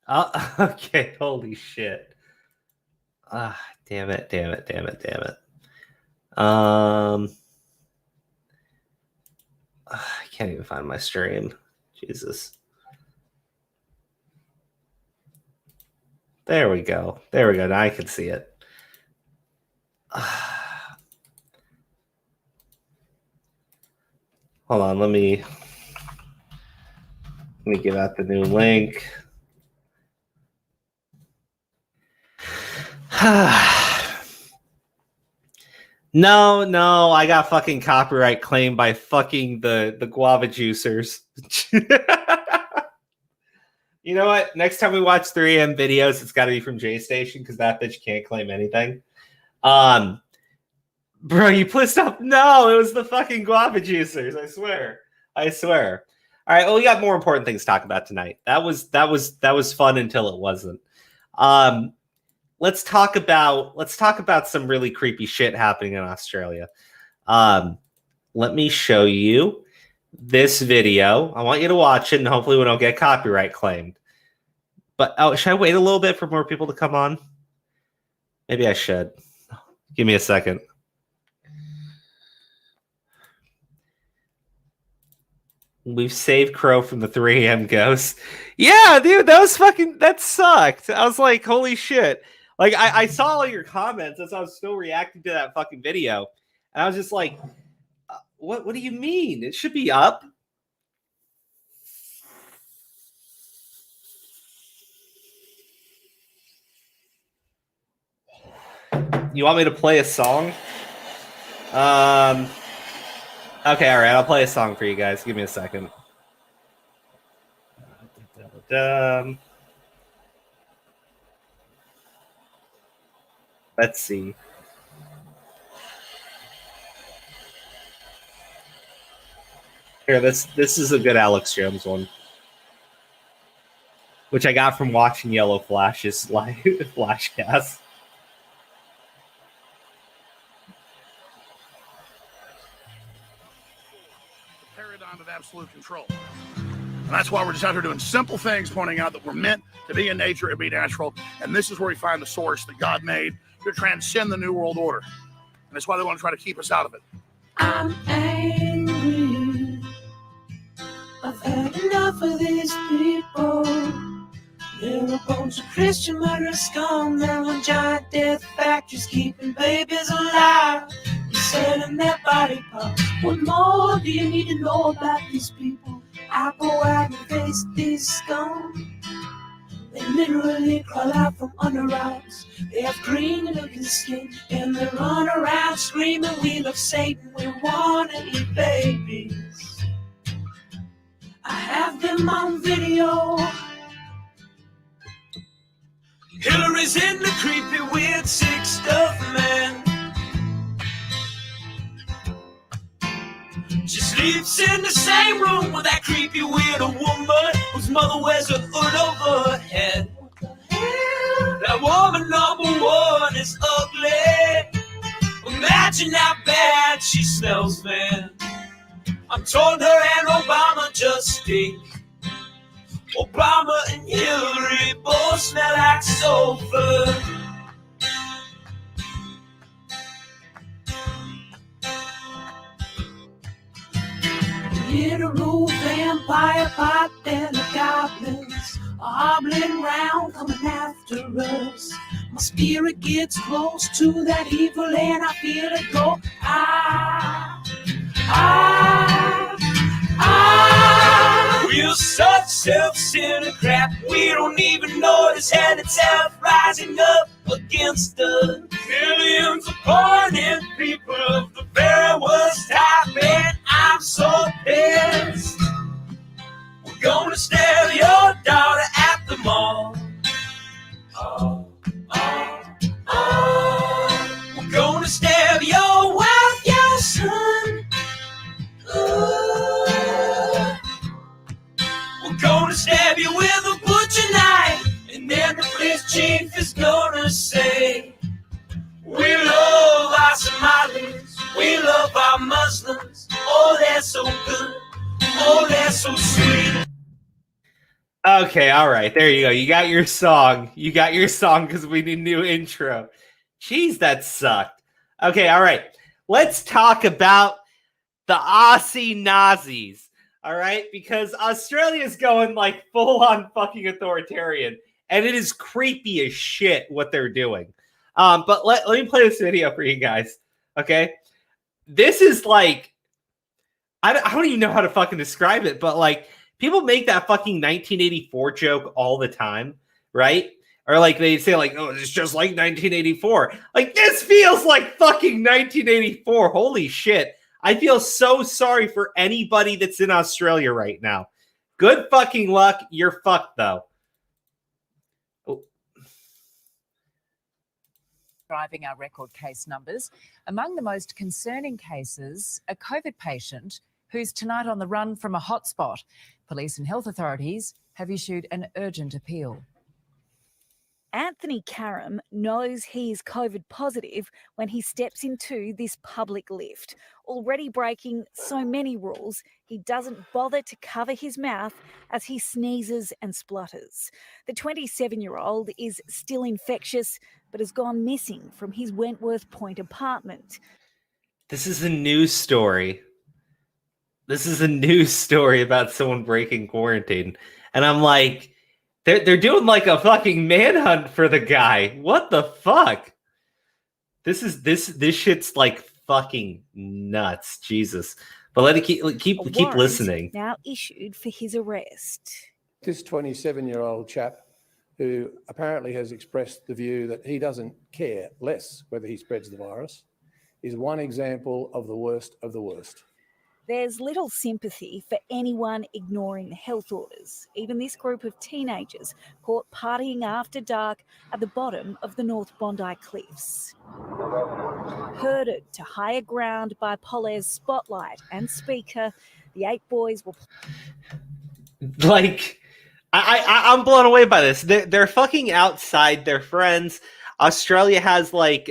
Okay, holy shit. Damn it. I can't even find my stream. Jesus. There we go. Now I can see it. Hold on, let me give out the new link. No, I got fucking copyright claimed by fucking the guava juicers. You know what? Next time we watch 3M videos, it's got to be from J Station because that bitch can't claim anything. Bro, you pissed off? No, it was the fucking guava juicers. I swear. All right, well, we got more important things to talk about tonight. That was fun until it wasn't. Let's talk about some really creepy shit happening in Australia. Let me show you this video. I want you to watch it, and hopefully we don't get copyright claimed. But should I wait a little bit for more people to come on? Maybe I should. Give me a second. We've saved Crow from the 3AM ghost. Yeah, dude, that sucked. I was like, holy shit. Like, I saw all your comments as I was still reacting to that fucking video. And I was just like, what do you mean? It should be up. You want me to play a song? Okay, all right. I'll play a song for you guys. Give me a second. Let's see. Here, this is a good Alex Jones one, which I got from watching Yellow Flash's live flashcast. Paradigm of absolute control. And that's why we're just out here doing simple things, pointing out that we're meant to be in nature and be natural. And this is where we find the source that God made to transcend the New World Order. And that's why they want to try to keep us out of it. I'm angry. I've had enough of these people. They're a bunch of Christian murder scum. They're on giant death factories keeping babies alive. Selling their body parts. What more do you need to know about these people? I go out and face these scum. They literally crawl out from under rocks. They have green looking skin and they run around screaming, we love Satan, we wanna eat babies. I have them on video. Hillary's in the creepy weird sick stuff, man. She sleeps in the same room with that creepy weird woman whose mother wears a hood over her head. What the hell? That woman number one is ugly. Imagine how bad she smells, man. I'm told her and Obama just stink. Obama and Hillary both smell like sulfur. Literal vampire pot and the goblins are hobbling round coming after us. My spirit gets close to that evil and I feel it go. We're such self-centered crap. We don't even notice and it's self rising up against us. Millions upon it, people of the very worst type, and I'm so pissed. We're gonna stare your daughter at the mall. We're gonna stab your wife, your son. We're gonna stab you with a butcher knife, and then the police chief is gonna say, we love our Somalis, we love our Muslims. Oh, they're so good. Oh, they're so sweet. Okay, all right. There you go. You got your song. You got your song because we need a new intro. Jeez, that sucked. Okay, all right. Let's talk about the Aussie Nazis. All right, because Australia's going like full on fucking authoritarian, and it is creepy as shit what they're doing. But let me play this video for you guys. Okay, this is like I don't even know how to fucking describe it, but like people make that fucking 1984 joke all the time, right? Or like they say like, oh, it's just like 1984. Like this feels like fucking 1984. Holy shit. I feel so sorry for anybody that's in Australia right now. Good fucking luck. You're fucked, though. Oh. Driving our record case numbers. Among the most concerning cases, a COVID patient who's tonight on the run from a hotspot. Police and health authorities have issued an urgent appeal. Anthony Karam knows he is COVID positive when he steps into this public lift. Already breaking so many rules, he doesn't bother to cover his mouth as he sneezes and splutters. The 27-year-old is still infectious but has gone missing from his Wentworth Point apartment. This is a news story. This is a news story about someone breaking quarantine. And I'm like, they're doing like a fucking manhunt for the guy. What the fuck? This shit's like fucking nuts. Jesus. But let it keep listening. Now issued for his arrest. This 27-year-old chap who apparently has expressed the view that he doesn't care less whether he spreads the virus is one example of the worst of the worst. There's little sympathy for anyone ignoring the health orders, even this group of teenagers caught partying after dark at the bottom of the North Bondi Cliffs. Herded to higher ground by Polaire's spotlight and speaker, the 8 boys were... Like, I'm blown away by this. They're fucking outside their friends. Australia has, like,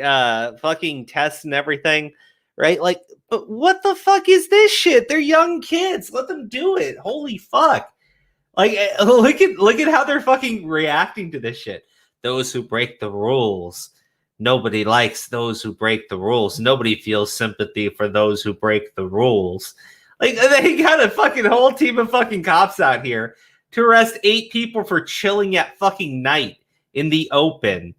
fucking tests and everything, right? Like, but what the fuck is this shit? They're young kids. Let them do it. Holy fuck. Like, look at how they're fucking reacting to this shit. Those who break the rules. Nobody likes those who break the rules. Nobody feels sympathy for those who break the rules. Like, they got a fucking whole team of fucking cops out here to arrest 8 people for chilling at fucking night in the open.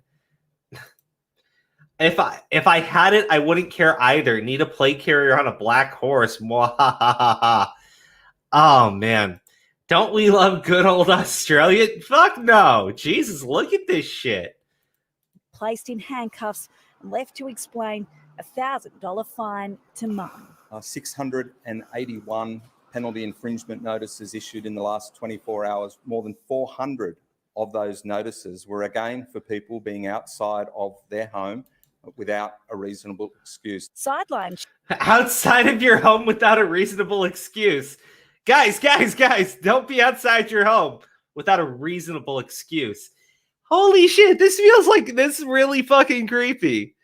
If I had it, I wouldn't care either. Need a plate carrier on a black horse. Mwahahaha. Oh, man. Don't we love good old Australia? Fuck no. Jesus, look at this shit. Placed in handcuffs and left to explain a $1,000 fine to Mum. 681 penalty infringement notices issued in the last 24 hours. More than 400 of those notices were again for people being outside of their home without a reasonable excuse. Sideline. Outside of your home without a reasonable excuse. Guys, don't be outside your home without a reasonable excuse. Holy shit, this feels like this is really fucking creepy.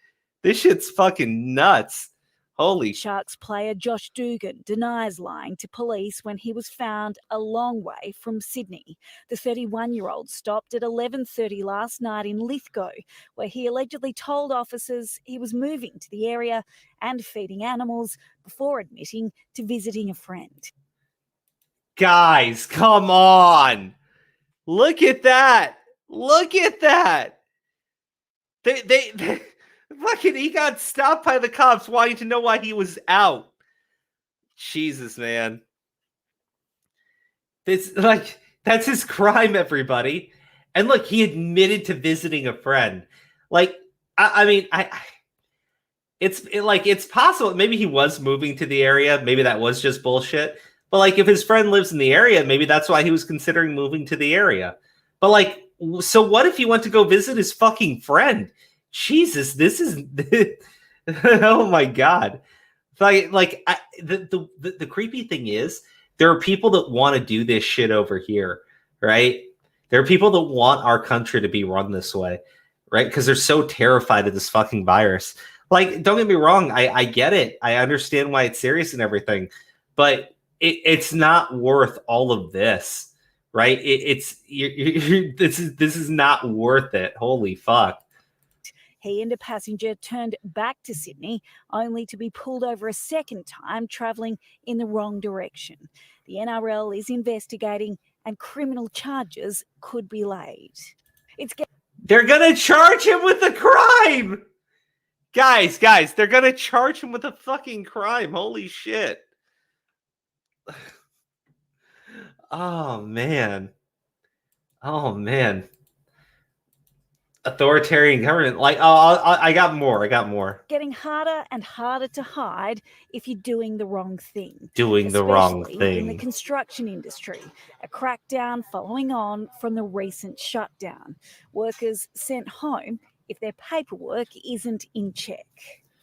This shit's fucking nuts. Holy Sharks player Josh Dugan denies lying to police when he was found a long way from Sydney. The 31-year-old stopped at 11:30 last night in Lithgow, where he allegedly told officers he was moving to the area and feeding animals before admitting to visiting a friend. Guys, come on. Look at that. Look at that. They fucking, he got stopped by the cops wanting to know why he was out. Jesus, man. That's his crime, everybody. And look, he admitted to visiting a friend. Like, it's possible. Maybe he was moving to the area. Maybe that was just bullshit. But like, if his friend lives in the area, maybe that's why he was considering moving to the area. But like, so what if he went to go visit his fucking friend? Jesus, this is oh my god! The creepy thing is there are people that want to do this shit over here, right? There are people that want our country to be run this way, right? Because they're so terrified of this fucking virus. Like, don't get me wrong, I get it, I understand why it's serious and everything, but it's not worth all of this, right? This is not worth it. Holy fuck. He and a passenger turned back to Sydney, only to be pulled over a second time, travelling in the wrong direction. The NRL is investigating and criminal charges could be laid. They're going to charge him with a crime! Guys, they're going to charge him with a fucking crime. Holy shit. Oh, man. Authoritarian government. Like, I got more. Getting harder and harder to hide if you're doing the wrong thing. Doing the wrong Especially in the thing. construction industry. A crackdown following on from the recent shutdown. Workers sent home if their paperwork isn't in check.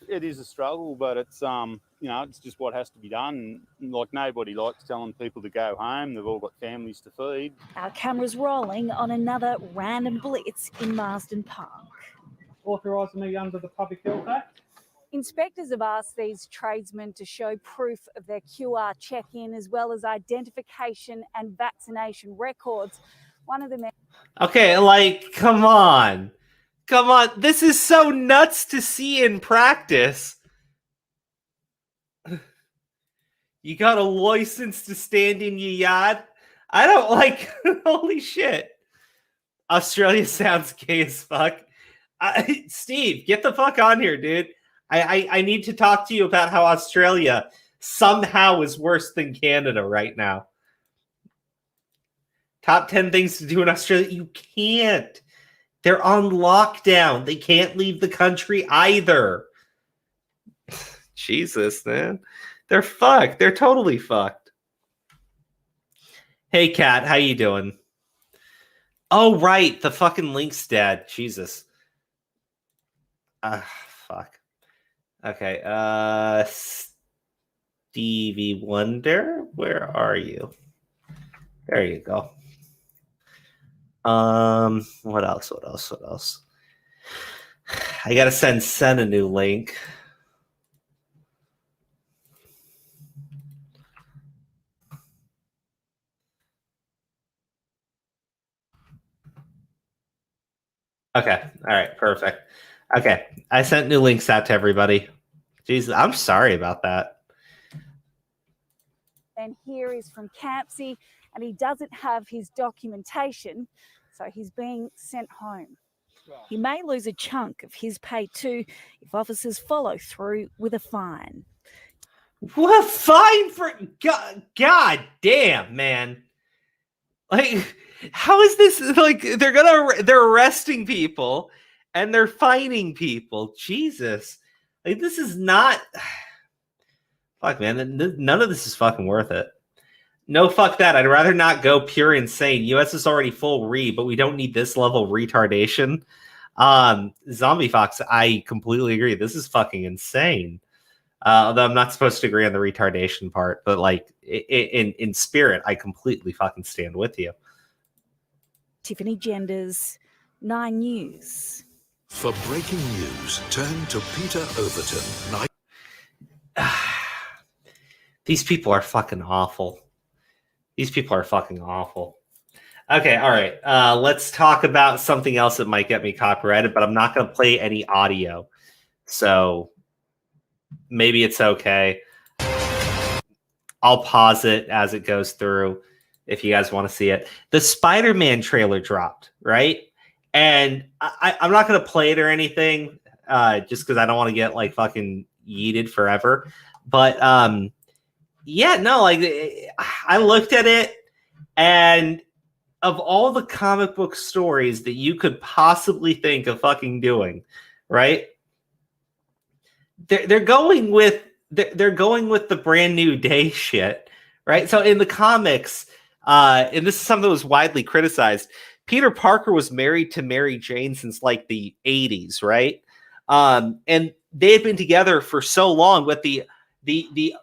It is a struggle, but it's it's just what has to be done. Like, nobody likes telling people to go home. They've all got families to feed. Our cameras rolling on another random blitz in Marsden Park. Authorising me under the Public Health Act. Inspectors have asked these tradesmen to show proof of their QR check-in as well as identification and vaccination records. One of them... Okay, like, come on. This is so nuts to see in practice. You got a license to stand in your yard? I don't like... Holy shit. Australia sounds gay as fuck. Steve, get the fuck on here, dude. I need to talk to you about how Australia somehow is worse than Canada right now. Top 10 things to do in Australia. You can't. They're on lockdown. They can't leave the country either. Jesus, man. They're fucked. They're totally fucked. Hey, Kat, how you doing? Oh, right. The fucking link's dead. Jesus. Fuck. Okay. Stevie Wonder, where are you? There you go. What else? I gotta send a new link. Okay. All right. Perfect. Okay. I sent new links out to everybody. Jesus, I'm sorry about that. And here is from Campsie, and he doesn't have his documentation, so he's being sent home. He may lose a chunk of his pay too if officers follow through with a fine. What fine for God damn, man. Like, how is this like they're arresting people and they're fining people? Jesus. Like, this is not fuck, man. None of this is fucking worth it. No, fuck that. I'd rather not go pure insane. US is already full but we don't need this level of retardation. Zombie Fox, I completely agree. This is fucking insane. Although I'm not supposed to agree on the retardation part, but like in spirit, I completely fucking stand with you. Tiffany Genders, 9 News. For breaking news, turn to Peter Overton. These people are fucking awful. Okay, all right. Let's talk about something else that might get me copyrighted, but I'm not going to play any audio. So maybe it's okay. I'll pause it as it goes through if you guys want to see it. The Spider-Man trailer dropped, right? And I'm not going to play it or anything just because I don't want to get like fucking yeeted forever. But yeah, no, like I looked at it, and of all the comic book stories that you could possibly think of fucking doing, right? They're going with the Brand New Day shit, right? So in the comics, and this is something that was widely criticized, Peter Parker was married to Mary Jane since like the 80s, right? And they had been together for so long, but the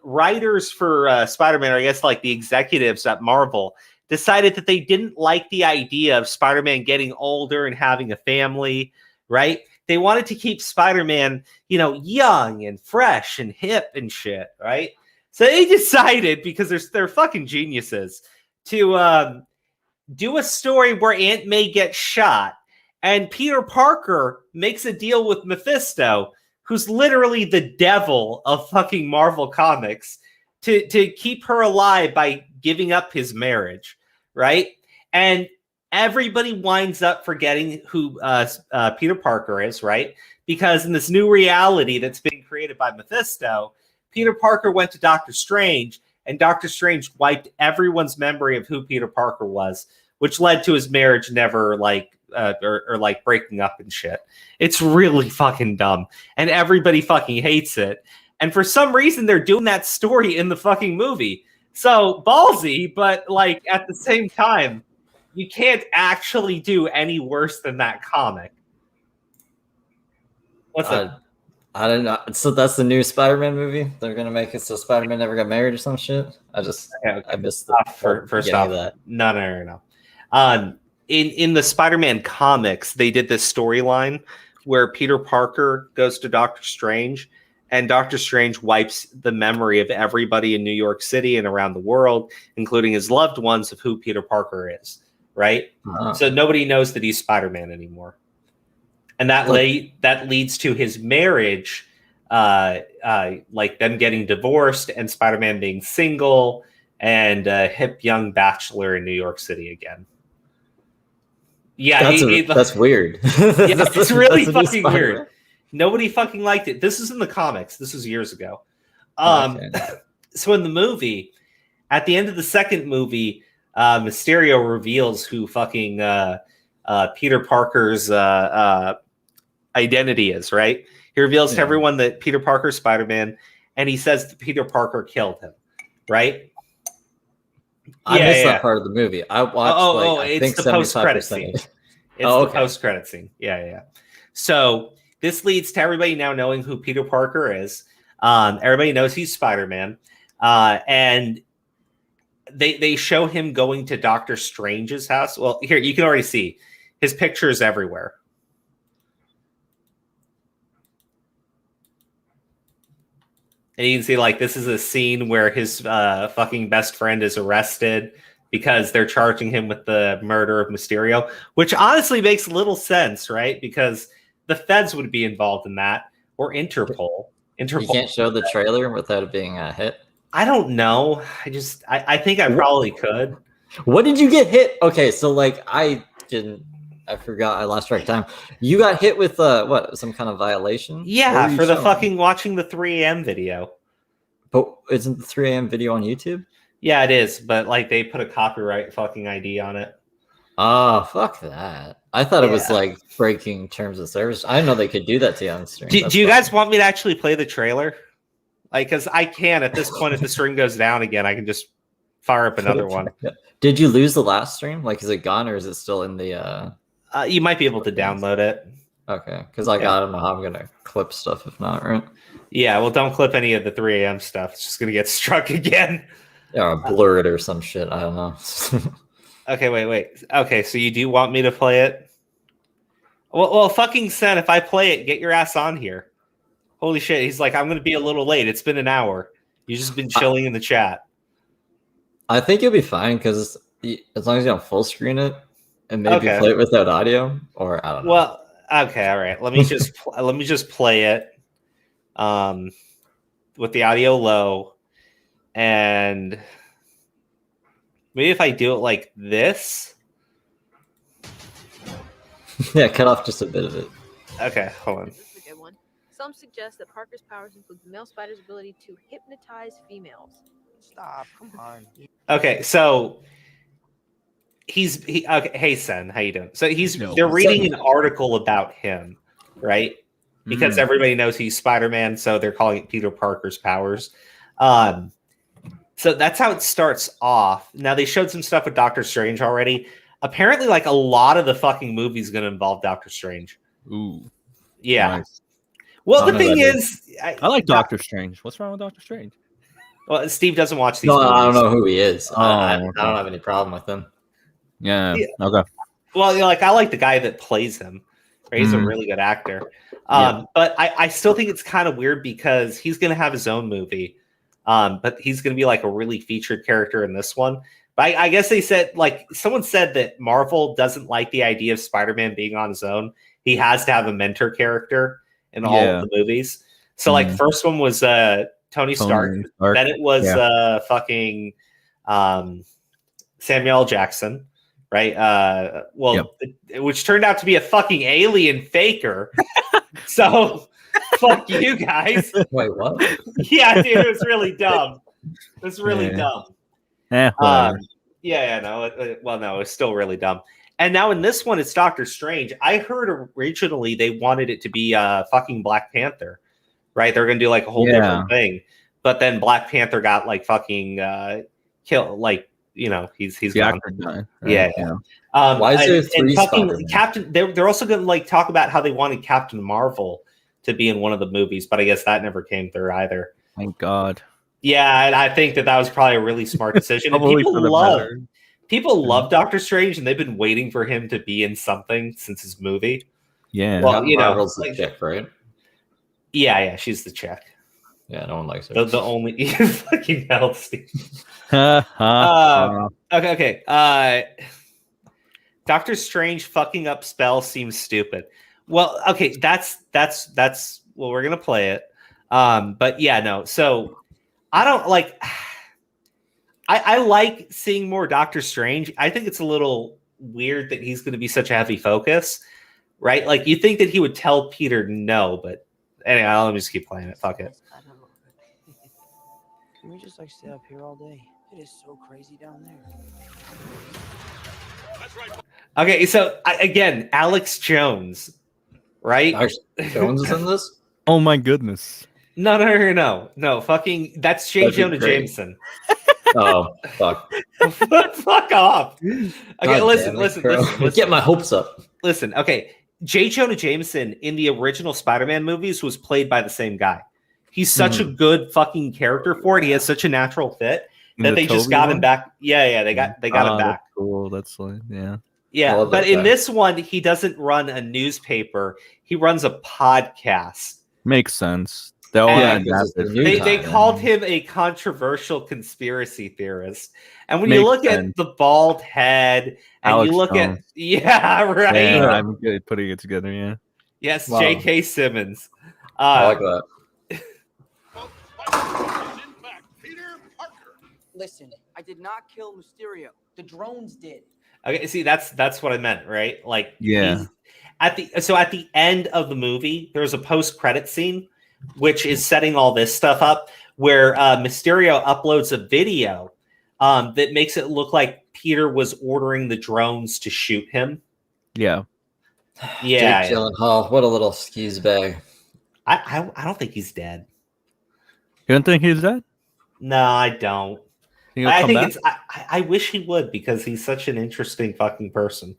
writers for Spider-Man, or I guess like the executives at Marvel, decided that they didn't like the idea of Spider-Man getting older and having a family, right? They wanted to keep Spider-Man, young and fresh and hip and shit, right? So they decided, because they're fucking geniuses, to do a story where Aunt May gets shot, and Peter Parker makes a deal with Mephisto, who's literally the devil of fucking Marvel Comics, to keep her alive by giving up his marriage, right? And everybody winds up forgetting who Peter Parker is, right? Because in this new reality that's being created by Mephisto, Peter Parker went to Doctor Strange, and Doctor Strange wiped everyone's memory of who Peter Parker was, which led to his marriage never like breaking up and shit. It's really fucking dumb, and everybody fucking hates it. And for some reason, they're doing that story in the fucking movie. So ballsy, but like at the same time, you can't actually do any worse than that comic. What's that? I don't know. So that's the new Spider-Man movie. They're gonna make it so Spider-Man never got married or some shit. I missed the first off. that. No. In the Spider-Man comics, they did this storyline where Peter Parker goes to Doctor Strange, and Doctor Strange wipes the memory of everybody in New York City and around the world, including his loved ones, of who Peter Parker is, right? So nobody knows that he's Spider-Man anymore. And that leads to his marriage, like them getting divorced and Spider-Man being single and a hip young bachelor in New York City again. Yeah, that's weird. Yeah, it's really fucking weird. Nobody fucking liked it. This is in the comics. This was years ago. So in the movie, at the end of the second movie, Mysterio reveals who fucking Peter Parker's identity is, right? He reveals to everyone that Peter Parker's Spider-Man, and he says that Peter Parker killed him, right? I missed that part of the movie. I watched it's the post-credit scene. It's the post-credit scene. Yeah. So this leads to everybody now knowing who Peter Parker is. Everybody knows he's Spider-Man. And they show him going to Doctor Strange's house. Well, here, you can already see his pictures everywhere. And you can see, like, this is a scene where his fucking best friend is arrested because they're charging him with the murder of Mysterio, which honestly makes little sense, right? Because the feds would be involved in that, or Interpol. You can't show the trailer without it being a hit? I don't know. I think I probably could. What did you get hit? Okay, so, like, I forgot. I lost track of time. You got hit with some kind of violation? Yeah, for the fucking watching the 3 a.m. video. But isn't the 3 a.m. video on YouTube? Yeah, it is. But like they put a copyright fucking ID on it. Oh, fuck that. I thought it was like breaking terms of service. I didn't know they could do that to you on stream. Do you guys want me to actually play the trailer? Like, because I can at this point, if the stream goes down again, I can just fire up another one. Did you lose the last stream? Like, is it gone or is it still in the... you might be able to download it. Okay, because I don't know how I'm gonna clip stuff if not, right? Yeah, well, don't clip any of the 3 a.m. stuff. It's just gonna get struck again. Yeah, or blur it or some shit. I don't know. Okay, wait. Okay, so you do want me to play it? Well, fucking Sen, if I play it, get your ass on here. Holy shit, he's like, I'm gonna be a little late. It's been an hour. You've just been chilling in the chat. I think you'll be fine because as long as you don't full screen it. And maybe play it without audio, or I don't know. Well, okay, all right. Let me just play it, with the audio low, and maybe if I do it like this. Yeah, cut off just a bit of it. Okay, hold on. This is a good one. Some suggest that Parker's powers include the male spider's ability to hypnotize females. Stop! Come on. Okay, so. Okay. Hey, Sen, how you doing? So they're reading an article about him, right? Because everybody knows he's Spider-Man, so they're calling it Peter Parker's powers. So that's how it starts off. Now they showed some stuff with Doctor Strange already. Apparently, like a lot of the fucking movie is going to involve Doctor Strange. Ooh, yeah. Nice. Well, the thing is, I like Doctor Strange. What's wrong with Doctor Strange? Well, Steve doesn't watch these. No, movies. I don't know who he is. I okay. don't have any problem with him. Yeah. Okay. Well, I like the guy that plays him. Right? He's a really good actor. But I still think it's kind of weird because he's going to have his own movie. But he's going to be like a really featured character in this one. But I guess they said, like, someone said that Marvel doesn't like the idea of Spider-Man being on his own. He has to have a mentor character in all of the movies. So, like, first one was Tony Stark. Then it was fucking Samuel L. Jackson, right? Which turned out to be a fucking alien faker. So, fuck you guys. Wait, what? Yeah, dude, it was really dumb. It was really dumb. No. It was still really dumb. And now in this one, it's Doctor Strange. I heard originally they wanted it to be fucking Black Panther, right? They're gonna do like a whole different thing. But then Black Panther got like fucking killed. Like, you know, he's gone. Right? Yeah. Why is there three fucking Captain? They're also gonna like talk about how they wanted Captain Marvel to be in one of the movies, but I guess that never came through either. Thank God. Yeah, and I think that was probably a really smart decision. And people love Doctor Strange, and they've been waiting for him to be in something since his movie. Yeah, well, you know, Marvel's the chick, right? Yeah, she's the chick. Yeah, no one likes her. The only fucking hell, Steve. Okay. Doctor Strange fucking up spell seems stupid. Well, okay, that's well, we're gonna play it. But yeah, no. So I don't like. I like seeing more Doctor Strange. I think it's a little weird that he's going to be such a heavy focus, right? Like you think that he would tell Peter no, but anyway, let me just keep playing it. Fuck it. I don't know. Can we just like stay up here all day? It is so crazy down there. That's right. Okay, so again, Alex Jones, right? Alex Jones is in this? Oh my goodness. No. Fucking, that's J. Jonah Jameson. Oh, fuck. Fuck off. Okay, God listen. Get my hopes up. Listen, okay. J. Jonah Jameson in the original Spider-Man movies was played by the same guy. He's such a good fucking character for it. He has such a natural fit that they just got him back. Yeah, they got him back. That's cool. That's like, yeah. Yeah, but in this one, he doesn't run a newspaper. He runs a podcast. Makes sense. They called him a controversial conspiracy theorist. And when you look at the bald head and Alex you look Jones. Yeah, right. Yeah, I'm good putting it together, yeah. Yes, Wow. J.K. Simmons. I like that. Listen, I did not kill Mysterio. The drones did. Okay, see, that's what I meant, right? Like, yeah. At the end of the movie, there's a post-credit scene which is setting all this stuff up, where Mysterio uploads a video that makes it look like Peter was ordering the drones to shoot him. Yeah. Yeah. Jake Gyllenhaal, what a little skis bag. I don't think he's dead. You don't think he's dead? No, I don't. I think I wish he would, because he's such an interesting fucking person.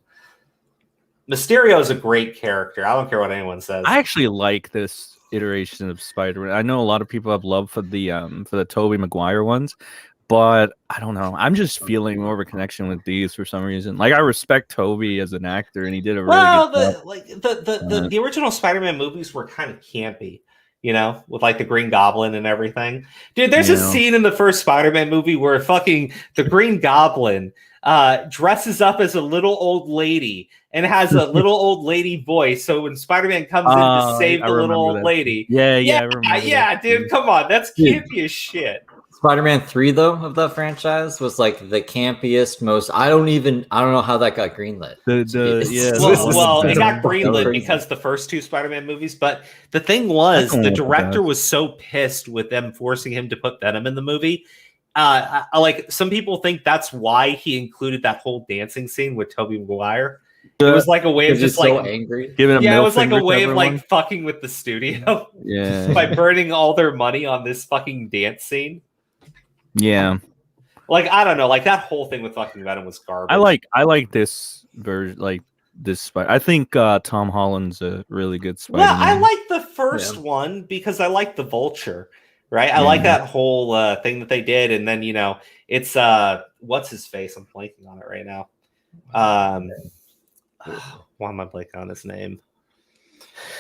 Mysterio is a great character. I don't care what anyone says. I actually like this iteration of Spider-Man. I know a lot of people have love for the Tobey Maguire ones, but I don't know. I'm just feeling more of a connection with these for some reason. Like, I respect Tobey as an actor, and he did a really good job. The original Spider-Man movies were kind of campy, you know, with like the Green Goblin and everything. Dude, there's a scene in the first Spider-Man movie where fucking the Green Goblin dresses up as a little old lady and has a little old lady voice. So when Spider-Man comes in to save the little old lady, dude, come on, that's campy as shit. Spider-Man 3, though, of that franchise was like the campiest, most. I don't know how that got greenlit. It got greenlit because the first two Spider-Man movies. But the thing was, the director was so pissed with them forcing him to put Venom in the movie. Like, some people think that's why he included that whole dancing scene with Tobey Maguire. It was like a way of just like angry. It was like a way of like fucking with the studio. Yeah. By burning all their money on this fucking dance scene. Yeah. Like, I don't know, like that whole thing with fucking Venom was garbage. I like this version, like this I think Tom Holland's a really good Spider-Man. Well, I like the first one because I like the Vulture, right? I like that whole thing that they did, and then, you know, it's what's his face? I'm blanking on it right now. Why am I blanking on his name?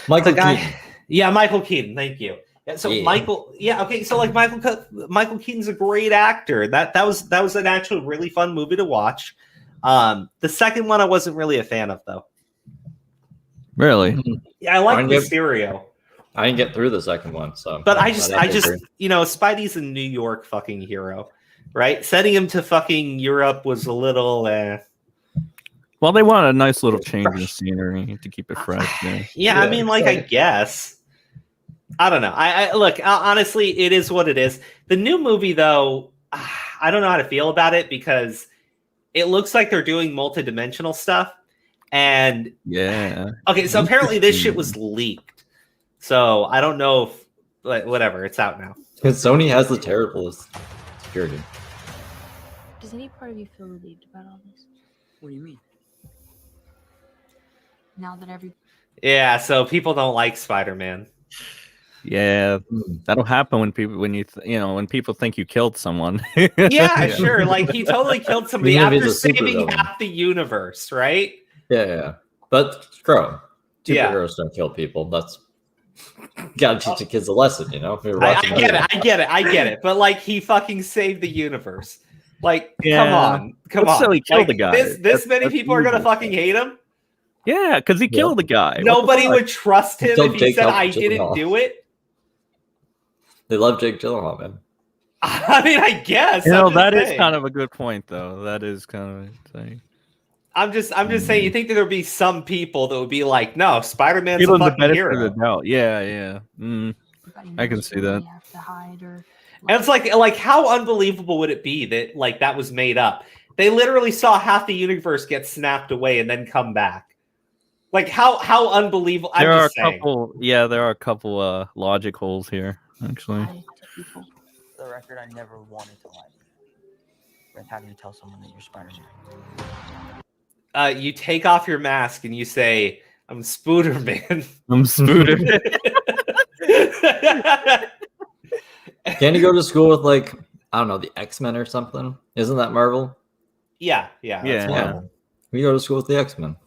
Michael Keaton. Yeah, Michael Keaton. Thank you. Yeah, so Michael, okay, so like Michael Keaton's a great actor. That was an actually really fun movie to watch. The second one I wasn't really a fan of though. Really? Yeah, I like Mysterio. I didn't get through the second one, so. But I just, Spidey's a New York fucking hero, right? Sending him to fucking Europe was a little. Well, they want a nice little change in scenery to keep it fresh. Yeah, I mean, like, I guess. I don't know. I look, honestly, it is what it is. The new movie, though, I don't know how to feel about it because it looks like they're doing multidimensional stuff. And okay, so apparently this shit was leaked. So I don't know if, like, whatever, it's out now. Because Sony has the terriblest security. Does any part of you feel relieved about all this? What do you mean? Now that Yeah, so people don't like Spider-Man. Yeah, that'll happen when people when people think you killed someone. Yeah, sure. Like he totally killed somebody after saving half the universe, right? Yeah. But Crow, superheroes don't kill people. That's gotta teach the kids a lesson, you know. I get it. But like he fucking saved the universe. Like, come on. So he killed the guy. This many people are gonna fucking hate him? Yeah, because he killed the guy. Nobody would trust him if he said I didn't do it. They love Jake Gyllenhaal, man. I mean, I guess. That is kind of a good point, though. That is kind of insane. I'm just saying. You think that there'd be some people that would be like, "No, Spider-Man's a fucking hero." Yeah. I can see that. And it's like, how unbelievable would it be that like that was made up? They literally saw half the universe get snapped away and then come back. Like how unbelievable! There are a couple logic holes here. Actually, For the record, I never wanted to lie to you. But how do you tell someone that you're Spider-Man? You take off your mask and you say, "I'm Spooderman." I'm Spooderman. Can you go to school with like I don't know the X-Men or something? Isn't that Marvel? Yeah. We go to school with the X-Men.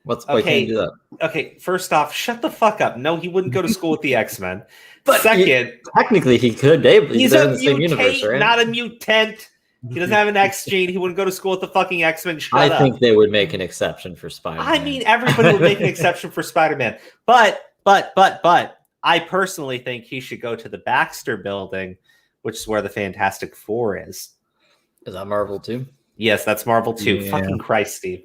Why can't you do that? Okay, first off, shut the fuck up. No, he wouldn't go to school with the X-Men. But second, technically he could. He's they're a in the same universe, mutate, right? not a mutant. He doesn't have an X gene. He wouldn't go to school with the fucking X-Men. I think they would make an exception for Spider-Man. I mean, everybody would make an exception for Spider-Man. But I personally think he should go to the Baxter Building, which is where the Fantastic Four is. Is that Marvel too? Yes, that's Marvel too. Yeah. Fucking Christ, Steve.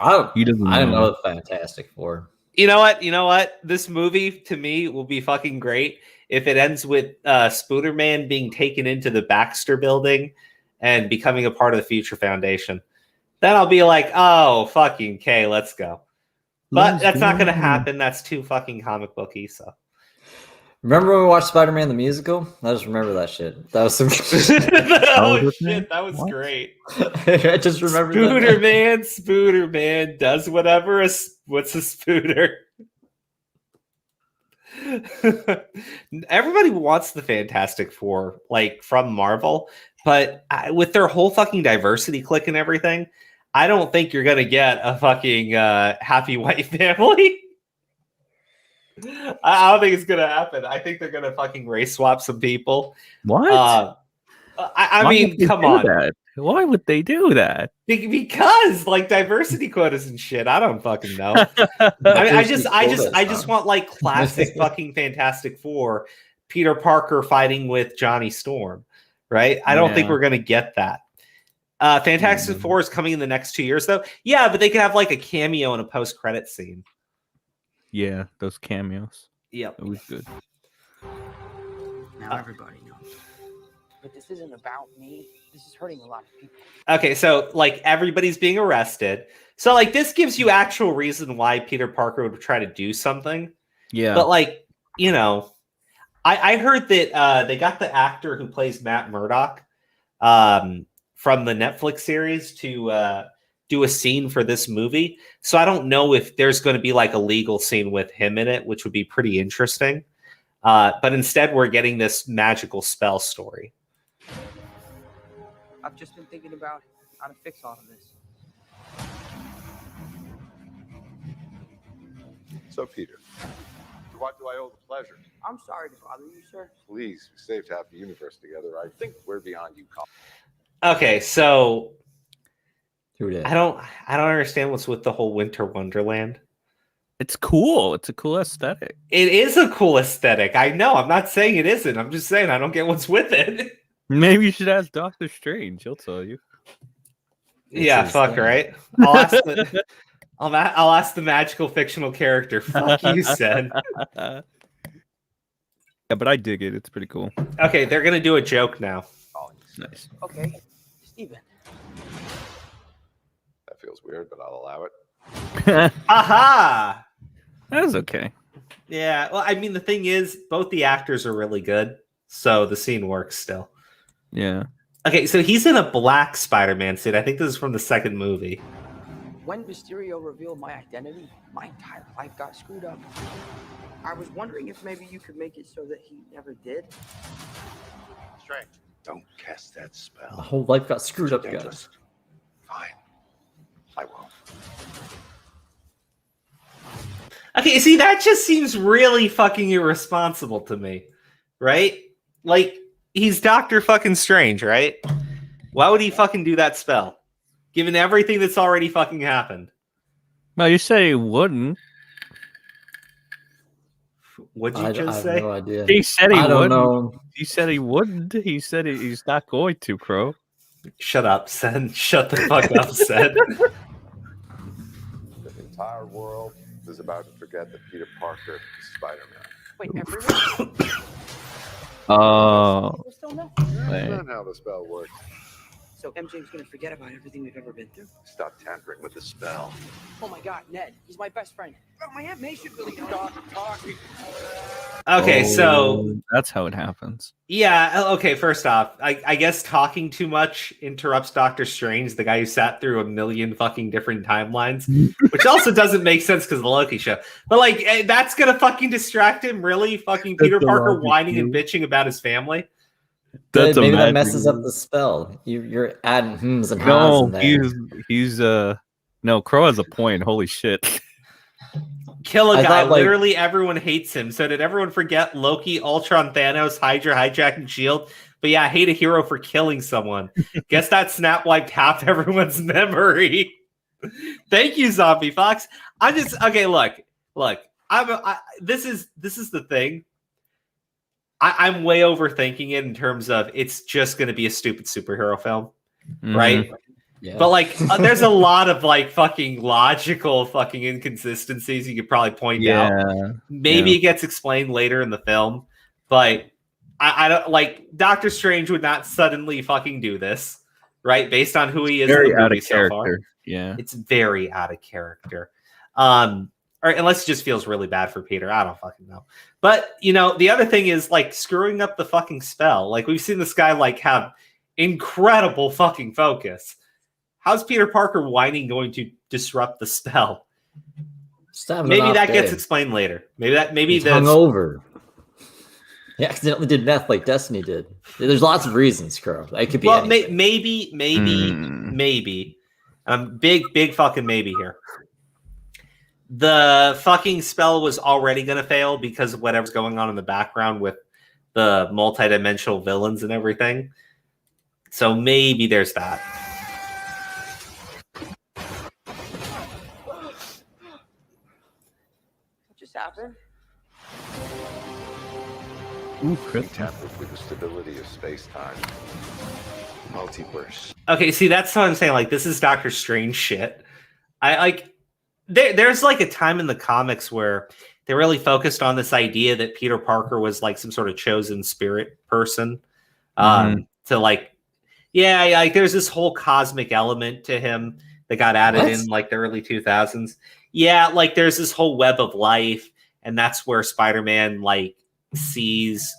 I don't know the Fantastic Four. You know what? This movie to me will be fucking great if it ends with Spooderman being taken into the Baxter Building and becoming a part of the Future Foundation. Then I'll be like, oh, fucking K, let's go. But that's not going to happen. That's too fucking comic booky. So. Remember when we watched Spider-Man the musical? I just remember that shit. That was some. Oh shit, that was great. I just remember Spooderman does whatever. What's a spooder? Everybody wants the Fantastic Four, like from Marvel, but with their whole fucking diversity clique and everything, I don't think you're gonna get a fucking happy white family. I don't think it's gonna happen. I think they're gonna fucking race swap some people. What? I mean, come on. That? Why would they do that? Because like diversity quotas and shit. I don't fucking know. I just want like classic fucking Fantastic Four, Peter Parker fighting with Johnny Storm, right? I don't think we're gonna get that. Fantastic Four is coming in the next 2 years, though. Yeah, but they could have like a cameo in a post-credit scene. Yeah, those cameos. Yep. It was good. Now everybody knows. But this isn't about me. This is hurting a lot of people. Okay, so like everybody's being arrested. So like this gives you actual reason why Peter Parker would try to do something. Yeah. But like, you know, I heard that they got the actor who plays Matt Murdock from the Netflix series to do a scene for this movie. So I don't know if there's going to be like a legal scene with him in it, which would be pretty interesting. But instead, we're getting this magical spell story. I've just been thinking about how to fix all of this. So, Peter, what do I owe the pleasure? I'm sorry to bother you, sir. Please, we saved half the universe together. I think we're beyond you, Colin. Okay, so Who did? I don't understand what's with the whole Winter Wonderland. It's cool. It's a cool aesthetic. It is a cool aesthetic. I know. I'm not saying it isn't. I'm just saying I don't get what's with it. Maybe you should ask Doctor Strange. He'll tell you. Yeah, fuck, right? I'll ask the, I'll ask the magical fictional character. Fuck you, said. Yeah, but I dig it. It's pretty cool. Okay, they're gonna do a joke now. Nice. Okay, Steven. That feels weird, but I'll allow it. Aha! That was okay. Yeah, well, I mean, the thing is, both the actors are really good, so the scene works still. Yeah. Okay, so he's in a black Spider-Man suit. I think this is from the second movie. When Mysterio revealed my identity, my entire life got screwed up. I was wondering if maybe you could make it so that he never did. Strange. Don't cast that spell. My whole life got screwed up, guys. Fine. I won't. Okay, see, that just seems really fucking irresponsible to me, right? Like, he's Doctor fucking Strange, right? Why would he fucking do that spell? Given everything that's already fucking happened. Well, you say he wouldn't. What'd you just I have say? no idea. He said he I don't wouldn't. know. He said he wouldn't. He said he's not going to, Crow. Shut up, Sen. Shut the fuck up, Sen. The entire world is about to forget that Peter Parker is Spider-Man. Wait, everyone? Oh. People still know? That's not how the spell works. So MJ's gonna forget about everything we've ever been through? Stop tampering with the spell. Oh my God, Ned, he's my best friend. Oh, my Aunt May should really stop talking. Okay, so that's how it happens. yeah, okay, first off, I guess talking too much interrupts Doctor Strange, the guy who sat through a million fucking different timelines, which also doesn't make sense because of the Loki show. But like, that's gonna fucking distract him, really? Fucking Peter Parker whining and bitching about his family? That's Maybe that amazing. messes up the spell. You're adding hms and has No, in there. he's no, Crow has a point. Holy shit. Kill a I guy. thought, like- Literally everyone hates him. So did everyone forget Loki, Ultron, Thanos, Hydra, hijacking S.H.I.E.L.D.? But yeah, I hate a hero for killing someone. Guess that snap wiped half everyone's memory. Thank you, Zombie Fox. I'm just okay. Look. This is the thing. I'm way overthinking it in terms of it's just going to be a stupid superhero film, right? Yeah. But like, there's a lot of like fucking logical fucking inconsistencies you could probably point out. Maybe it gets explained later in the film, but I don't like Doctor Strange would not suddenly fucking do this, right? Based on who he is Very in the out movie of so far. character. Yeah. It's very out of character. Or unless it just feels really bad for Peter. I don't fucking know. But, you know, the other thing is like screwing up the fucking spell. Like we've seen this guy like have incredible fucking focus. How's Peter Parker whining going to disrupt the spell? Maybe that gets explained later. Maybe He's that's hungover. He accidentally did meth like Destiny did. There's lots of reasons, Crow. It could be well, anything. maybe. Big fucking maybe here. The fucking spell was already going to fail because of whatever's going on in the background with the multidimensional villains and everything. So maybe there's that. What just happened? Tampered with the stability of space-time. Multiverse. Okay, see, that's what I'm saying. Like, this is Doctor Strange shit. I like. There's like a time in the comics where they really focused on this idea that Peter Parker was like some sort of chosen spirit person. To like, yeah, like there's this whole cosmic element to him that got added in like the early 2000s. Yeah, like there's this whole web of life, and that's where Spider-Man like sees,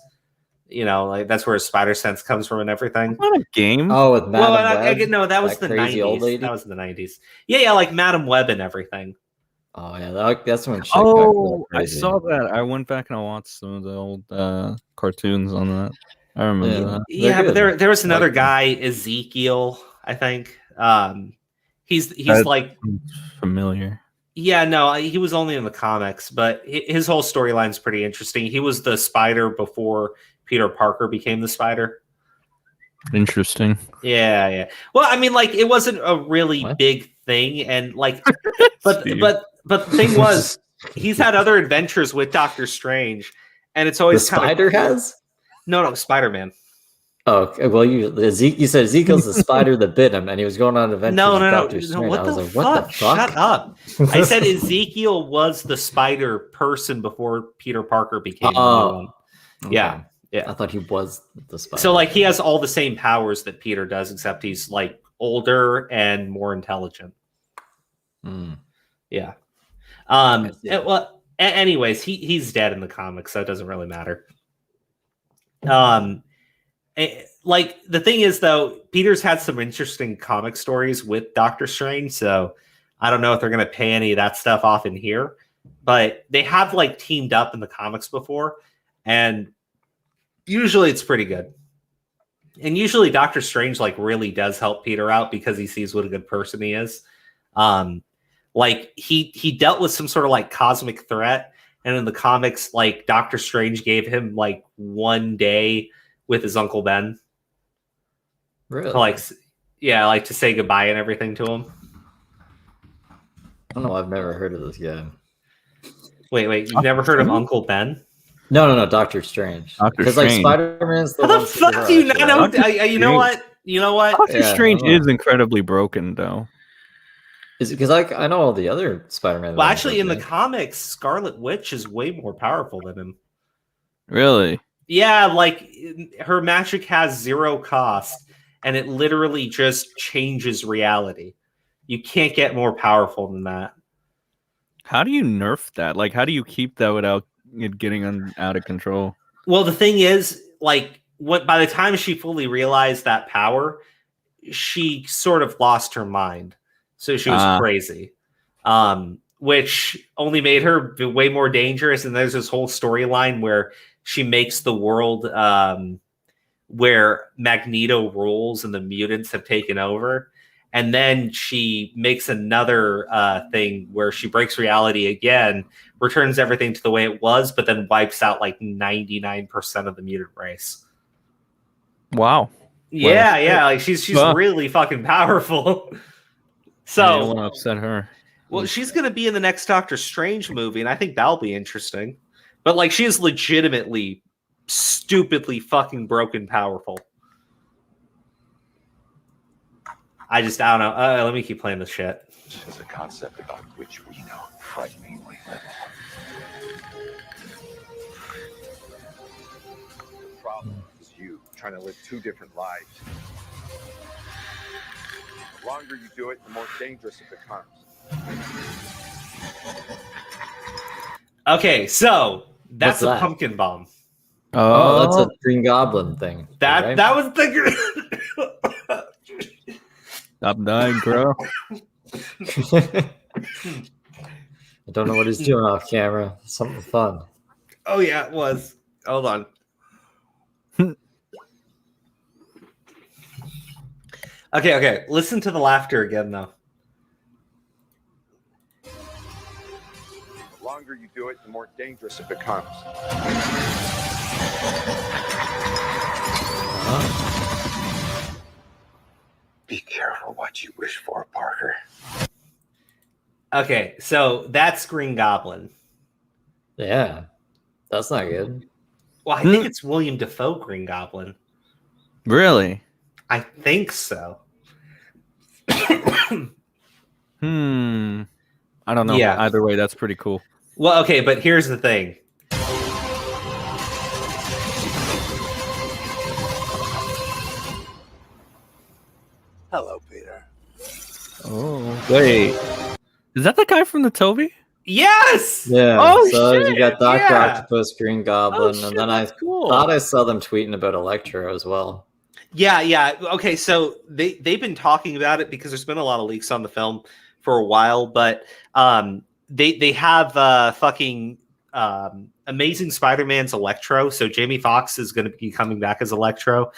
you know, like that's where his spider sense comes from and everything. Not a game. Oh, with Madam Web? No, that was the crazy 90s. old lady? That was in the 90s. Yeah, like Madam Web and everything. Oh yeah, that's when. I saw that. I went back and I watched some of the old cartoons on that. I remember that. Yeah, but there was another guy, Ezekiel, I think. He's like familiar. Yeah, no, he was only in the comics, but his whole storyline's pretty interesting. He was the Spider before Peter Parker became the Spider. Interesting. Yeah, yeah. Well, I mean, like, it wasn't a really big thing, and like, but the thing was, he's had other adventures with Doctor Strange, and it's always The Spider has? No, Spider-Man. Oh, okay. Well, you said Ezekiel's the spider that bit him, and he was going on adventures No, with Doctor Strange. What I was the like, fuck? what the fuck? Shut up! I said Ezekiel was the Spider person before Peter Parker became the new one. Yeah, yeah. I thought he was the Spider. So, like, he has all the same powers that Peter does, except he's like older and more intelligent. Yeah. Well, anyways, he's dead in the comics, so it doesn't really matter. Like, the thing is, though, Peter's had some interesting comic stories with Doctor Strange, so I don't know if they're going to pay any of that stuff off in here, but they have like teamed up in the comics before, and usually it's pretty good. And usually Doctor Strange like really does help Peter out because he sees what a good person he is. Like he dealt with some sort of like cosmic threat, and in the comics, like Doctor Strange gave him like 1 day with his Uncle Ben. Really? Like, yeah, like to say goodbye and everything to him. I don't know. I've never heard of this guy. Wait, you've never heard of Uncle Ben? No, Doctor Strange. Because like Spider-Man's the How the fuck do you not know? You know what? Doctor Strange is incredibly broken, though. Is it because I know all the other Spider-Man? Well, actually, in the comics, Scarlet Witch is way more powerful than him. Really? Yeah, like her magic has 0 cost, and it literally just changes reality. You can't get more powerful than that. How do you nerf that? Like, how do you keep that without it getting out of control? Well, the thing is, like, by the time she fully realized that power, she sort of lost her mind. So she was crazy, which only made her way more dangerous. And there's this whole storyline where she makes the world where Magneto rules and the mutants have taken over. And then she makes another thing where she breaks reality again, returns everything to the way it was, but then wipes out like 99% of the mutant race. Wow. Yeah. Like she's really fucking powerful. So I don't want to upset her. Well, she's going to be in the next Doctor Strange movie, and I think that'll be interesting. But like, she is legitimately, stupidly fucking broken powerful. I don't know. Let me keep playing this shit. This is a concept about which we know frighteningly little. The problem is you trying to live 2 different lives. The longer you do it, the more dangerous it becomes. Okay, so that's What's a that? pumpkin bomb. Oh, that's a Green Goblin thing. That was the. Stop dying, bro. I don't know what he's doing off camera. Something fun. Oh yeah, it was. Hold on. Okay. Listen to the laughter again, though. The longer you do it, the more dangerous it becomes. Be careful what you wish for, Parker. Okay, so that's Green Goblin. Yeah, that's not good. Well, I think it's William Dafoe Green Goblin. Really? I think so. I don't know. Yeah. Either way, that's pretty cool. Well, okay, but here's the thing. Hello, Peter. Oh, wait. Is that the guy from the Toby? Yes! Yeah. Oh, so shit, you got Dr. yeah. Octopus, Green Goblin, shit, and then I that's cool. thought I saw them tweeting about Electro as well. Yeah. Okay, so they've been talking about it because there's been a lot of leaks on the film for a while, but they have fucking Amazing Spider-Man's Electro, so Jamie Foxx is going to be coming back as Electro.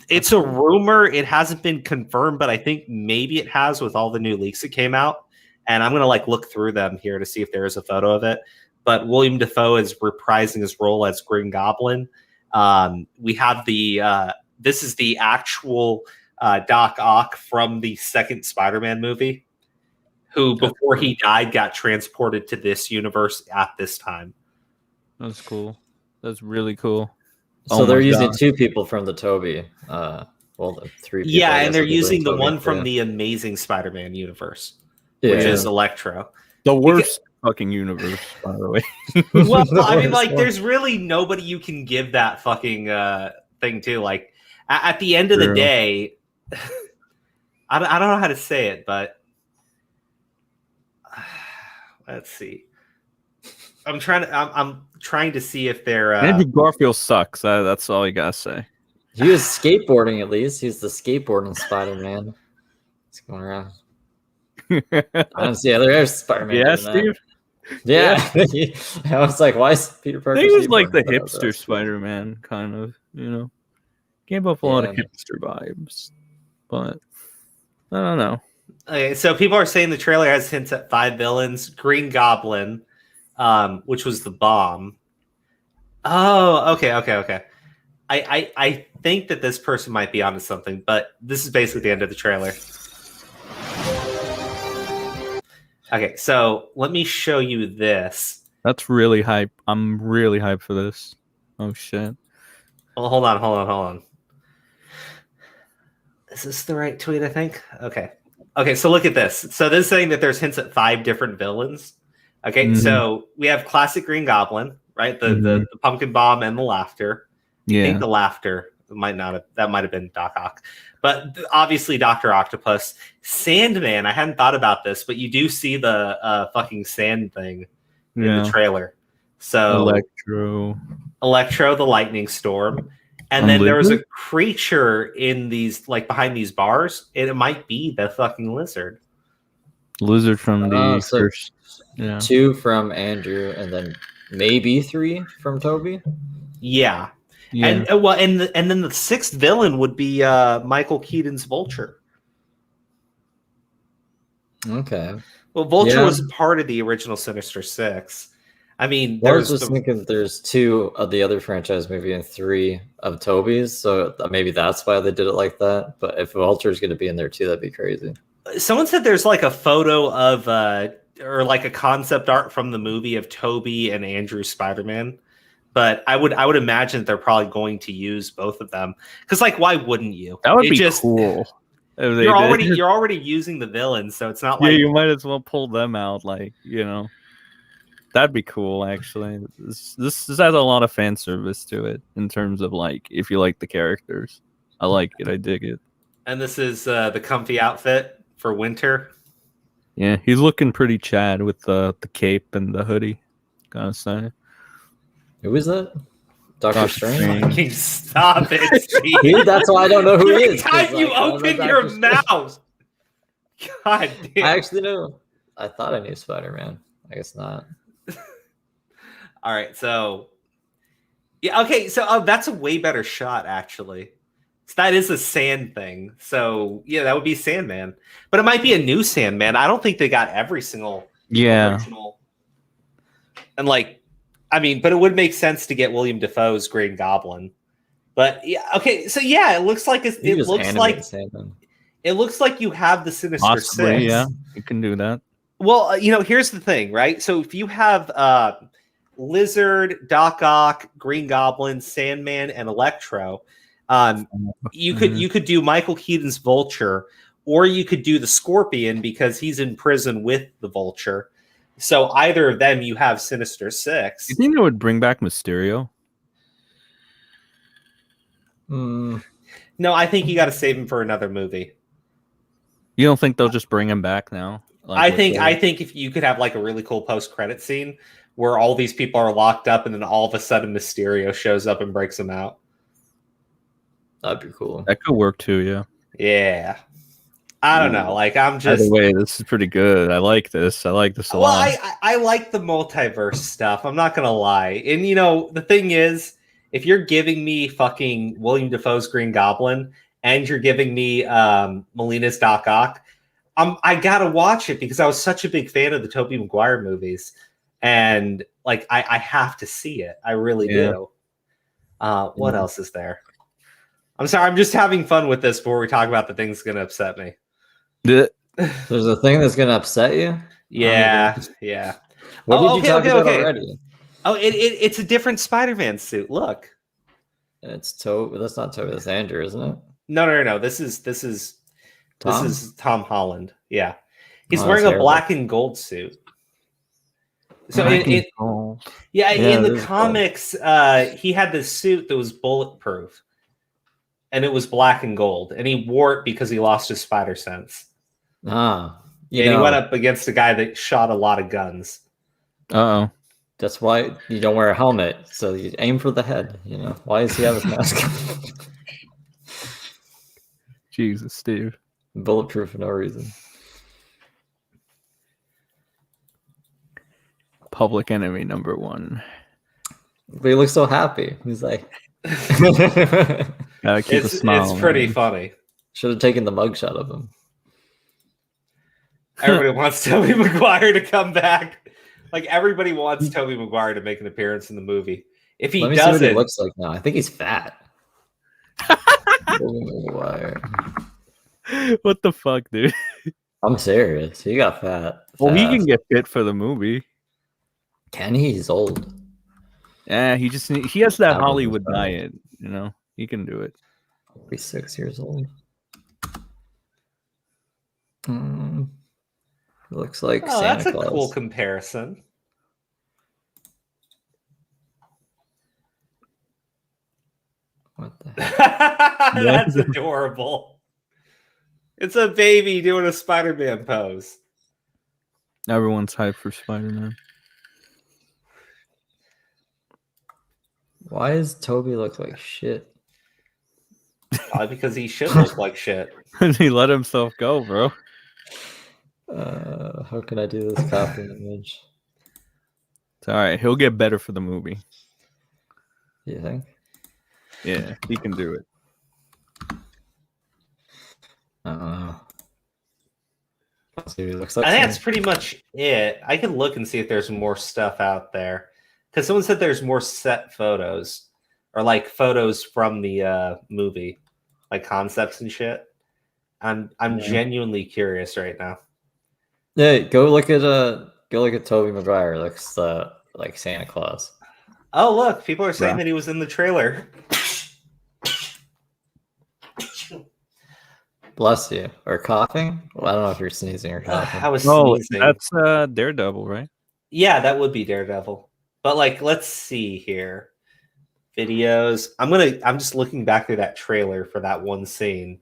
It's a rumor. It hasn't been confirmed, but I think maybe it has with all the new leaks that came out. and I'm gonna like look through them here to see if there is a photo of it. But William Dafoe is reprising his role as Green Goblin. We have the this is the actual Doc Ock from the second Spider-Man movie, who before he died got transported to this universe at this time. That's cool. That's really cool. So they're using two people from the Toby. Well, the three people. Yeah, and they're using the one from the Amazing Spider-Man universe, which is Electro. The worst fucking universe, by the way. Well, I mean, like, there's really nobody you can give that fucking thing to. Like, at the end of the day, I don't know how to say it, but let's see. I'm trying to see if they're. Andrew Garfield sucks. That's all you gotta say. He was skateboarding at least. He's the skateboarding Spider-Man. He's going around. I don't see other Spider-Man. Yeah, Steve. Yeah. I was like, why is Peter Parker? He was like the hipster Spider-Man, kind of. Gave up a lot of hipster vibes, but I don't know. Okay, so people are saying the trailer has hints at 5 villains: Green Goblin, which was the bomb. Oh, okay. I think that this person might be onto something, but this is basically the end of the trailer. Okay, so let me show you this. That's really hype. I'm really hyped for this. Oh shit. Well, hold on. Is this the right tweet, I think? Okay, so look at this. So this is saying that there's hints at 5 different villains. Okay, so we have classic Green Goblin, right? The pumpkin bomb and the laughter. Yeah. I think the laughter might have been Doc Ock. But obviously Dr. Octopus. Sandman, I hadn't thought about this, but you do see the fucking sand thing in the trailer. So Electro, the lightning storm. And then there was a creature in these, like behind these bars. It might be the fucking lizard. Lizard from the first. Yeah. 2 from Andrew, and then maybe 3 from Toby. Yeah. And and then the 6th villain would be Michael Keaton's Vulture. Okay. Well, Vulture was part of the original Sinister Six. I mean, I was just thinking there's 2 of the other franchise movie and 3 of Toby's, so maybe that's why they did it like that. But if Vulture's going to be in there too, that'd be crazy. Someone said there's like a photo of or like a concept art from the movie of Toby and Andrew Spider-Man. But I would imagine that they're probably going to use both of them, because like, why wouldn't you? That would be cool. You're already using the villains, so it's not like you might as well pull them out. Like, that'd be cool. Actually, this has a lot of fan service to it in terms of like, if you like the characters. I like it. I dig it. And this is the comfy outfit for winter. Yeah, he's looking pretty Chad with the cape and the hoodie. Gotta say. Who is that? Doctor Strange? Fucking stop it, Steve. Dude, that's why I don't know who he is. Every time you open your mouth. God damn. I actually know. I thought I knew Spider-Man. I guess not. All right, so... Yeah, okay, so that's a way better shot, actually. So that is a sand thing. So, yeah, that would be Sandman. But it might be a new Sandman. I don't think they got every single original. And, like... I mean, but it would make sense to get William Dafoe's Green Goblin. But yeah, okay, so yeah, it looks like it looks like you have the Sinister Six. Yeah, you can do that. Well, here's the thing, right? So if you have Lizard, Doc Ock, Green Goblin, Sandman, and Electro, you could do Michael Keaton's Vulture, or you could do the Scorpion because he's in prison with the Vulture. So either of them, you have Sinister Six. You think they would bring back Mysterio? No, I think you got to save him for another movie. You don't think they'll just bring him back now? I think if you could have like a really cool post-credit scene where all these people are locked up, and then all of a sudden Mysterio shows up and breaks them out. That'd be cool. That could work too. Yeah. Yeah. I don't know. Like, I'm just. By the way, this is pretty good. I like this. I like this a lot. Well, I like the multiverse stuff. I'm not gonna lie. And the thing is, if you're giving me fucking William Dafoe's Green Goblin and you're giving me Molina's Doc Ock, I gotta watch it because I was such a big fan of the Tobey Maguire movies, and like I have to see it. I really do. What else is there? I'm sorry, I'm just having fun with this before we talk about the things that's gonna upset me. There's a thing that's gonna upset you. Yeah. What did you talk about already? Oh, it's a different Spider-Man suit. Look, it's Toby. That's not Toby. That's Andrew, isn't it? No. This is Tom Holland. Yeah, he's Oh, wearing that's a black and gold suit. So Black and in gold. the comics, he had this suit that was bulletproof, and it was black and gold, and he wore it because he lost his spider sense. He went up against a guy that shot a lot of guns. Uh-oh. That's why you don't wear a helmet. So you aim for the head. You know why does he have his mask? Jesus, Steve. Bulletproof for no reason. Public enemy number one. But he looks so happy. He's like, gotta keep a smile. It's pretty funny. Should have taken the mugshot of him. Everybody wants Tobey Maguire to come back. Like everybody wants Tobey Maguire to make an appearance in the movie. If he Let me doesn't, see what he looks like now. I think he's fat. Tobey Maguire. What the fuck, dude? I'm serious. He got fat. Well, he can get fit for the movie. Can he? He's old. Yeah, he has that Hollywood diet. You know, he can do it. He's 6 years old. Looks like Santa that's a Claus. cool comparison. What the That's adorable. It's a baby doing a Spider-Man pose. Everyone's hyped for Spider-Man. Why does Toby look like shit? Probably because he should look like shit. He let himself go, bro. How can I do this copy image? It's all right. He'll get better for the movie. You think? Yeah, he can do it. Let's see what he looks like. I think that's pretty much it. I can look and see if there's more stuff out there. Because someone said there's more set photos. Or like photos from the movie. Like concepts and shit. I'm genuinely curious right now. Yeah, go look at Tobey Maguire. Looks like Santa Claus. Oh look, people are saying that he was in the trailer. Bless you. Or coughing? Well, I don't know if you're sneezing or coughing. I was sneezing. That's Daredevil, right? Yeah, that would be Daredevil. But like, let's see here. Videos. I'm just looking back through that trailer for that one scene.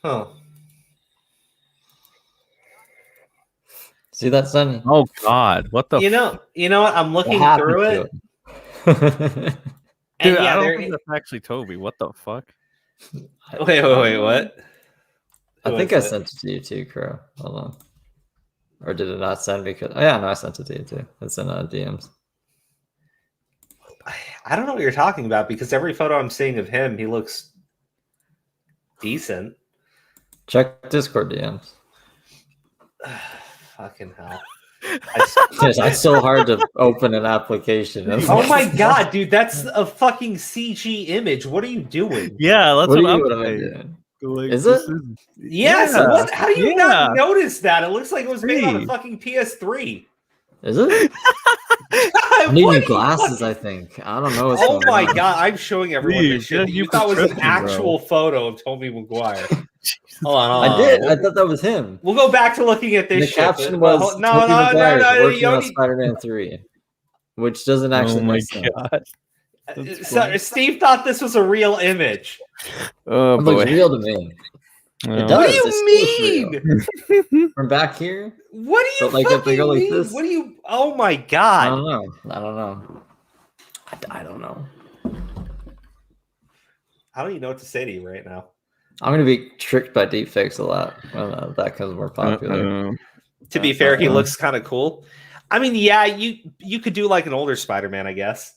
Huh. See that, Sonny? Oh God, what the? You know what? I'm looking through it. Dude, I don't think that's actually Toby. What the fuck? Wait, what? I think I sent it to you too, Crow. Hold on. Or did it not send? Because I sent it to you too. It's in DMs. I don't know what you're talking about because every photo I'm seeing of him, he looks decent. Check Discord DMs. Fucking hell. It's so hard to open an application. Oh my God, dude, that's a fucking CG image. What are you doing? Yeah, that's what I'm doing. Like, is it? Yes. Yeah. How do you not notice that? It looks like it was made on a fucking PS3. Is it? I need new glasses, I think. I don't know. Oh my God, I'm showing everyone this shit. You thought it was an actual photo of Tobey Maguire. Hold on. I did. I thought that was him. We'll go back to looking at this. The caption was Tobey Maguire working on Spider-Man 3, which doesn't actually make sense. So, Steve thought this was a real image. Oh it boy, looks real to me. It does. What do you mean? From back here? What do you like if they go like mean? this? What do you? Oh my God! I don't know. I don't know. I don't even know what to say to you right now. I'm gonna be tricked by deepfakes a lot when that becomes more popular. To be fair, he looks kind of cool. I mean, yeah, you could do like an older Spider-Man, I guess.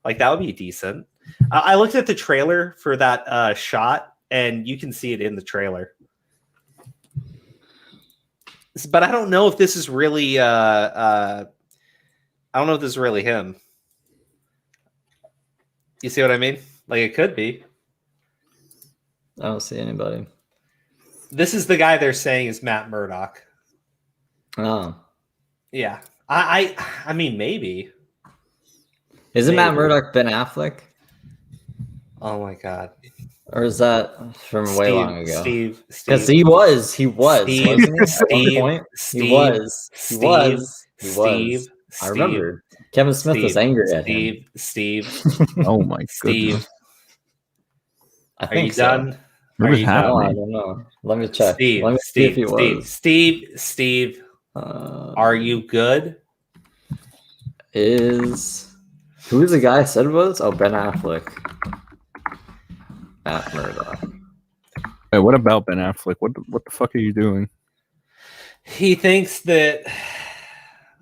Like that would be decent. I looked at the trailer for that shot, and you can see it in the trailer. But I don't know if this is really. I don't know if this is really him. You see what I mean? Like it could be. I don't see anybody. This is the guy they're saying is Matt Murdock. Oh, yeah. I mean, maybe. Isn't Matt Murdock Ben Affleck? Oh my god. Or is that from way long ago? Steve. Because he was, Steve, wasn't he? At one Steve, point? Steve, he was. Steve, I remember. Kevin Smith was angry at him. Steve. Oh my Steve. goodness. I Are think you so. done? What Are was you happening? Oh, I done? don't know. Let me check. Steve, Let me see if he was. Steve. Are you good? Who was the guy I said it was? Oh, Ben Affleck. Matt Murdock. Wait, what about Ben Affleck? What the fuck are you doing? He thinks that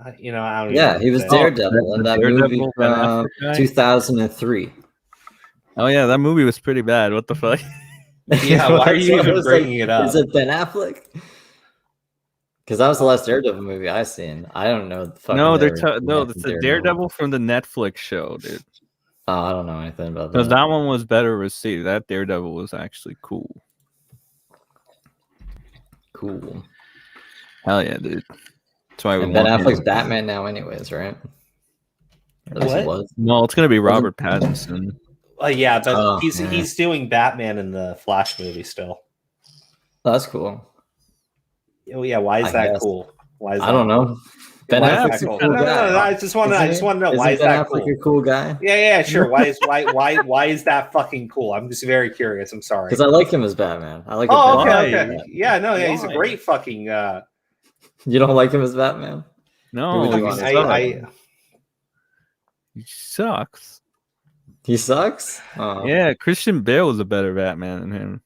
I don't even Yeah, know he was what to say. Daredevil in that Daredevil, movie Ben from Affleck guy? 2003. Oh yeah, that movie was pretty bad. What the fuck? Yeah, why are you That's what I even was bringing it up? Is it Ben Affleck? Because that was the last Daredevil movie I seen. I don't know. No, It's it's the Daredevil from the Netflix show, dude. Oh, I don't know anything about Because that. that one was better received. That Daredevil was actually cool. Cool. Hell yeah, dude. That's why we And Ben want Affleck's him. Batman now, anyways, right? Or at least he What? was. No, it's gonna be Robert Pattinson. Yeah, but Oh, he's yeah. he's doing Batman in the Flash movie still. Oh, that's cool. Oh yeah, why is I that guess. cool? Why is I that don't know. Ben Why is Affleck's that a cool? cool No, guy. I just want to know why Isn't is Ben that Affleck cool? a cool guy? Yeah, sure. Why is that fucking cool? I'm just very curious. I'm sorry. Because I like him as Batman. I like. Oh, Ben okay. Affleck. Yeah, no, yeah, he's a Why? great fucking. You don't like him as Batman? Who No, would you he want as sucks. Batman? He sucks. He sucks. Oh, Yeah, Christian Bale was a better Batman than him.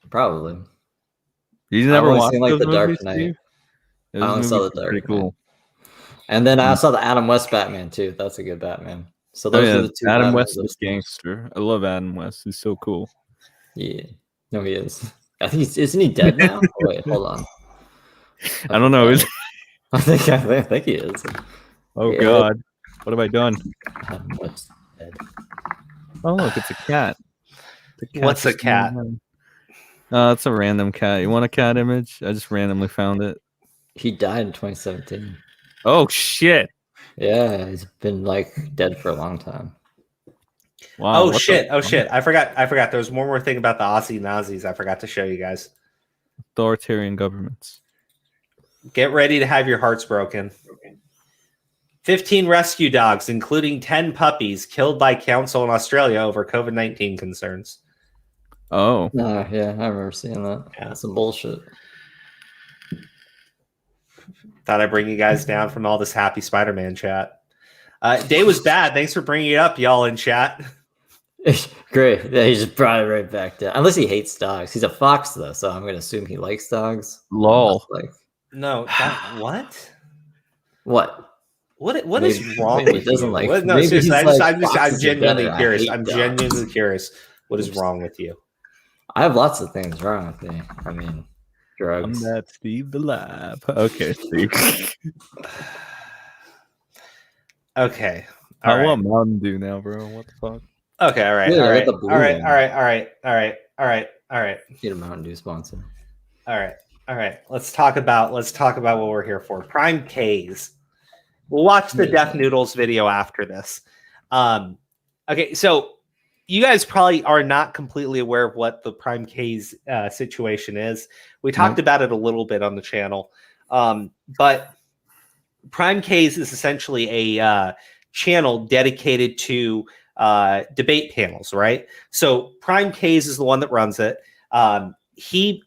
probably. You I've never only watched seen, like, those The Dark movies, Knight. Steve? I Those only saw movies The were Dark pretty Knight. cool. And then I saw the Adam West Batman too. That's a good Batman. So Oh those yeah, are the two. Adam Batmans West that- is gangster. I love Adam West. He's so cool. Yeah. No, he is. I think isn't he dead now? Oh, wait, hold on. I don't know. Is I think he is. oh Yeah. god, what have I done? Adam West dead. Oh look, it's a cat. The cat What's a just cat? moved it's a random cat. You want a cat image? I just randomly found it. He died in 2017. Oh shit! Yeah, he's been like dead for a long time. Wow. Oh what shit! the- Oh shit! I forgot. There was one more thing about the Aussie Nazis. I forgot to show you guys. Authoritarian governments. Get ready to have your hearts broken. 15 rescue dogs, including 10 puppies, killed by council in Australia over COVID-19 concerns. Oh. Yeah, I remember seeing that. Yeah. That's some bullshit. Thought I'd bring you guys down from all this happy Spider-Man chat. Day was bad. Thanks for bringing it up, y'all in chat. Great. Yeah, he just brought it right back down. Unless he hates dogs. He's a fox though, so I'm gonna assume he likes dogs. Lol. Like No, what? what? What is Maybe- wrong maybe with he doesn't you? like- What- no, maybe seriously, he's like, I'm foxes are genuinely better. I curious. hate I'm dogs. genuinely curious. What is wrong with you? I have lots of things wrong with me. I mean, I'm drugs. that Steve DeLive. Okay, Steve. Okay. I All right. want Mountain Dew now, bro. What the fuck? Okay. All right. Dude, All I right. got the blue All right. one. All right. All right. All right. All right. All right. Get a Mountain Dew sponsor. All right. All right. Let's talk about what we're here for. PrimeCayes. We'll watch the Deaf Noodles video after this. Okay, so you guys probably are not completely aware of what the PrimeCayes situation is. We talked about it a little bit on the channel, but PrimeCayes is essentially a channel dedicated to debate panels, right? So PrimeCayes is the one that runs it. He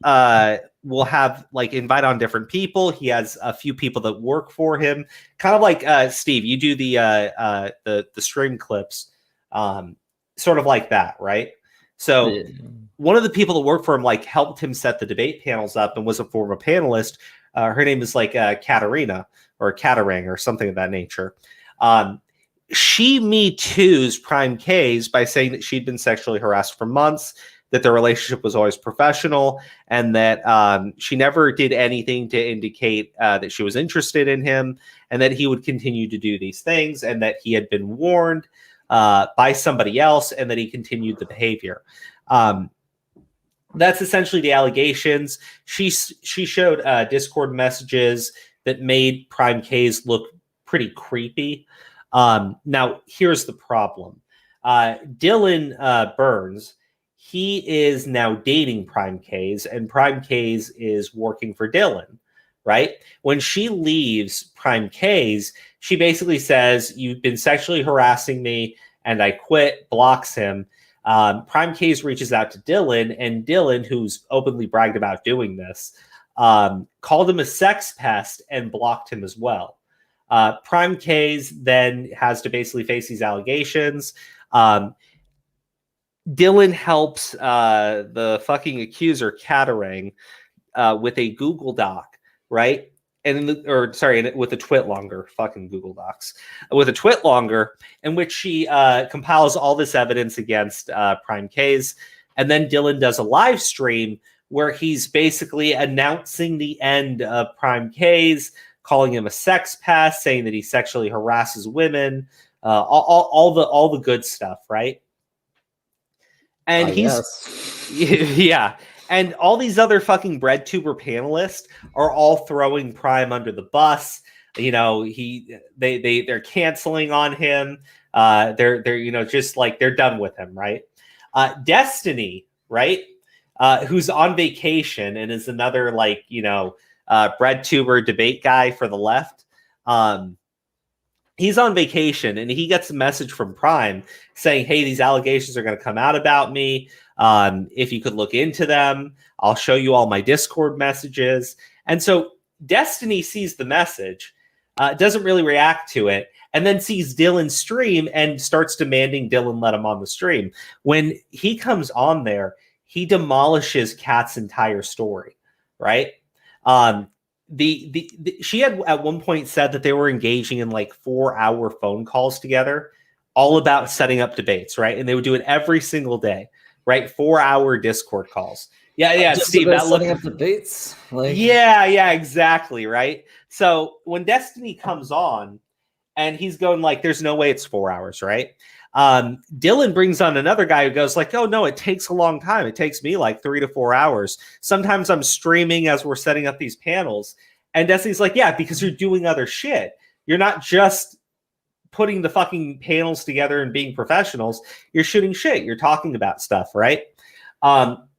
will have invite on different people. He has a few people that work for him, kind of like Steve. You do the stream clips, sort of like that, right? So one of the people that worked for him like helped him set the debate panels up and was a former panelist. Her name is like Katarina or Katarang or something of that nature. She Me Too's PrimeCayes by saying that she'd been sexually harassed for months, that their relationship was always professional, and that she never did anything to indicate that she was interested in him, and that he would continue to do these things, and that he had been warned by somebody else, and that he continued the behavior. That's essentially the allegations. She showed Discord messages that made PrimeCayes look pretty creepy. Now, here's the problem. Dylan Burns, he is now dating PrimeCayes, and PrimeCayes is working for Dylan, right? When she leaves PrimeCayes, she basically says, "You've been sexually harassing me, and I quit," blocks him. PrimeCayes reaches out to Dylan, and Dylan, who's openly bragged about doing this, called him a sex pest and blocked him as well. PrimeCayes then has to basically face these allegations. Dylan helps the fucking accuser, Katarang, with a Google Doc, right? With a Twitlonger, fucking Google Docs, with a Twitlonger, in which she compiles all this evidence against PrimeCayes, and then Dylan does a live stream where he's basically announcing the end of PrimeCayes, calling him a sex pest, saying that he sexually harasses women, all the good stuff, right? And yeah. And all these other fucking breadtuber panelists are all throwing Prime under the bus. You know, they're canceling on him. They're just like they're done with him, right? Destiny, right? Who's on vacation and is another like breadtuber debate guy for the left. He's on vacation and he gets a message from Prime saying, "Hey, these allegations are going to come out about me. If you could look into them, I'll show you all my Discord messages." And so Destiny sees the message, doesn't really react to it, and then sees Dylan's stream and starts demanding Dylan let him on the stream. When he comes on there, he demolishes Kat's entire story, right? She had at one point said that they were engaging in like 4-hour phone calls together, all about setting up debates, right? And they would do it every single day, right? 4-hour Discord calls. Yeah, Just Steve, that setting up debates. Yeah, exactly, right? So when Destiny comes on and he's going like, "There's no way it's 4 hours," right? Dylan brings on another guy who goes like, "Oh no, it takes a long time. It takes me like 3 to 4 hours. Sometimes I'm streaming as we're setting up these panels." And Destiny's like, "Yeah, because you're doing other shit. You're not just putting the fucking panels together and being professionals. You're shooting shit. You're talking about stuff, right?"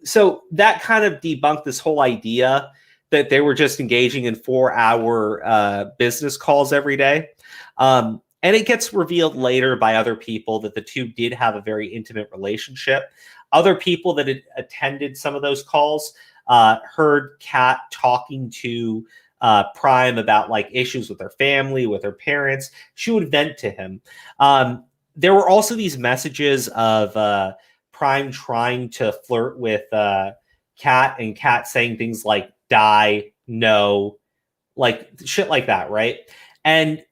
So that kind of debunked this whole idea that they were just engaging in 4-hour business calls every day. And it gets revealed later by other people that the two did have a very intimate relationship. Other people that had attended some of those calls heard Kat talking to Prime about like issues with her family, with her parents. She would vent to him. There were also these messages of Prime trying to flirt with Kat, and Kat saying things like "die," "no," like shit like that, right? And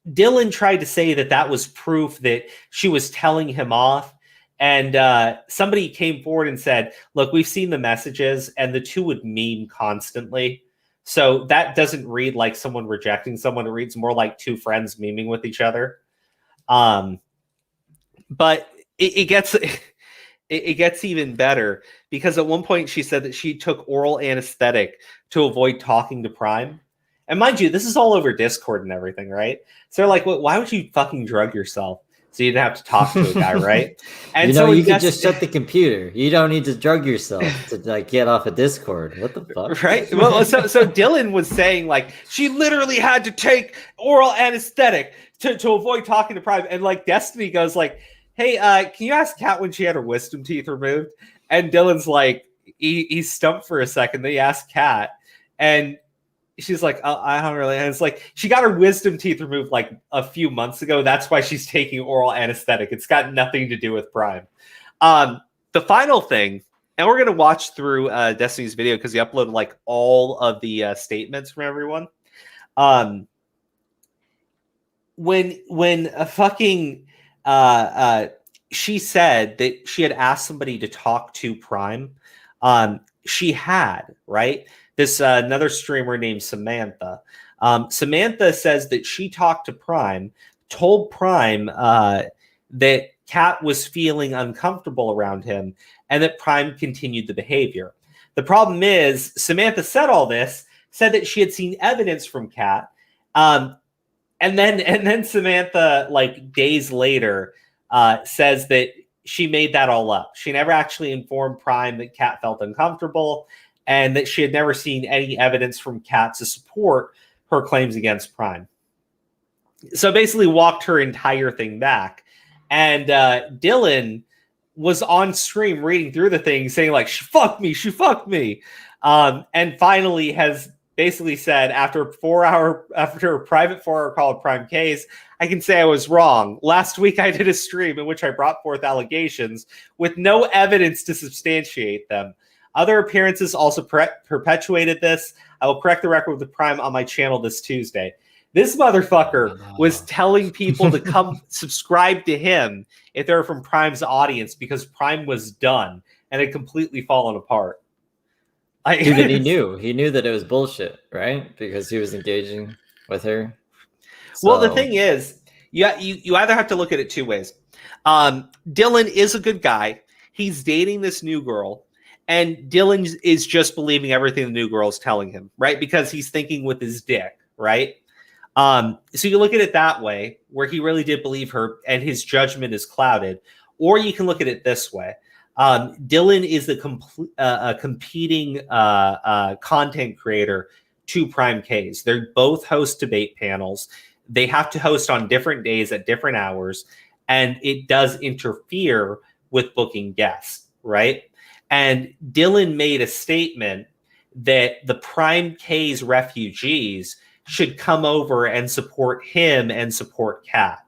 Dylan tried to say that that was proof that she was telling him off. And somebody came forward and said, "Look, we've seen the messages," and the two would meme constantly. So that doesn't read like someone rejecting someone. It reads more like two friends memeing with each other. But it gets even better, because at one point she said that she took oral anesthetic to avoid talking to Prime. And mind you, this is all over Discord and everything, right? So they're like, why would you fucking drug yourself so you didn't have to talk to a guy, right? And you could just shut the computer. You don't need to drug yourself to like get off of Discord. What the fuck? Right? Well, so Dylan was saying like she literally had to take oral anesthetic to avoid talking to Prime. And like Destiny goes like, "Hey, can you ask Kat when she had her wisdom teeth removed?" And Dylan's like, he's stumped for a second. Then he asked Kat, and she's like, "Oh, I don't really." And it's like she got her wisdom teeth removed like a few months ago. That's why she's taking oral anesthetic. It's got nothing to do with Prime. The final thing, And we're gonna watch through Destiny's video because he uploaded like all of the statements from everyone. When a fucking she said that she had asked somebody to talk to Prime. She had, right? This another streamer named Samantha. Samantha says that she talked to Prime, told Prime that Kat was feeling uncomfortable around him, and that Prime continued the behavior. The problem is, Samantha said all this, said that she had seen evidence from Kat, and then Samantha, like days later, says that she made that all up. She never actually informed Prime that Kat felt uncomfortable, and that she had never seen any evidence from Kat to support her claims against Prime. So basically walked her entire thing back. And Dylan was on stream reading through the thing saying like, she fucked me. And finally has basically said after a private 4-hour call with PrimeCayes, I can say I was wrong. Last week I did a stream in which I brought forth allegations with no evidence to substantiate them. Other appearances also perpetuated this. I will correct the record with the Prime on my channel this Tuesday. This motherfucker was telling people to come subscribe to him if they're from Prime's audience because Prime was done and had completely fallen apart. Dude, and he knew that it was bullshit, right? Because he was engaging with her. So... Well, the thing is, you either have to look at it two ways. Dylan is a good guy. He's dating this new girl. And Dylan is just believing everything the new girl is telling him, right? Because he's thinking with his dick, right? So you look at it that way, where he really did believe her and his judgment is clouded. Or you can look at it this way. Dylan is a competing content creator to PrimeCayes. They both host debate panels. They have to host on different days at different hours. And it does interfere with booking guests, right? And Dylan made a statement that the PrimeCayes refugees should come over and support him and support Kat,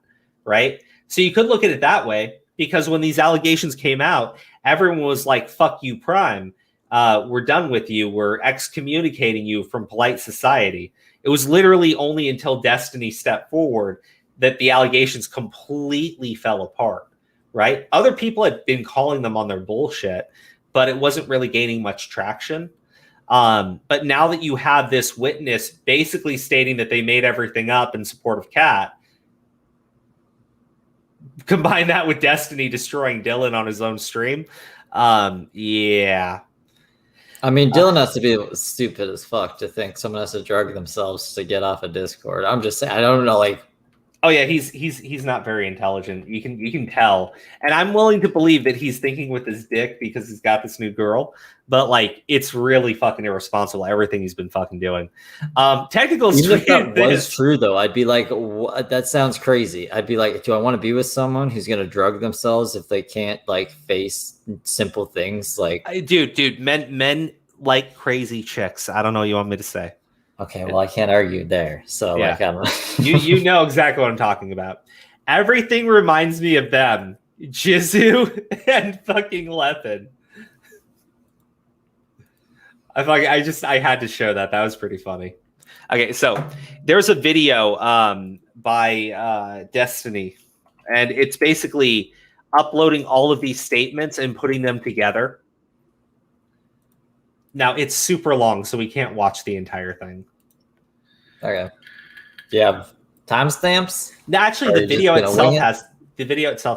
right? So you could look at it that way, because when these allegations came out, everyone was like, fuck you, Prime. We're done with you. We're excommunicating you from polite society. It was literally only until Destiny stepped forward that the allegations completely fell apart, right? Other people had been calling them on their bullshit, but it wasn't really gaining much traction. But now that you have this witness basically stating that they made everything up in support of Kat, combine that with Destiny destroying Dylan on his own stream. Yeah. I mean, Dylan has to be stupid as fuck to think someone has to drug themselves to get off of Discord. I'm just saying, I don't know, like... Oh yeah, he's not very intelligent. You can tell, and I'm willing to believe that he's thinking with his dick because he's got this new girl. But like, it's really fucking irresponsible everything he's been fucking doing. Technical. Even if that was true, though, I'd be like, what? That sounds crazy. I'd be like, do I want to be with someone who's gonna drug themselves if they can't like face simple things? Like, dude, men like crazy chicks. I don't know what you want me to say. Okay, well, I can't argue there. So, yeah. like, I don't know. you know exactly what I'm talking about. Everything reminds me of them. Jizu and fucking Lepin. I had to show that. That was pretty funny. Okay, so there's a video by Destiny, and it's basically uploading all of these statements and putting them together. Now, it's super long, so we can't watch the entire thing. Okay. Do you have timestamps? No, actually, the video itself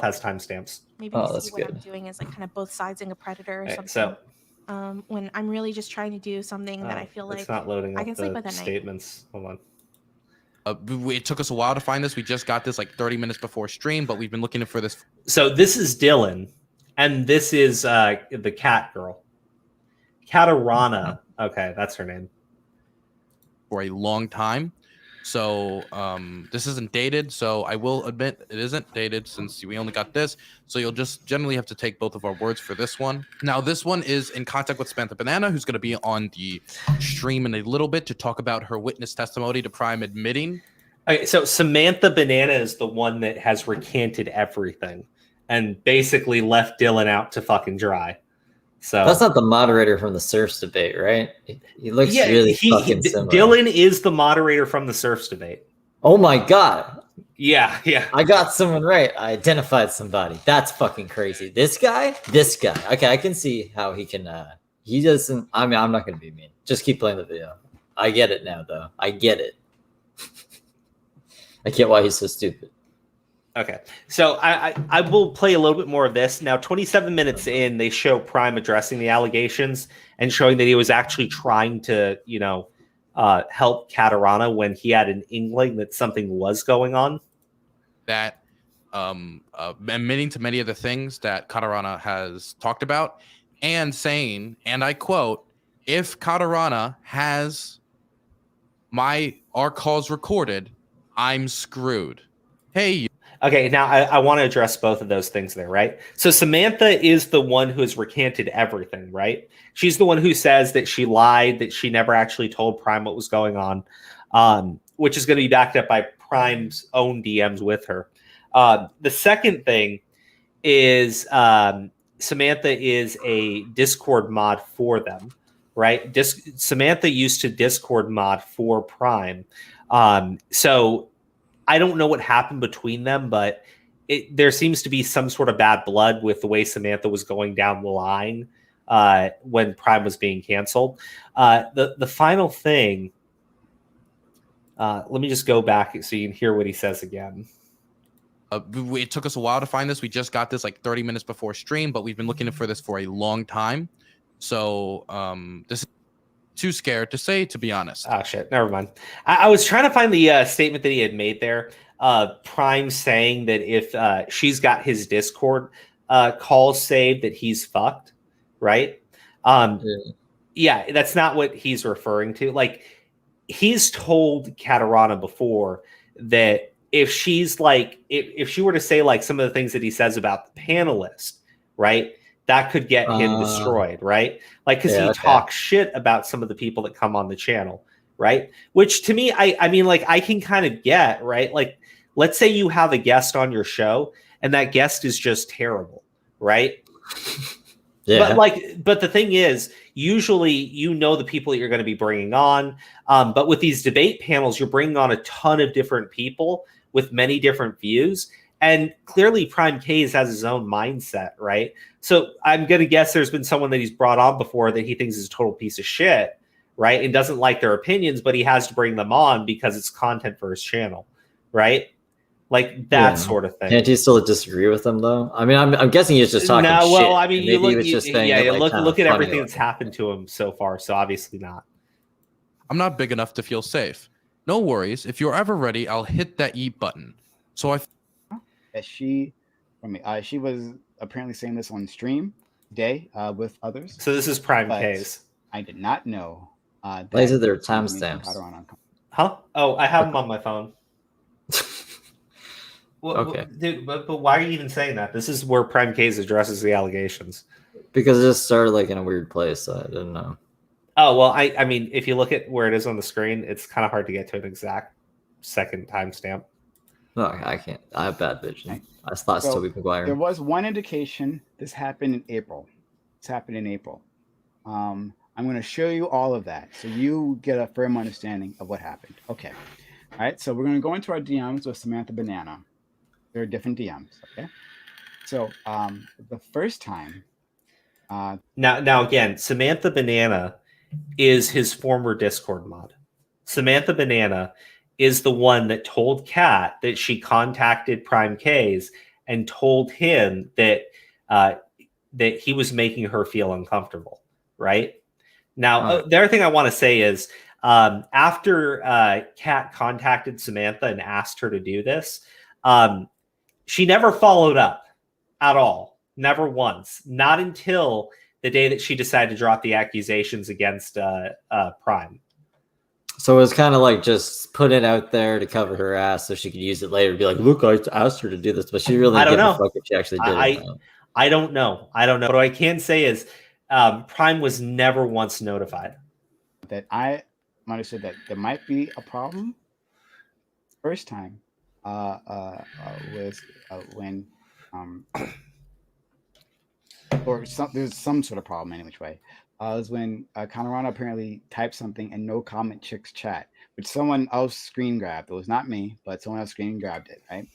has timestamps. Maybe that's what I'm good. doing is like kind of both sides in a predator or Okay, something. so When I'm really just trying to do something that I feel like it's not loading I up can sleep the with at night. statements. Hold on. It took us a while to find this. We just got this like 30 minutes before stream, but we've been looking for this. So this is Dylan, and this is the cat girl. Katarana. Okay, that's her name. For a long time. So this isn't dated. So I will admit it isn't dated since we only got this. So you'll just generally have to take both of our words for this one. Now, this one is in contact with Samantha Banana, who's going to be on the stream in a little bit to talk about her witness testimony to Prime admitting. Okay, so Samantha Banana is the one that has recanted everything and basically left Dylan out to fucking dry. So that's not the moderator from the Surfs debate, right? He looks really fucking similar. Dylan is the moderator from the Surfs debate. Oh my god. Yeah. I got someone right. I identified somebody. That's fucking crazy. This guy. Okay, I can see how he can. He doesn't. I mean, I'm not gonna be mean. Just keep playing the video. I get it now, though. I get it. I get why he's so stupid. Okay, so I will play a little bit more of this. Now, 27 minutes in, they show Prime addressing the allegations and showing that he was actually trying to, help Catarana when he had an inkling that something was going on. That admitting to many of the things that Catarana has talked about and saying, and I quote, if Catarana has our calls recorded, I'm screwed. Hey. Okay, now I want to address both of those things there, right? So Samantha is the one who has recanted everything, right? She's the one who says that she lied, that she never actually told Prime what was going on, which is going to be backed up by Prime's own DMs with her. The second thing is Samantha is a Discord mod for them, right? Samantha used to Discord mod for Prime. So I don't know what happened between them, but there seems to be some sort of bad blood with the way Samantha was going down the line when Prime was being canceled. The final thing, let me just go back so you can hear what he says again. It took us a while to find this. We just got this like 30 minutes before stream, but we've been looking for this for a long time. So this is too scared to say, to be honest. Oh, shit. Never mind. I was trying to find the statement that he had made there. Prime saying that if she's got his Discord calls saved, that he's fucked, right? Yeah, that's not what he's referring to. Like, he's told Catarana before that if she's like, if she were to say like some of the things that he says about the panelist, right? That could get him destroyed, right? Like, because he talks shit about some of the people that come on the channel, right? Which to me, I mean, like, I can kind of get, right? Like, let's say you have a guest on your show and that guest is just terrible, right? Yeah. But the thing is, usually you know the people that you're going to be bringing on. But with these debate panels, you're bringing on a ton of different people with many different views. And clearly PrimeCayes has his own mindset, right? So I'm going to guess there's been someone that he's brought on before that he thinks is a total piece of shit, right? And doesn't like their opinions, but he has to bring them on because it's content for his channel, right? Like that sort of thing. Can't you still disagree with them though? I mean, I'm guessing he's just talking shit. No, well, I mean, you look, look at everything that's happened to him so far. So obviously not. I'm not big enough to feel safe. No worries. If you're ever ready, I'll hit that eat button. So she was apparently saying this on stream today with others. So this is PrimeCayes. I did not know. These are their timestamps. Huh? Oh, I have them on my phone. Okay. Dude, but why are you even saying that? This is where PrimeCayes addresses the allegations. Because it just started like in a weird place, so I didn't know. Oh, well, I mean, if you look at where it is on the screen, it's kind of hard to get to an exact second timestamp. No, I can't. I have bad vision. I thought So, Toby Maguire. There was one indication this happened in April. It's happened in April. I'm going to show you all of that so you get a firm understanding of what happened. Okay. All right. So we're going to go into our DMs with Samantha Banana. There are different DMs. Okay. So the first time. Now again, Samantha Banana is his former Discord mod. Samantha Banana is the one that told Kat that she contacted PrimeCayes and told him that that he was making her feel uncomfortable, right? Now, the other thing I want to say is after Kat contacted Samantha and asked her to do this, she never followed up at all. Never once. Not until the day that she decided to drop the accusations against Prime. So it was kind of like just put it out there to cover her ass so she could use it later to be like, look, I asked her to do this, but she really didn't give a fuck if she actually did it. I don't know. What I can say is Prime was never once notified. That I understood that there might be a problem. First time was when or there's some sort of problem anyway. Which way? Was when Conorano apparently typed something and no comment checks chat, which someone else screen grabbed. It was not me, but someone else screen grabbed it. Right.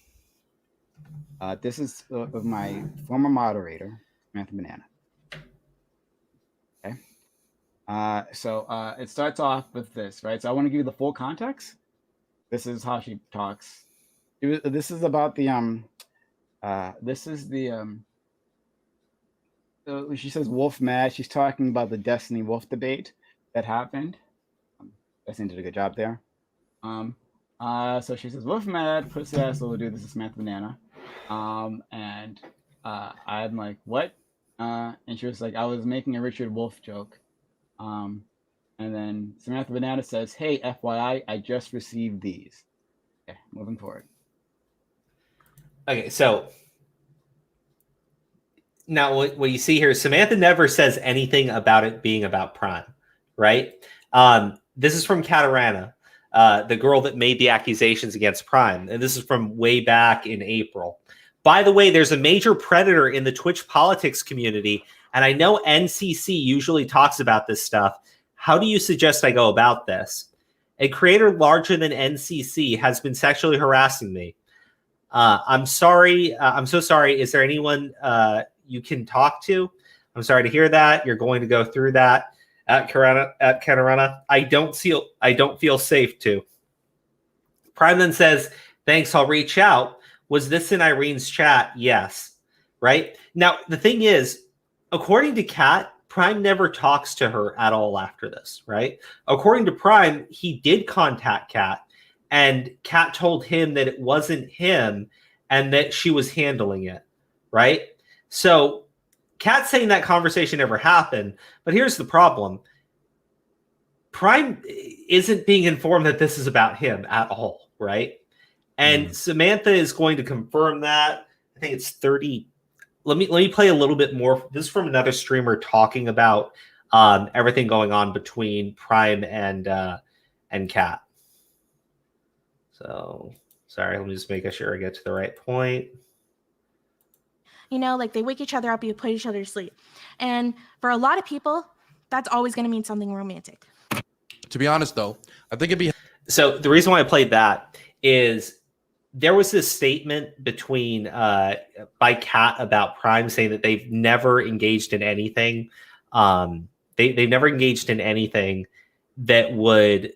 This is of my former moderator, Samantha Banana. Okay. So it starts off with this, right? So I want to give you the full context. This is how she talks. This is about the she says wolf mad. She's talking about the Destiny Wolf debate that happened. Destiny did a good job there. So she says wolf mad, pussy ass little dude. This is Samantha Banana. And I'm like, what? And she was like, I was making a Richard Wolf joke. And then Samantha Banana says, hey, FYI, I just received these. Okay, moving forward. Okay, so now what you see here is Samantha never says anything about it being about Prime, right? This is from Catarana, the girl that made the accusations against Prime. And this is from way back in April. By the way, there's a major predator in the Twitch politics community, and I know NCC usually talks about this stuff. How do you suggest I go about this? A creator larger than NCC has been sexually harassing me. I'm sorry. I'm so sorry. Is there anyone you can talk to? I'm sorry to hear that. You're going to go through that at Catarana. I don't feel safe to. Prime then says, thanks, I'll reach out. Was this in Irene's chat? Yes. Right? Now, the thing is, according to Kat, Prime never talks to her at all after this, right? According to Prime, he did contact Kat, and Kat told him that it wasn't him and that she was handling it, right? So Kat's saying that conversation never happened, but here's the problem. Prime isn't being informed that this is about him at all, right? And Samantha is going to confirm that. I think it's 30. Let me play a little bit more. This is from another streamer talking about everything going on between Prime and Kat. So sorry, let me just make sure I get to the right point. You know, like they wake each other up, you put each other to sleep. And for a lot of people, that's always going to mean something romantic. To be honest, though, I think it'd be... So the reason why I played that is there was this statement between by Kat about Prime saying that they've never engaged in anything. They've never engaged in anything that would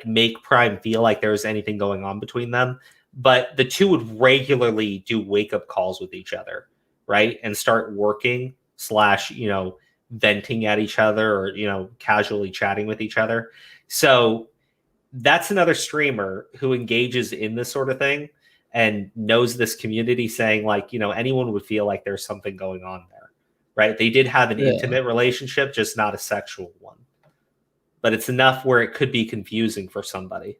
make Prime feel like there was anything going on between them. But the two would regularly do wake-up calls with each other, right? And start working / venting at each other or, casually chatting with each other. So that's another streamer who engages in this sort of thing and knows this community, saying anyone would feel like there's something going on there, right? They did have an intimate relationship, just not a sexual one. But it's enough where it could be confusing for somebody.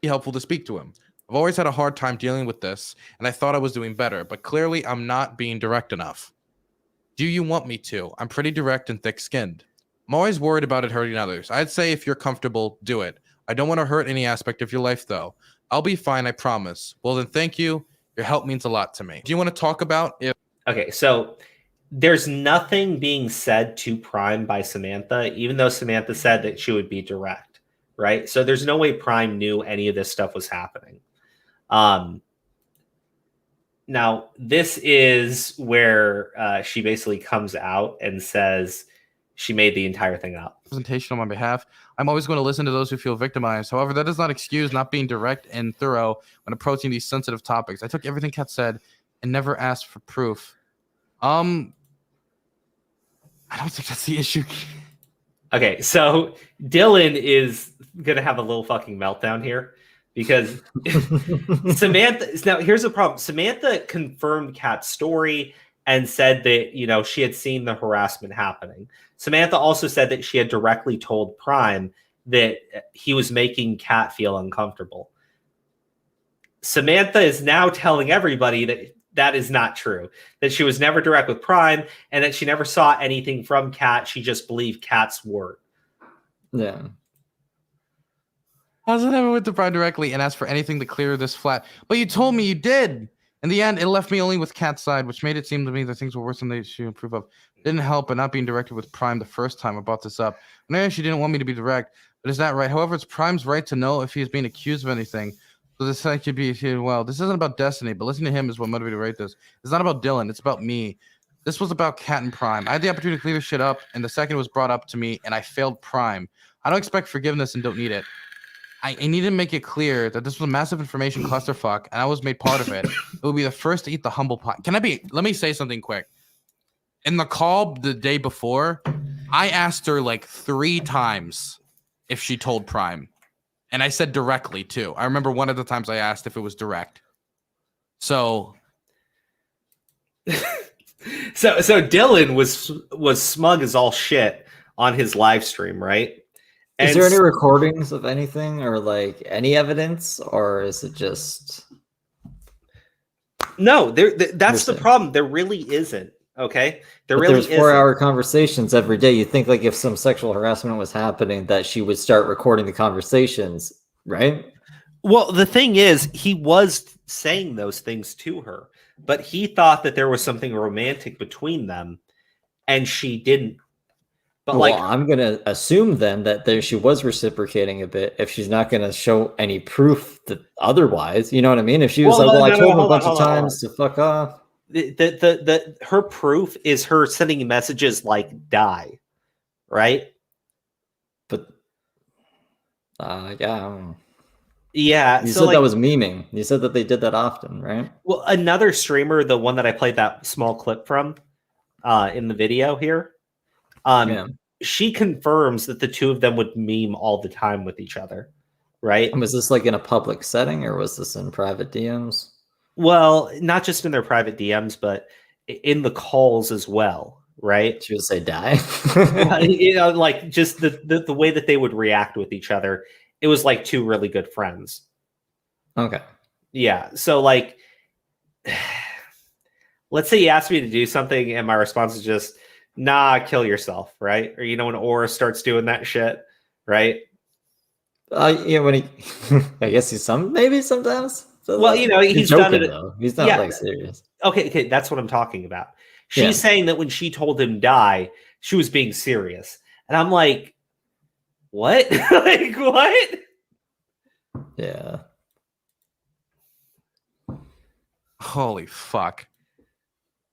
Helpful to speak to him. I've always had a hard time dealing with this, and I thought I was doing better, but clearly I'm not being direct enough. Do you want me to? I'm pretty direct and thick-skinned. I'm always worried about it hurting others. I'd say if you're comfortable, do it. I don't want to hurt any aspect of your life, though. I'll be fine, I promise. Well, then thank you. Your help means a lot to me. Do you want to talk about if... Okay, so there's nothing being said to Prime by Samantha, even though Samantha said that she would be direct, right? So there's no way Prime knew any of this stuff was happening. Now, this is where she basically comes out and says she made the entire thing up. Presentation on my behalf. I'm always going to listen to those who feel victimized. However, that does not excuse not being direct and thorough when approaching these sensitive topics. I took everything Kat said and never asked for proof. I don't think that's the issue. Okay, so Dylan is gonna have a little fucking meltdown here because Samantha. Now, here's the problem. Samantha confirmed Kat's story and said that she had seen the harassment happening. Samantha also said that she had directly told Prime that he was making Kat feel uncomfortable. Samantha is now telling everybody that that is not true, that she was never direct with Prime and that she never saw anything from Kat. She just believed Kat's word. Yeah. I never went to Prime directly and asked for anything to clear this flat. But you told me you did. In the end, it left me only with Kat's side, which made it seem to me that things were worse than they should approve of. Didn't help by not being directed with Prime the first time I brought this up. No, she didn't want me to be direct, but is that right? However, it's Prime's right to know if he is being accused of anything. So this side could be here. Well, this isn't about Destiny, but listening to him is what motivated me to write this. It's not about Dylan. It's about me. This was about Cat and Prime. I had the opportunity to clear this shit up, and the second was brought up to me, and I failed Prime. I don't expect forgiveness and don't need it. I need to make it clear that this was a massive information clusterfuck, and I was made part of it. It will be the first to eat the humble pie. Let me say something quick. In the call the day before, I asked her like 3 times if she told Prime. And I said directly too. I remember one of the times I asked if it was direct. So Dylan was smug as all shit on his live stream, right? Is there any recordings of anything or like any evidence, or is it just no? That's the problem. There really isn't. Okay, there's 4-hour conversations every day. You think like if some sexual harassment was happening, that she would start recording the conversations, right? Well, the thing is, he was saying those things to her, but he thought that there was something romantic between them, and she didn't. But well, I'm gonna assume then that she was reciprocating a bit. If she's not gonna show any proof that otherwise, you know what I mean? If she was I told him a bunch of times to fuck off. Her proof is her sending messages like "die," right? But yeah. Yeah, you said that was memeing. You said that they did that often, right? Well, another streamer, the one that I played that small clip from in the video here, she confirms that the two of them would meme all the time with each other, right? And was this like in a public setting, or was this in private DMs? Well, not just in their private DMs, but in the calls as well, right? She would say die. You know, like just the way that they would react with each other. It was like 2 really good friends. Okay. Yeah. So like, let's say you asked me to do something and my response is just, nah, kill yourself, right? Or, you know, when Aura starts doing that shit, right? Yeah, when he, I guess he's maybe sometimes. So well, you know, he's joking, done it. Though. He's not like serious. Okay, that's what I'm talking about. She's saying that when she told him die, she was being serious. And I'm like, what? Like, what? Yeah. Holy fuck.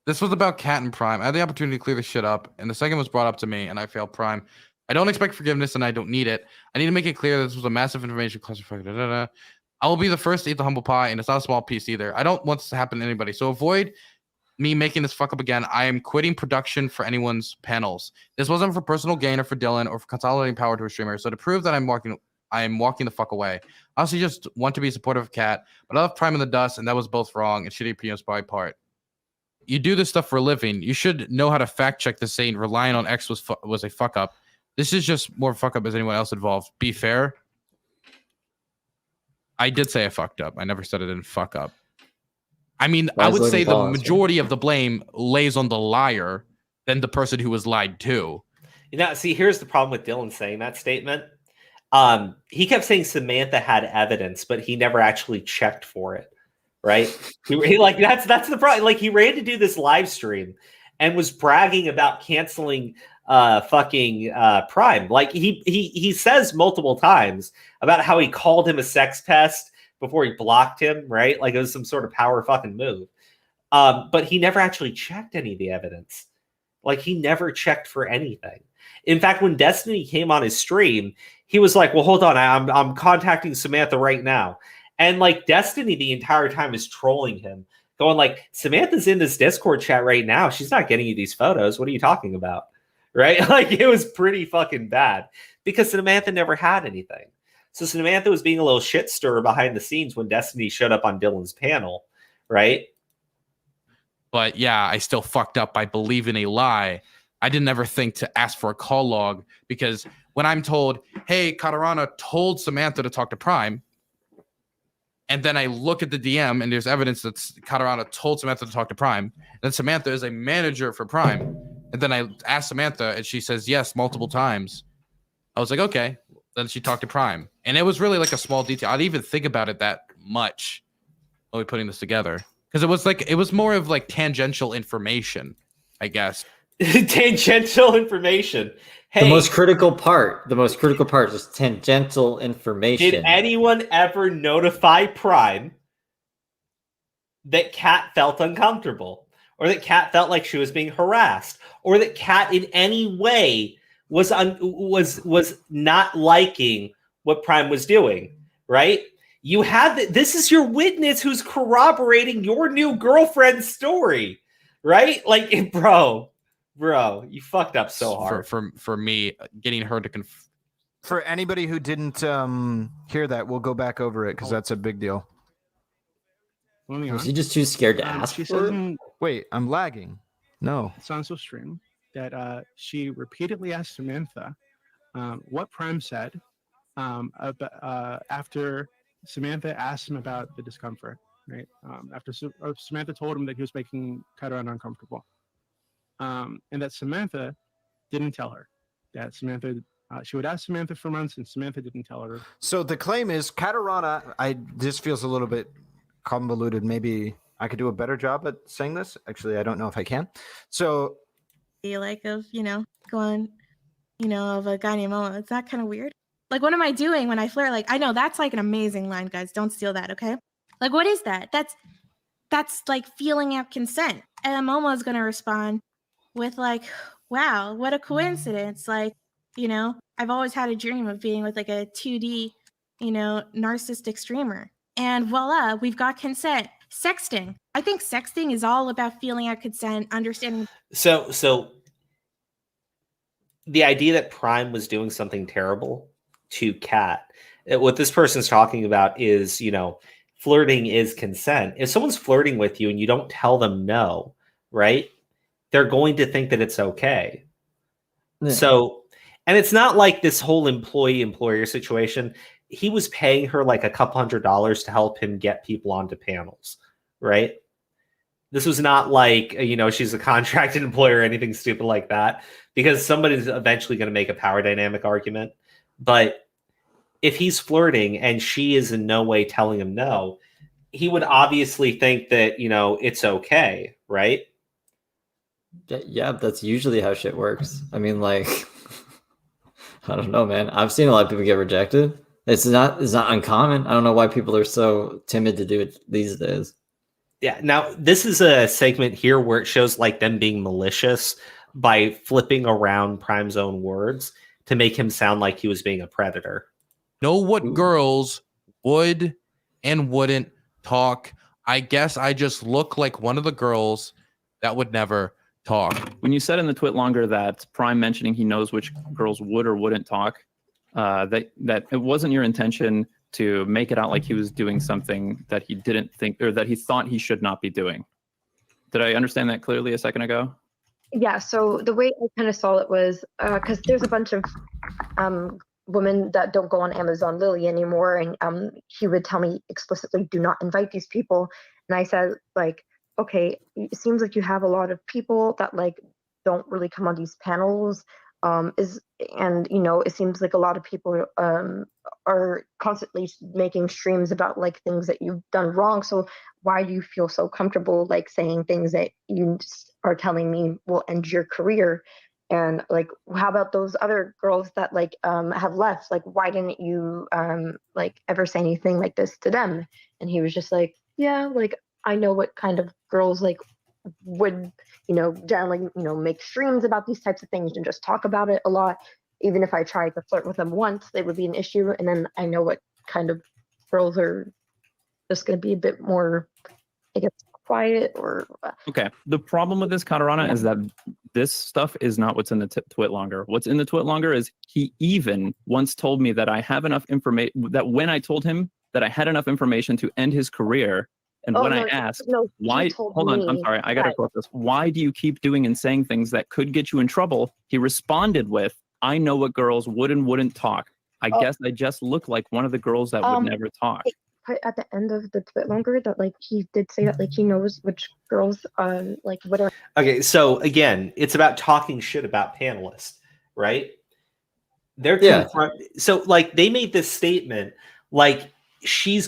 This was about Cat and Prime. I had the opportunity to clear this shit up, and the second was brought up to me, and I failed Prime. I don't expect forgiveness, and I don't need it. I need to make it clear that this was a massive information clusterfuck. I will be the first to eat the humble pie, and it's not a small piece either. I don't want this to happen to anybody, so avoid me making this fuck up again. I am quitting production for anyone's panels. This wasn't for personal gain or for Dylan or for consolidating power to a streamer. So to prove that I'm walking the fuck away. I also just want to be supportive of Cat, but I left Prime in the dust, and that was both wrong and shitty opinions by part. You do this stuff for a living. You should know how to fact check this saying relying on X was a fuck up. This is just more fuck up as anyone else involved. Be fair. I did say I fucked up. I never said I didn't fuck up. I mean, I would say the majority of the blame lays on the liar than the person who was lied to. You know, see, here's the problem with Dylan saying that statement. He kept saying Samantha had evidence, but he never actually checked for it, right? He like that's the problem. Like he ran to do this live stream and was bragging about canceling Prime. Like he says multiple times about how he called him a sex pest before he blocked him, right? Like it was some sort of power fucking move. But he never actually checked any of the evidence. Like he never checked for anything. In fact, when Destiny came on his stream, he was like, well, hold on, I'm contacting Samantha right now. And like Destiny the entire time is trolling him, going like, Samantha's in this Discord chat right now. She's not getting you these photos. What are you talking about? Right? Like it was pretty fucking bad because Samantha never had anything. So Samantha was being a little shit stirrer behind the scenes when Destiny showed up on Dylan's panel, right? But yeah, I still fucked up by believing a lie. I didn't ever think to ask for a call log because when I'm told, hey, Katarana told Samantha to talk to Prime, and then I look at the DM and there's evidence that Katarana told Samantha to talk to Prime, and then Samantha is a manager for Prime, and then I asked Samantha and she says yes multiple times. I was like, okay. Then she talked to Prime. And it was really like a small detail. I didn't even think about it that much while we putting this together. Because it was more of like tangential information, I guess. Tangential information. Hey, The most critical part is tangential information. did anyone ever notify Prime that Kat felt uncomfortable, or that Kat felt like she was being harassed, or that Kat in any way was not liking what Prime was doing? Right? You have this is your witness who's corroborating your new girlfriend's story, right? Like, bro, you fucked up so hard. For me, getting her to For anybody who didn't hear that, we'll go back over it because that's a big deal. Was he just too scared to ask She for said it? Wait, I'm lagging. No. It's on social stream that she repeatedly asked Samantha what Prime said after Samantha asked him about the discomfort, right? After Samantha told him that he was making Katarana uncomfortable. And that Samantha didn't tell her. That Samantha, she would ask Samantha for months, and Samantha didn't tell her. So the claim is Katarana. This feels a little bit convoluted. Maybe I could do a better job at saying this. Actually, I don't know if I can. So, like of going, of a guy named Momo. Is that kind of weird? Like, what am I doing when I flirt? Like, I know that's like an amazing line, guys. Don't steal that, okay? Like, what is that? That's like feeling out consent. And Momo is gonna respond with like, wow, what a coincidence. Like, I've always had a dream of being with like a 2D, narcissistic streamer. And voila, we've got consent. Sexting. I think sexting is all about feeling out consent, understanding. So the idea that Prime was doing something terrible to Kat, what this person's talking about is, flirting is consent. If someone's flirting with you and you don't tell them no, right? They're going to think that it's okay. Yeah. So, and it's not like this whole employee-employer situation. He was paying her like a couple $100s to help him get people onto panels, right? This was not like, she's a contracted employer or anything stupid like that, because somebody's eventually going to make a power dynamic argument. But if he's flirting and she is in no way telling him no, he would obviously think that, it's okay, right? Yeah, that's usually how shit works. I mean, like, I don't know, man. I've seen a lot of people get rejected. It's not uncommon. I don't know why people are so timid to do it these days. Yeah. Now, this is a segment here where it shows like them being malicious by flipping around Prime's own words to make him sound like he was being a predator. Know what girls would and wouldn't talk. I guess I just look like one of the girls that would never talk. When you said in the twit longer that Prime mentioning he knows which girls would or wouldn't talk, that it wasn't your intention to make it out like he was doing something that he didn't think, or that he thought he should not be doing. Did I understand that clearly a second ago? Yeah, so the way I kind of saw it was because there's a bunch of women that don't go on Amazon Lily anymore, and he would tell me explicitly, do not invite these people. And I said, like, okay, it seems like you have a lot of people that like don't really come on these panels. It seems like a lot of people are constantly making streams about like things that you've done wrong. So why do you feel so comfortable like saying things that you are telling me will end your career? And like, how about those other girls that like have left? Like, why didn't you like ever say anything like this to them? And he was just like, yeah, like I know what kind of girls like would generally make streams about these types of things and just talk about it a lot. Even if I tried to flirt with them once, they would be an issue. And then I know what kind of girls are just going to be a bit more, I guess, quiet or. Okay. The problem with this Katarana is that this stuff is not what's in the twit longer. What's in the twit longer is he even once told me that I have enough information, that when I told him that I had enough information to end his career, and when I asked why, hold on, I'm sorry, I got to quote this. Why do you keep doing and saying things that could get you in trouble? He responded with, I know what girls would and wouldn't talk. I guess I just look like one of the girls that would never talk. But at the end of the twit longer that like he did say that like he knows which girls like whatever. Okay, so again, it's about talking shit about panelists, right? They're so like they made this statement like she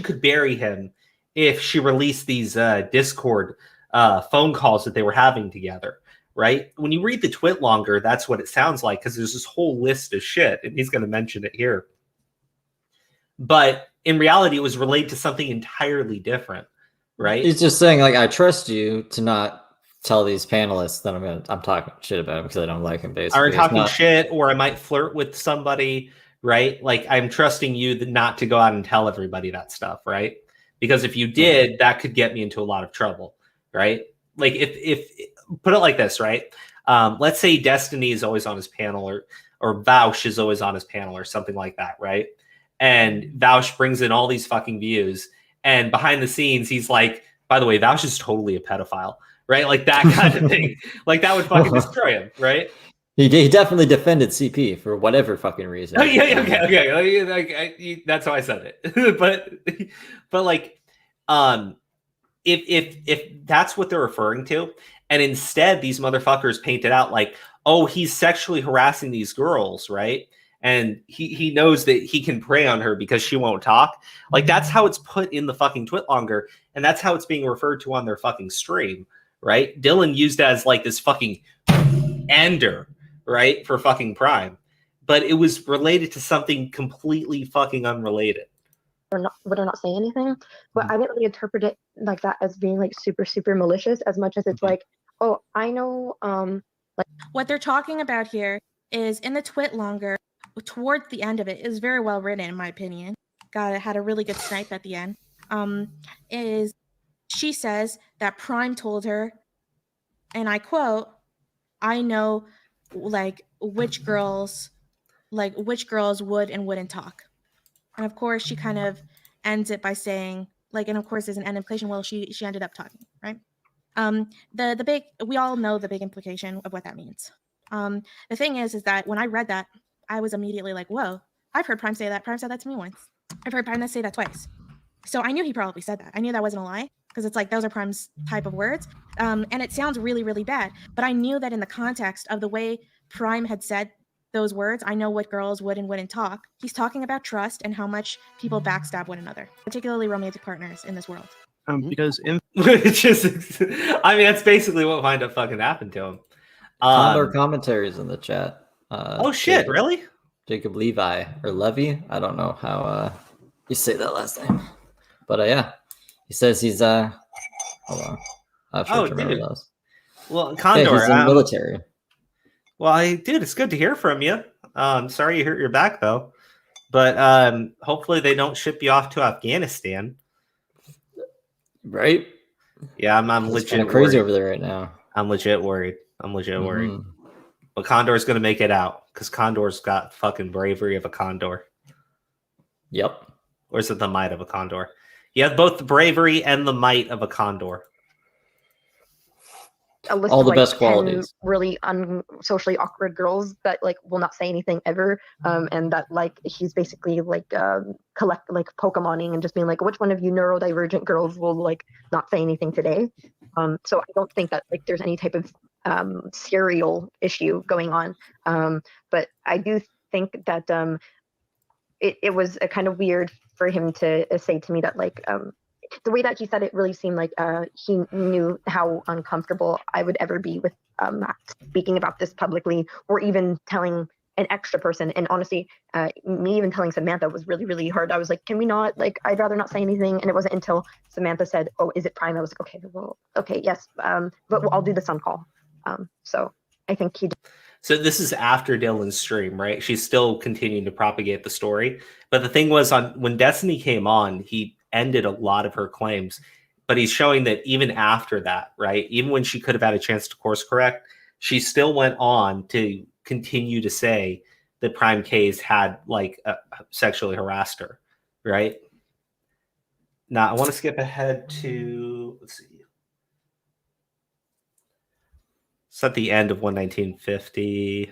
could bury him if she released these Discord phone calls that they were having together, right? When you read the twit longer, that's what it sounds like, because there's this whole list of shit, and he's going to mention it here. But in reality, it was related to something entirely different, right? He's just saying, like, I trust you to not tell these panelists that I'm talking shit about him because I don't like him, basically. Or talking shit, or I might flirt with somebody, right? Like, I'm trusting you not to go out and tell everybody that stuff, right? Because if you did, that could get me into a lot of trouble, right? Like, if put it like this, right? Let's say Destiny is always on his panel, or Vaush is always on his panel, or something like that, right? And Vaush brings in all these fucking views, and behind the scenes, he's like, by the way, Vaush is totally a pedophile, right? Like that kind of thing. Like that would fucking destroy him, right? He definitely defended CP for whatever fucking reason. Oh, yeah, okay. That's how I said it. but like, if that's what they're referring to, and instead these motherfuckers paint it out like, oh, he's sexually harassing these girls, right? And he knows that he can prey on her because she won't talk. Like, that's how it's put in the fucking twitlonger, and that's how it's being referred to on their fucking stream, right? Dylan used as like this fucking ender, right, for fucking Prime, but it was related to something completely fucking unrelated. Would I not say anything? But I didn't really interpret it like that as being like super malicious, as much as it's like, oh, I know, like what they're talking about here is in the twitlonger. Towards the end of it is very well written, in my opinion. Had a really good snipe at the end. Is she says that Prime told her, and I quote, "I know, like which girls would and wouldn't talk." And of course, she kind of ends it by saying, like, and of course, there's an end implication. Well, she ended up talking, right? We all know the big implication of what that means. The thing is that when I read that, I was immediately like, whoa, I've heard Prime say that. Prime said that to me once. I've heard Prime say that twice. So I knew he probably said that. I knew that wasn't a lie, because it's like, those are Prime's type of words. And it sounds really, really bad. But I knew that in the context of the way Prime had said those words, I know what girls would and wouldn't talk. He's talking about trust and how much people backstab one another, particularly romantic partners in this world. Because in which is, I mean, that's basically what wound up fucking happened to him. Condor Commentary is in the chat. Oh shit! Really? Jacob Levi or Levy? I don't know how you say that last name, but yeah, he says he's hold on. I have to remember those. Well, Condor, he's in the military. Well, dude, it's good to hear from you. Sorry you hurt your back though, but hopefully they don't ship you off to Afghanistan. Right? Yeah, I'm legit crazy worried over there right now. I'm legit worried. Worried. But Condor's going to make it out, because Condor's got fucking bravery of a condor. Yep. Or is it the might of a condor? You have both the bravery and the might of a condor. A list all of, the like, best 10 qualities. really socially awkward girls that like will not say anything ever, and that like he's basically like Pokemoning and just being like, which one of you neurodivergent girls will like not say anything today? So I don't think that like there's any type of serial issue going on, but I do think that it was kind of weird for him to say to me that like the way that he said it really seemed like he knew how uncomfortable I would ever be with speaking about this publicly, or even telling an extra person. And honestly, me even telling Samantha was really, really hard. I was like, can we not, like, I'd rather not say anything. And it wasn't until Samantha said, oh, is it Prime? I was like, okay, well, okay, yes. But I'll do this on call. So I think he did. So this is after Dylan's stream, right? She's still continuing to propagate the story. But the thing was, when Destiny came on, he ended a lot of her claims. But he's showing that even after that, right? Even when she could have had a chance to course correct, she still went on to continue to say that PrimeCayes had like sexually harassed her, right? Now I want to skip ahead to, let's see. It's at the end of 1950,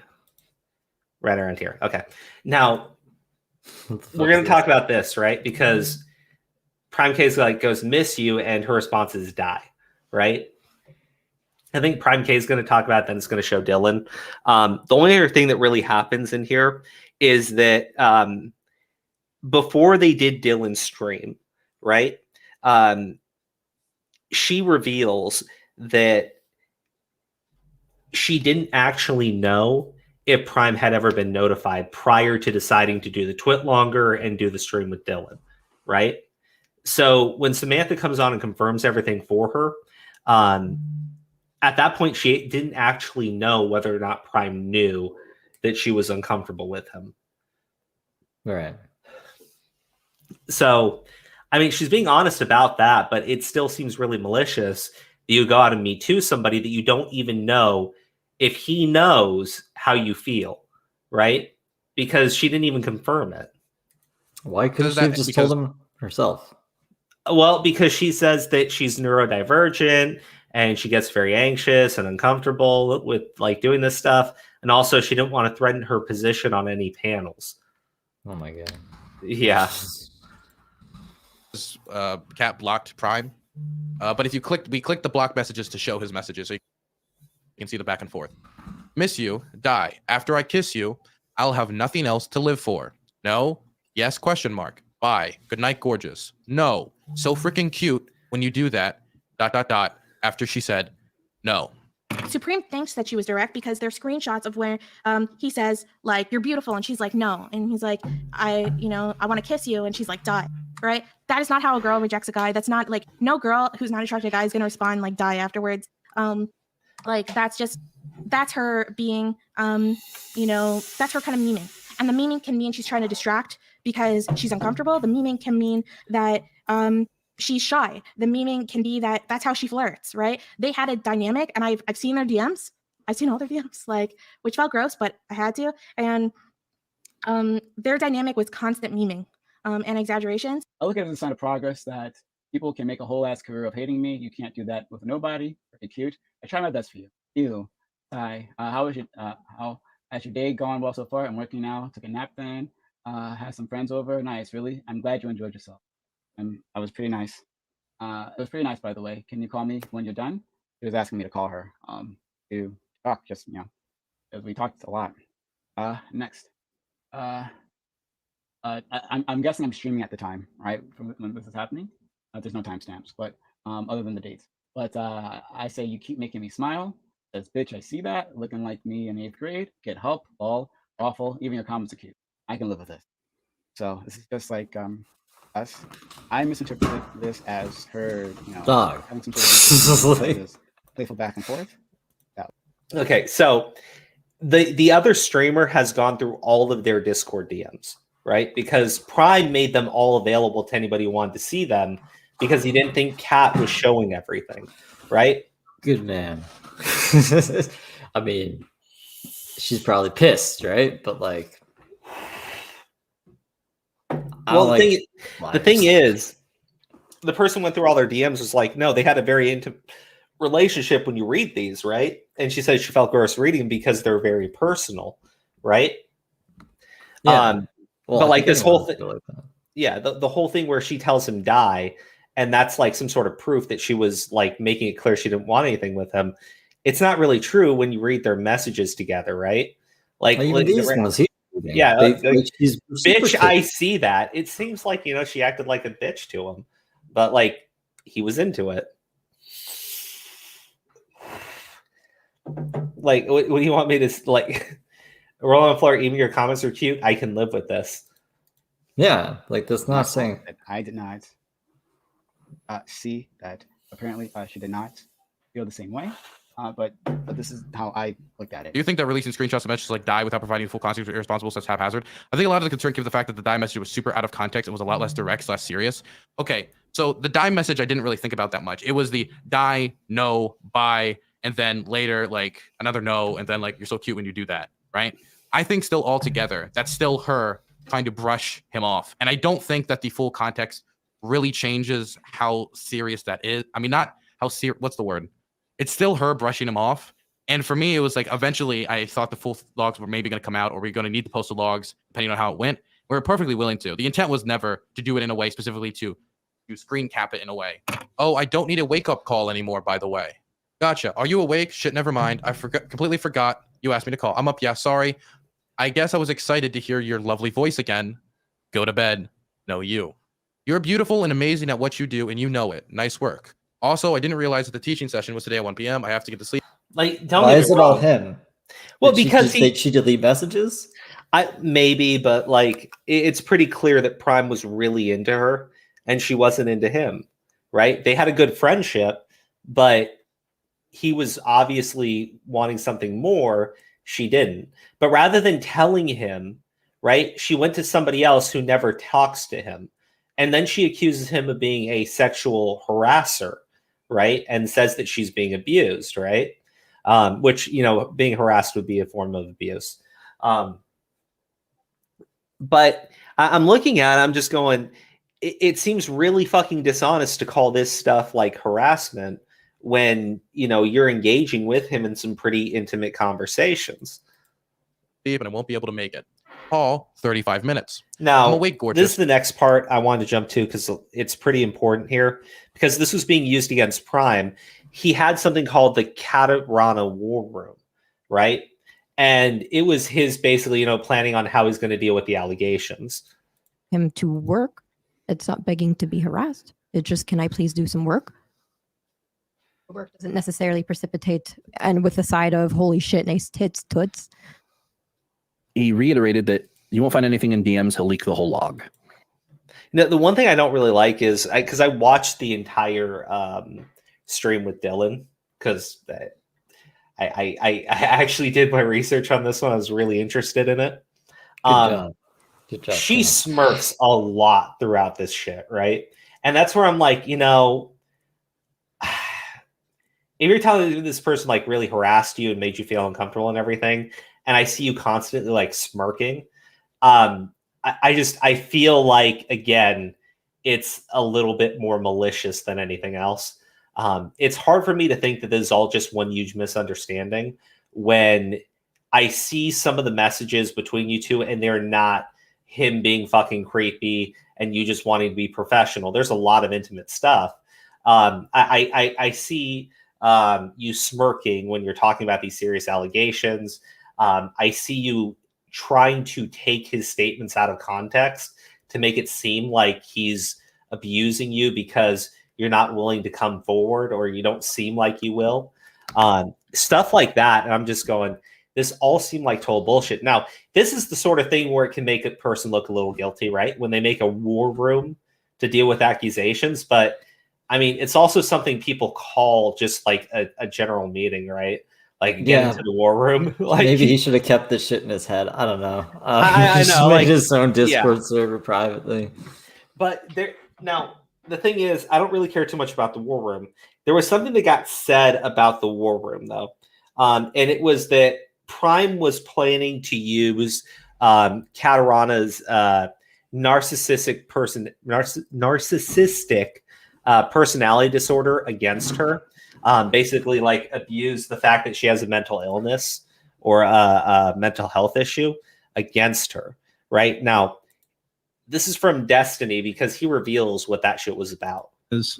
right around here. Okay. Now we're going to talk about this, right? Because PrimeCayes like goes, miss you, and her response is die, right? I think PrimeCayes is going to talk about it, then it's going to show Dylan. The only other thing that really happens in here is that before they did Dylan's stream, right? she reveals that she didn't actually know if Prime had ever been notified prior to deciding to do the twit longer and do the stream with Dylan, right? So when Samantha comes on and confirms everything for her, at that point, she didn't actually know whether or not Prime knew that she was uncomfortable with him. Right. So, I mean, she's being honest about that, but it still seems really malicious that you go out and meet to somebody that you don't even know if he knows how you feel, right? Because she didn't even confirm it. Why couldn't she have just told him herself? Well, because she says that she's neurodivergent and she gets very anxious and uncomfortable with like doing this stuff. And also she didn't want to threaten her position on any panels. Oh my God. Yeah. Cat blocked Prime. But if you we click the block messages to show his messages so you can see the back and forth. Miss you, die. After I kiss you, I'll have nothing else to live for. No? Yes, question mark. Bye. Good night, gorgeous. No. So freaking cute when you do that. ... After she said no. Supreme thinks that she was direct because there's screenshots of where he says like you're beautiful and she's like no, and he's like I want to kiss you and she's like die, right? That is not how a girl rejects a guy. That's not like no girl who's not attracted to a guy is gonna respond like die afterwards. Like that's her being that's her kind of meaning, and the meaning can mean she's trying to distract because she's uncomfortable. The meaning can mean that she's shy. The meaning can be that that's how she flirts, right? They had a dynamic, and I've seen their DMs. I've seen all their DMs, like, which felt gross, but I had to. And their dynamic was constant memeing and exaggerations. I look at it as a sign of progress that people can make a whole ass career of hating me. You can't do that with nobody. Pretty cute. I try my best for you. You, Ty, how has your day gone well so far? I'm working now. Took a nap then. Had some friends over. Nice, really. I'm glad you enjoyed yourself. I was pretty nice. It was pretty nice, by the way. Can you call me when you're done? She was asking me to call her to talk, just because we talked a lot. Next. I'm guessing I'm streaming at the time, right? From when this is happening. There's no timestamps, but other than the dates. But I say you keep making me smile. Says, bitch, I see that. Looking like me in 8th grade. Get help. All awful. Even your comments are cute. I can live with this. So this is just like us. I misinterpreted this as her, Dog. having some sort of playful back and forth. Yeah. Okay, so the other streamer has gone through all of their Discord DMs, right? Because Prime made them all available to anybody who wanted to see them because he didn't think Kat was showing everything, right? Good man. I mean, she's probably pissed, right? But like, well, the thing is, the person went through all their DMs was like, no, they had a very intimate relationship when you read these, right? And she said she felt gross reading because they're very personal, right? Yeah. Well, but I like think this whole anyone thing, would feel like that. yeah, the whole thing where she tells him die, and that's like some sort of proof that she was like making it clear she didn't want anything with him. It's not really true when you read their messages together, right? Like, Well, even these ones, yeah, she's bitch, I see that. It seems like, she acted like a bitch to him, but like he was into it. Like, what do you want me to like? Roll on the floor. Even your comments are cute. I can live with this. Yeah, like that's not saying I did not see that. Apparently, she did not feel the same way. But this is how I looked at it. Do you think that releasing screenshots of messages like die without providing full context is irresponsible such haphazard? I think a lot of the concern came from the fact that the die message was super out of context and was a lot less direct, less serious. Okay, so the die message I didn't really think about that much. It was the die, no, bye, and then later like another no, and then like you're so cute when you do that, right? I think still altogether, that's still her trying to brush him off. And I don't think that the full context really changes how serious that is. I mean, not how serious, what's the word? It's still her brushing him off. And for me, it was like, eventually I thought the full logs were maybe going to come out, or we're going to need to post the logs depending on how it went. We were perfectly willing to. The intent was never to do it in a way specifically to screen cap it in a way. Oh, I don't need a wake up call anymore, by the way. Gotcha. Are you awake? Shit, never mind. I completely forgot you asked me to call. I'm up. Yeah, sorry. I guess I was excited to hear your lovely voice again. Go to bed. No, you. You're beautiful and amazing at what you do, and you know it. Nice work. Also, I didn't realize that the teaching session was today at 1 p.m. I have to get to sleep. Like, don't Why get is me it all wrong. him? Well, Did because she delete messages? Maybe, but like it's pretty clear that Prime was really into her and she wasn't into him, right? They had a good friendship, but he was obviously wanting something more. She didn't. But rather than telling him, right, she went to somebody else who never talks to him. And then she accuses him of being a sexual harasser, right? And says that she's being abused, right? Which, you know, being harassed would be a form of abuse. But I'm looking at it, I'm just going, it seems really fucking dishonest to call this stuff like harassment when, you know, you're engaging with him in some pretty intimate conversations. And I won't be able to make it. Call 35 minutes. Now, I'm awake, gorgeous. this is the next part I wanted to jump to because it's pretty important here because this was being used against Prime. He had something called the Catarana War Room, right? And it was his basically, you know, planning on how he's going to deal with the allegations. Him to work. It's not begging to be harassed. It's just, can I please do some work? Work doesn't necessarily precipitate, and with the side of holy shit, nice tits, toots. He reiterated that you won't find anything in DMs. He'll leak the whole log. Now, the one thing I don't really like is because I watched the entire stream with Dylan because I actually did my research on this one. I was really interested in it. Good job. She smirks a lot throughout this shit, right? And that's where I'm like, you know, if you're telling me this person like really harassed you and made you feel uncomfortable and everything, and I see you constantly like smirking, I feel like, again, it's a little bit more malicious than anything else. It's hard for me to think that this is all just one huge misunderstanding when I see some of the messages between you two and they're not him being fucking creepy and you just wanting to be professional. There's a lot of intimate stuff. I see you smirking when you're talking about these serious allegations. I see you trying to take his statements out of context to make it seem like he's abusing you because you're not willing to come forward or you don't seem like you will. Stuff like that. And I'm just going, this all seemed like total bullshit. Now, this is the sort of thing where it can make a person look a little guilty, right? When they make a war room to deal with accusations. But I mean, it's also something people call just like a general meeting, right? Like get into the war room. Like maybe he should have kept this shit in his head. I don't know. I He know, made like, his own Discord server privately. But there now, the thing is, I don't really care too much about the war room. There was something that got said about the war room, though, and it was that Prime was planning to use Catarana's narcissistic personality disorder against her. Basically, like abuse the fact that she has a mental illness or a mental health issue against her. Right now, this is from Destiny because he reveals what that shit was about. Is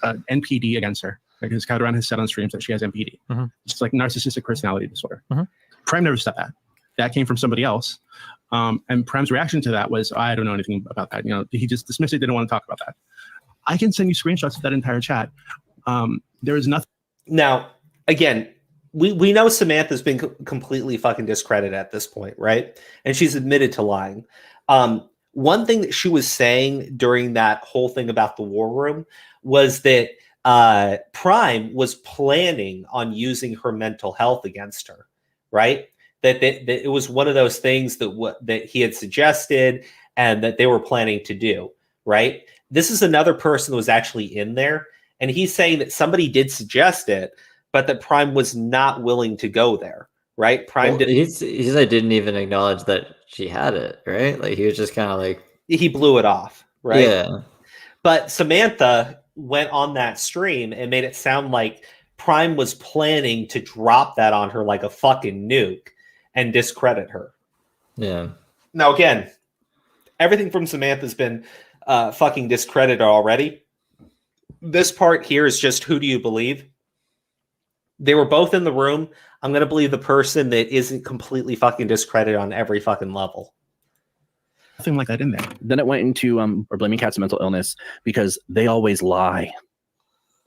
NPD against her because Catarana has said on streams that she has NPD. It's like narcissistic personality disorder. Prime never said that. That came from somebody else. And Prime's reaction to that was, I don't know anything about that. You know, he just dismissed it, didn't want to talk about that. I can send you screenshots of that entire chat. There is nothing. Now, again, we know Samantha's been completely fucking discredited at this point, right? And she's admitted to lying. One thing that she was saying during that whole thing about the war room was that Prime was planning on using her mental health against her, right? That it was one of those things that he had suggested and that they were planning to do, right? This is another person that was actually in there, and he's saying that somebody did suggest it, but that Prime was not willing to go there, right? Prime He didn't even acknowledge that she had it, right? Like he was just kind of like he blew it off, right? Yeah. But Samantha went on that stream and made it sound like Prime was planning to drop that on her like a fucking nuke and discredit her. Yeah. Now, again, everything from Samantha's been fucking discredited already. This part here is just who do you believe? They were both in the room. I'm going to believe the person that isn't completely fucking discredited on every fucking level. Nothing like that in there. Then it went into or blaming Cat's mental illness because they always lie.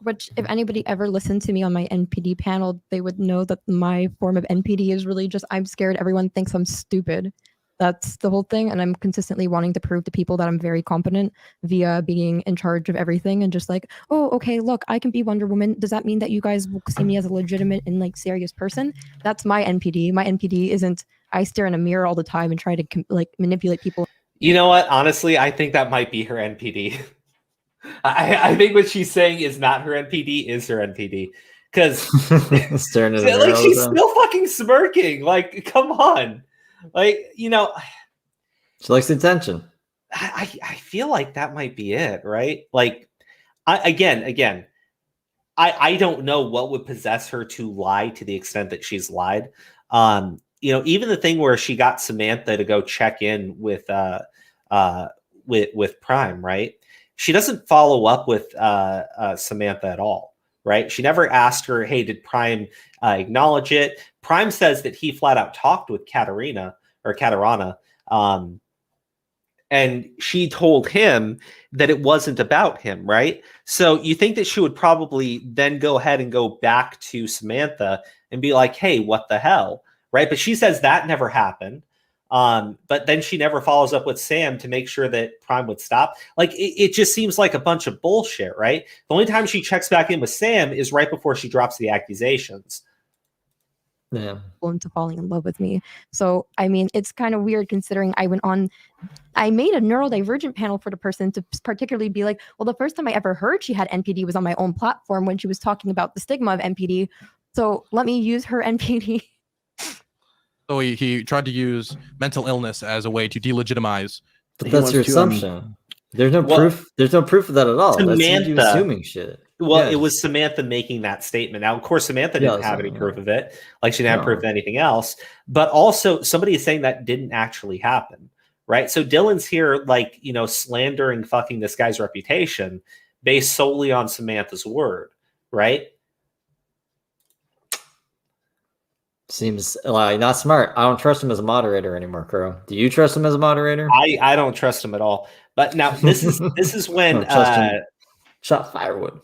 Which, if anybody ever listened to me on my NPD panel, they would know that my form of NPD is really just I'm scared everyone thinks I'm stupid. That's the whole thing. And I'm consistently wanting to prove to people that I'm very competent via being in charge of everything and just like, oh, okay, look, I can be Wonder Woman. Does that mean that you guys will see me as a legitimate and like serious person? That's my NPD. My NPD isn't I stare in a mirror all the time and try to like manipulate people. You know what? Honestly, I think that might be her NPD. I think what she's saying is not her NPD, is her NPD. Because staring at like she's still fucking smirking. Like, come on. Like, you know, she likes the attention. I feel like that might be it, right? Like, I don't know what would possess her to lie to the extent that she's lied. You know, even the thing where she got Samantha to go check in with Prime, right? She doesn't follow up with Samantha at all, right? She never asked her, hey, did Prime acknowledge it? Prime says that he flat out talked with Katarina, and she told him that it wasn't about him, right? So you think that she would probably then go ahead and go back to Samantha and be like, hey, what the hell, right? But she says that never happened. But then she never follows up with Sam to make sure that Prime would stop. Like, it just seems like a bunch of bullshit, right? The only time she checks back in with Sam is right before she drops the accusations. Yeah. Into falling in love with me. So, I mean, it's kind of weird considering I made a neurodivergent panel for the person to particularly be like, well, the first time I ever heard she had NPD was on my own platform when she was talking about the stigma of NPD. So let me use her NPD. So he tried to use mental illness as a way to delegitimize. But that's your assumption. There's no proof. There's no proof of that at all. That's you assuming shit. Well, it was Samantha making that statement. Now, of course, Samantha didn't have any proof of it. Like, she didn't have proof of anything else. But also, somebody is saying that didn't actually happen, right? So Dylan's here, like, you know, slandering fucking this guy's reputation based solely on Samantha's word, right? Seems not smart. I don't trust him as a moderator anymore, Crow. Do you trust him as a moderator? I don't trust him at all. But now this is when shot firewood.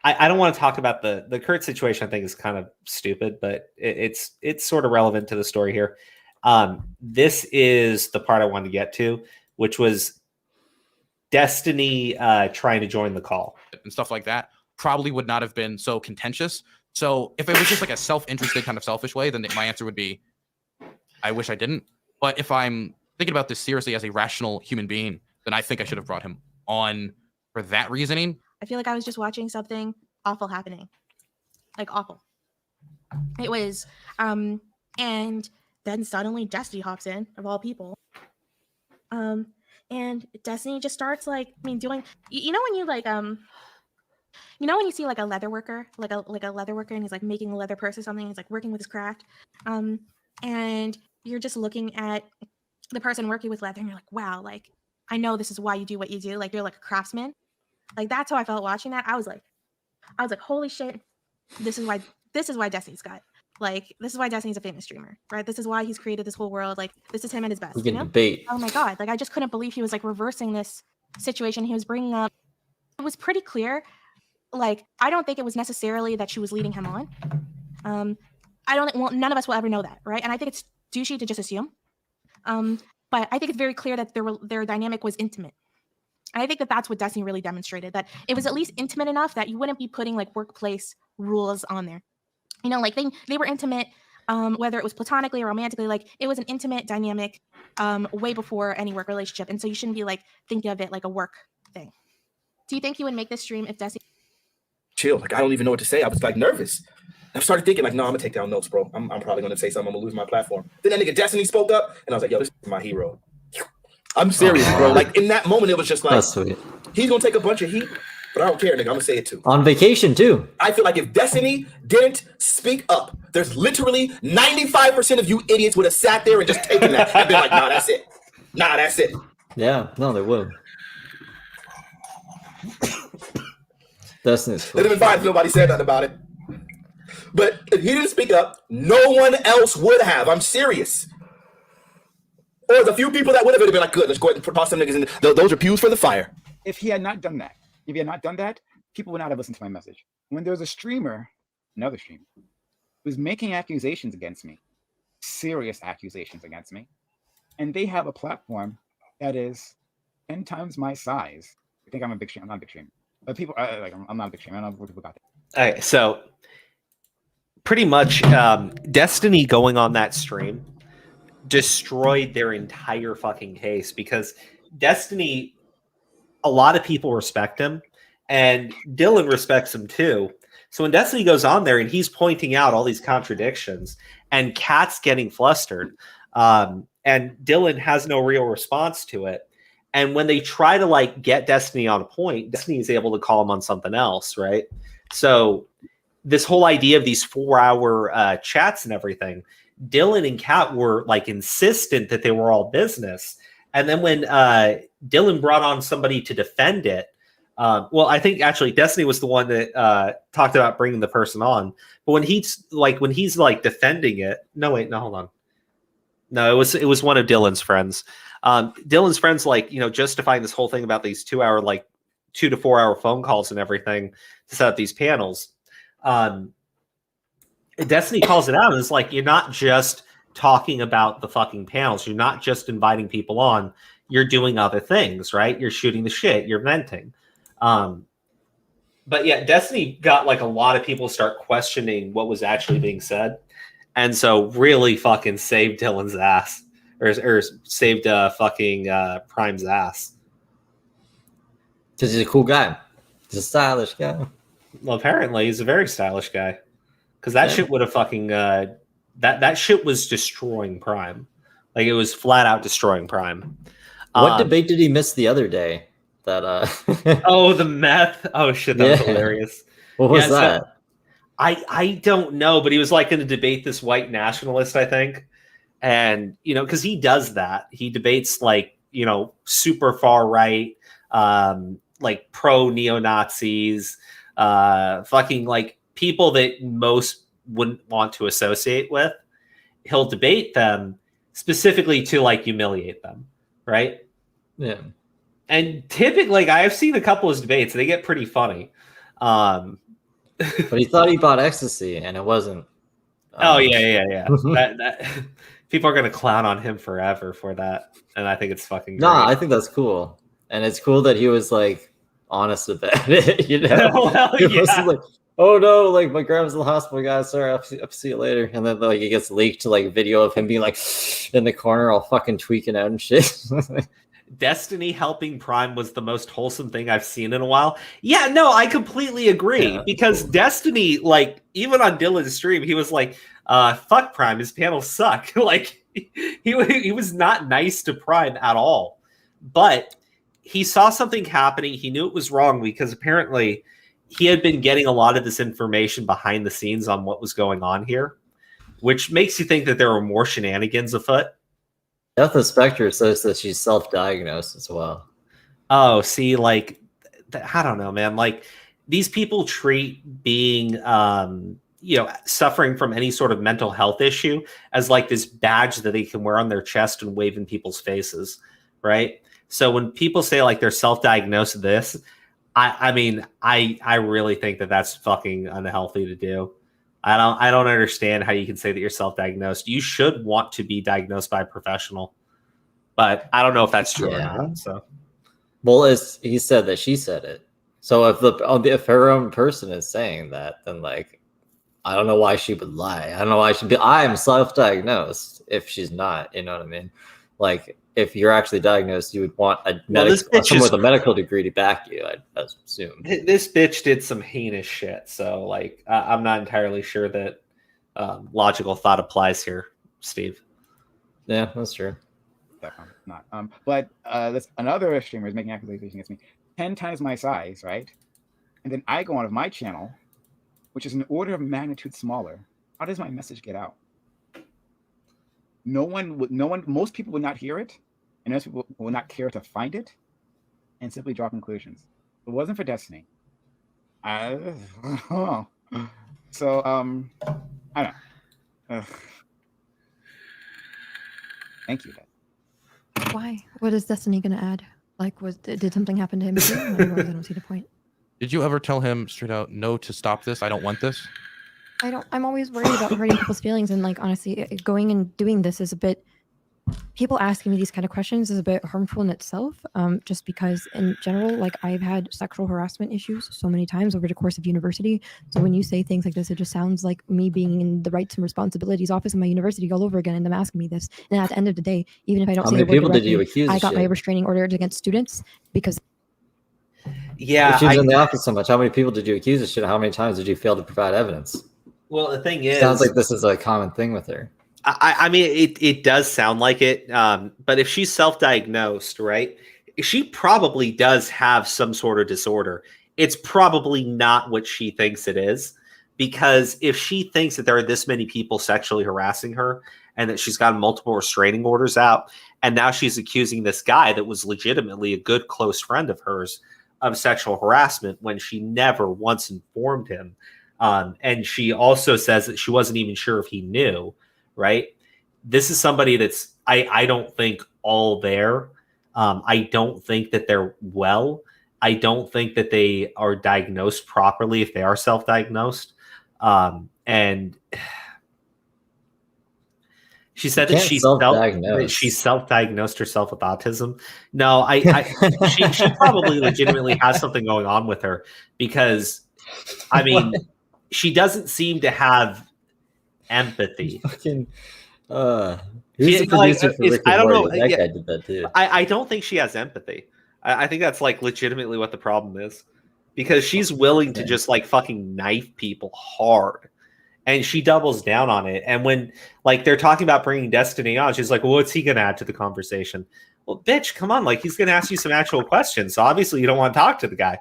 I don't want to talk about the Kurt situation. I think is kind of stupid, but it's sort of relevant to the story here. This is the part I wanted to get to, which was Destiny trying to join the call and stuff like that. Probably would not have been so contentious. So if it was just like a self-interested kind of selfish way, then my answer would be, I wish I didn't. But if I'm thinking about this seriously as a rational human being, then I think I should have brought him on for that reasoning. I feel like I was just watching something awful happening. Like, awful. It was, and then suddenly Destiny hops in, of all people. And Destiny just starts, like, I mean, doing, you know when you, like, you know when you see like a leather worker, like a leather worker, and he's like making a leather purse or something, he's like working with his craft, and you're just looking at the person working with leather, and you're like, wow, like, I know this is why you do what you do, like, you're like a craftsman. Like, that's how I felt watching that. I was like, holy shit, this is why Destiny's got, like, this is why Destiny's a famous streamer, right? This is why he's created this whole world. Like, this is him at his best. We can debate. Oh my god, like, I just couldn't believe he was like reversing this situation he was bringing up. It was pretty clear. Like, I don't think it was necessarily that she was leading him on. I don't think, well, none of us will ever know that, right? And I think it's douchey to just assume. But I think it's very clear that their dynamic was intimate. And I think that that's what Destiny really demonstrated, that it was at least intimate enough that you wouldn't be putting like workplace rules on there. You know, like they were intimate, whether it was platonically or romantically, like it was an intimate dynamic way before any work relationship. And so you shouldn't be like thinking of it like a work thing. Do you think you would make this stream if Destiny? Chill, like I don't even know what to say. I was like nervous. I started thinking like, no, I'm gonna take down notes, bro. I'm probably gonna say something. I'm gonna lose my platform. Then that nigga Destiny spoke up, and I was like, yo, this is my hero. I'm serious, bro. Like in that moment, it was just like, that's sweet. He's gonna take a bunch of heat, but I don't care, nigga. I'm gonna say it too. On vacation too. I feel like if Destiny didn't speak up, there's literally 95% of you idiots would have sat there and just taken that and been like, nah, that's it. Nah, that's it. Yeah, no, they would. Destiny's cool. It'd have been fine if nobody said nothing about it. But if he didn't speak up, no one else would have. I'm serious. Or the few people that would have been like, good, let's go ahead and toss some niggas in. Those are pews for the fire. If he had not done that, people would not have listened to my message. When there was a streamer, another streamer, who was making accusations against me, serious accusations against me, and they have a platform that is 10 times my size. I think I'm a big streamer. I'm not a big streamer. But people, I'm not a big streamer. I don't know what people got that. All right, so pretty much Destiny going on that stream destroyed their entire fucking case, because Destiny, a lot of people respect him, and Dylan respects him too. So when Destiny goes on there and he's pointing out all these contradictions, and Cat's getting flustered, and Dylan has no real response to it. And when they try to like get Destiny on a point, Destiny is able to call him on something else, right? So this whole idea of these 4-hour chats and everything, Dylan and Kat were like insistent that they were all business. And then when Dylan brought on somebody to defend it, well, I think actually Destiny was the one that talked about bringing the person on. But when he's like defending it, hold on. No, it was one of Dylan's friends. Dylan's friends, justifying this whole thing about these 2-hour, 2 to 4 hour phone calls and everything to set up these panels. Destiny calls it out, and it's like, you're not just talking about the fucking panels. You're not just inviting people on. You're doing other things, right? You're shooting the shit. You're venting. But yeah, Destiny got like a lot of people start questioning what was actually being said. And so really fucking saved Dylan's ass, or saved fucking Prime's ass. Because he's a cool guy. He's a stylish guy. Well, apparently he's a very stylish guy. Because that shit would have fucking that shit was destroying Prime. Like, it was flat out destroying Prime. What debate did he miss the other day? That oh, the meth. Oh shit, that was hilarious. What was that? So, I don't know, but he was like going to debate this white nationalist, I think. And because he does that, he debates super far right, like pro neo-Nazis, fucking people that most wouldn't want to associate with. He'll debate them specifically to humiliate them, right? Yeah. And typically, I've seen a couple of his debates; they get pretty funny. But he thought he bought ecstasy, and it wasn't. Oh yeah. that people are gonna clown on him forever for that, and I think it's fucking great. I think that's cool, and it's cool that he was honest about it. Well, he was oh no, my grandma's in the hospital, guys. Sorry, I'll see you later. And then it gets leaked to video of him being in the corner, all fucking tweaking out and shit. Destiny helping Prime was the most wholesome thing I've seen in a while. Yeah, no, I completely agree, because Destiny, even on Dylan's stream, he was fuck Prime, his panels suck. He was not nice to Prime at all. But he saw something happening. He knew it was wrong, because apparently he had been getting a lot of this information behind the scenes on what was going on here, which makes you think that there were more shenanigans afoot. Death of Spectre says that she's self-diagnosed as well. Oh, see, I don't know, man. These people treat being, suffering from any sort of mental health issue as this badge that they can wear on their chest and wave in people's faces, right? So when people say they're self-diagnosed this, I really think that that's fucking unhealthy to do. I don't understand how you can say that you're self-diagnosed. You should want to be diagnosed by a professional, but I don't know if that's true or not. So, well, he said that she said it. So if her own person is saying that, then I don't know why she would lie. I don't know why she'd be. I am self-diagnosed if she's not. You know what I mean? If you're actually diagnosed, you would want someone with a medical degree to back you, I assume. This bitch did some heinous shit, so I'm not entirely sure that logical thought applies here, Steve. Yeah, that's true. Definitely not. But this another streamer is making accusations against me, 10 times my size, right? And then I go on my channel, which is an order of magnitude smaller. How does my message get out? Most people would not hear it, and most people would not care to find it, and simply draw conclusions. If it wasn't for Destiny, I don't know. Thank you, Dad. Why? What is Destiny going to add? Like, did something happen to him too? Otherwise, I don't see the point. Did you ever tell him straight out, no, to stop this? I don't want this. I'm always worried about hurting people's feelings, and like honestly, going and doing this is a bit. People asking me these kind of questions is a bit harmful in itself. Just because in general, like I've had sexual harassment issues so many times over the course of university. So when you say things like this, it just sounds like me being in the rights and responsibilities office in my university all over again, and them asking me this. And at the end of the day, even if I don't How say many the word people did you directly, accuse I of got my shit? restraining order against students because. Yeah, If she was in the office so much, how many people did you accuse of shit? How many times did you fail to provide evidence? Well, the thing is, Sounds like this is a common thing with her. I mean, it does sound like it. But if she's self-diagnosed, right, she probably does have some sort of disorder. It's probably not what she thinks it is, because if she thinks that there are this many people sexually harassing her and that she's got multiple restraining orders out, and now she's accusing this guy that was legitimately a good close friend of hers of sexual harassment when she never once informed him. And she also says that she wasn't even sure if he knew. Right? This is somebody that's I don't think all there. I don't think that they're well. I don't think that they are diagnosed properly if they are self-diagnosed. And she said that she self-diagnosed herself with autism. No, she probably legitimately has something going on with her, because I mean, she doesn't seem to have empathy. Who's the producer for Rick and I don't Morty? know. That guy did that too. I don't think she has empathy. I think that's like legitimately what the problem is, because she's willing to just like fucking knife people hard, and she doubles down on it. And when like they're talking about bringing Destiny on, she's like, well, what's he gonna add to the conversation? Well, bitch, come on, like he's gonna ask you some actual questions, so obviously you don't want to talk to the guy.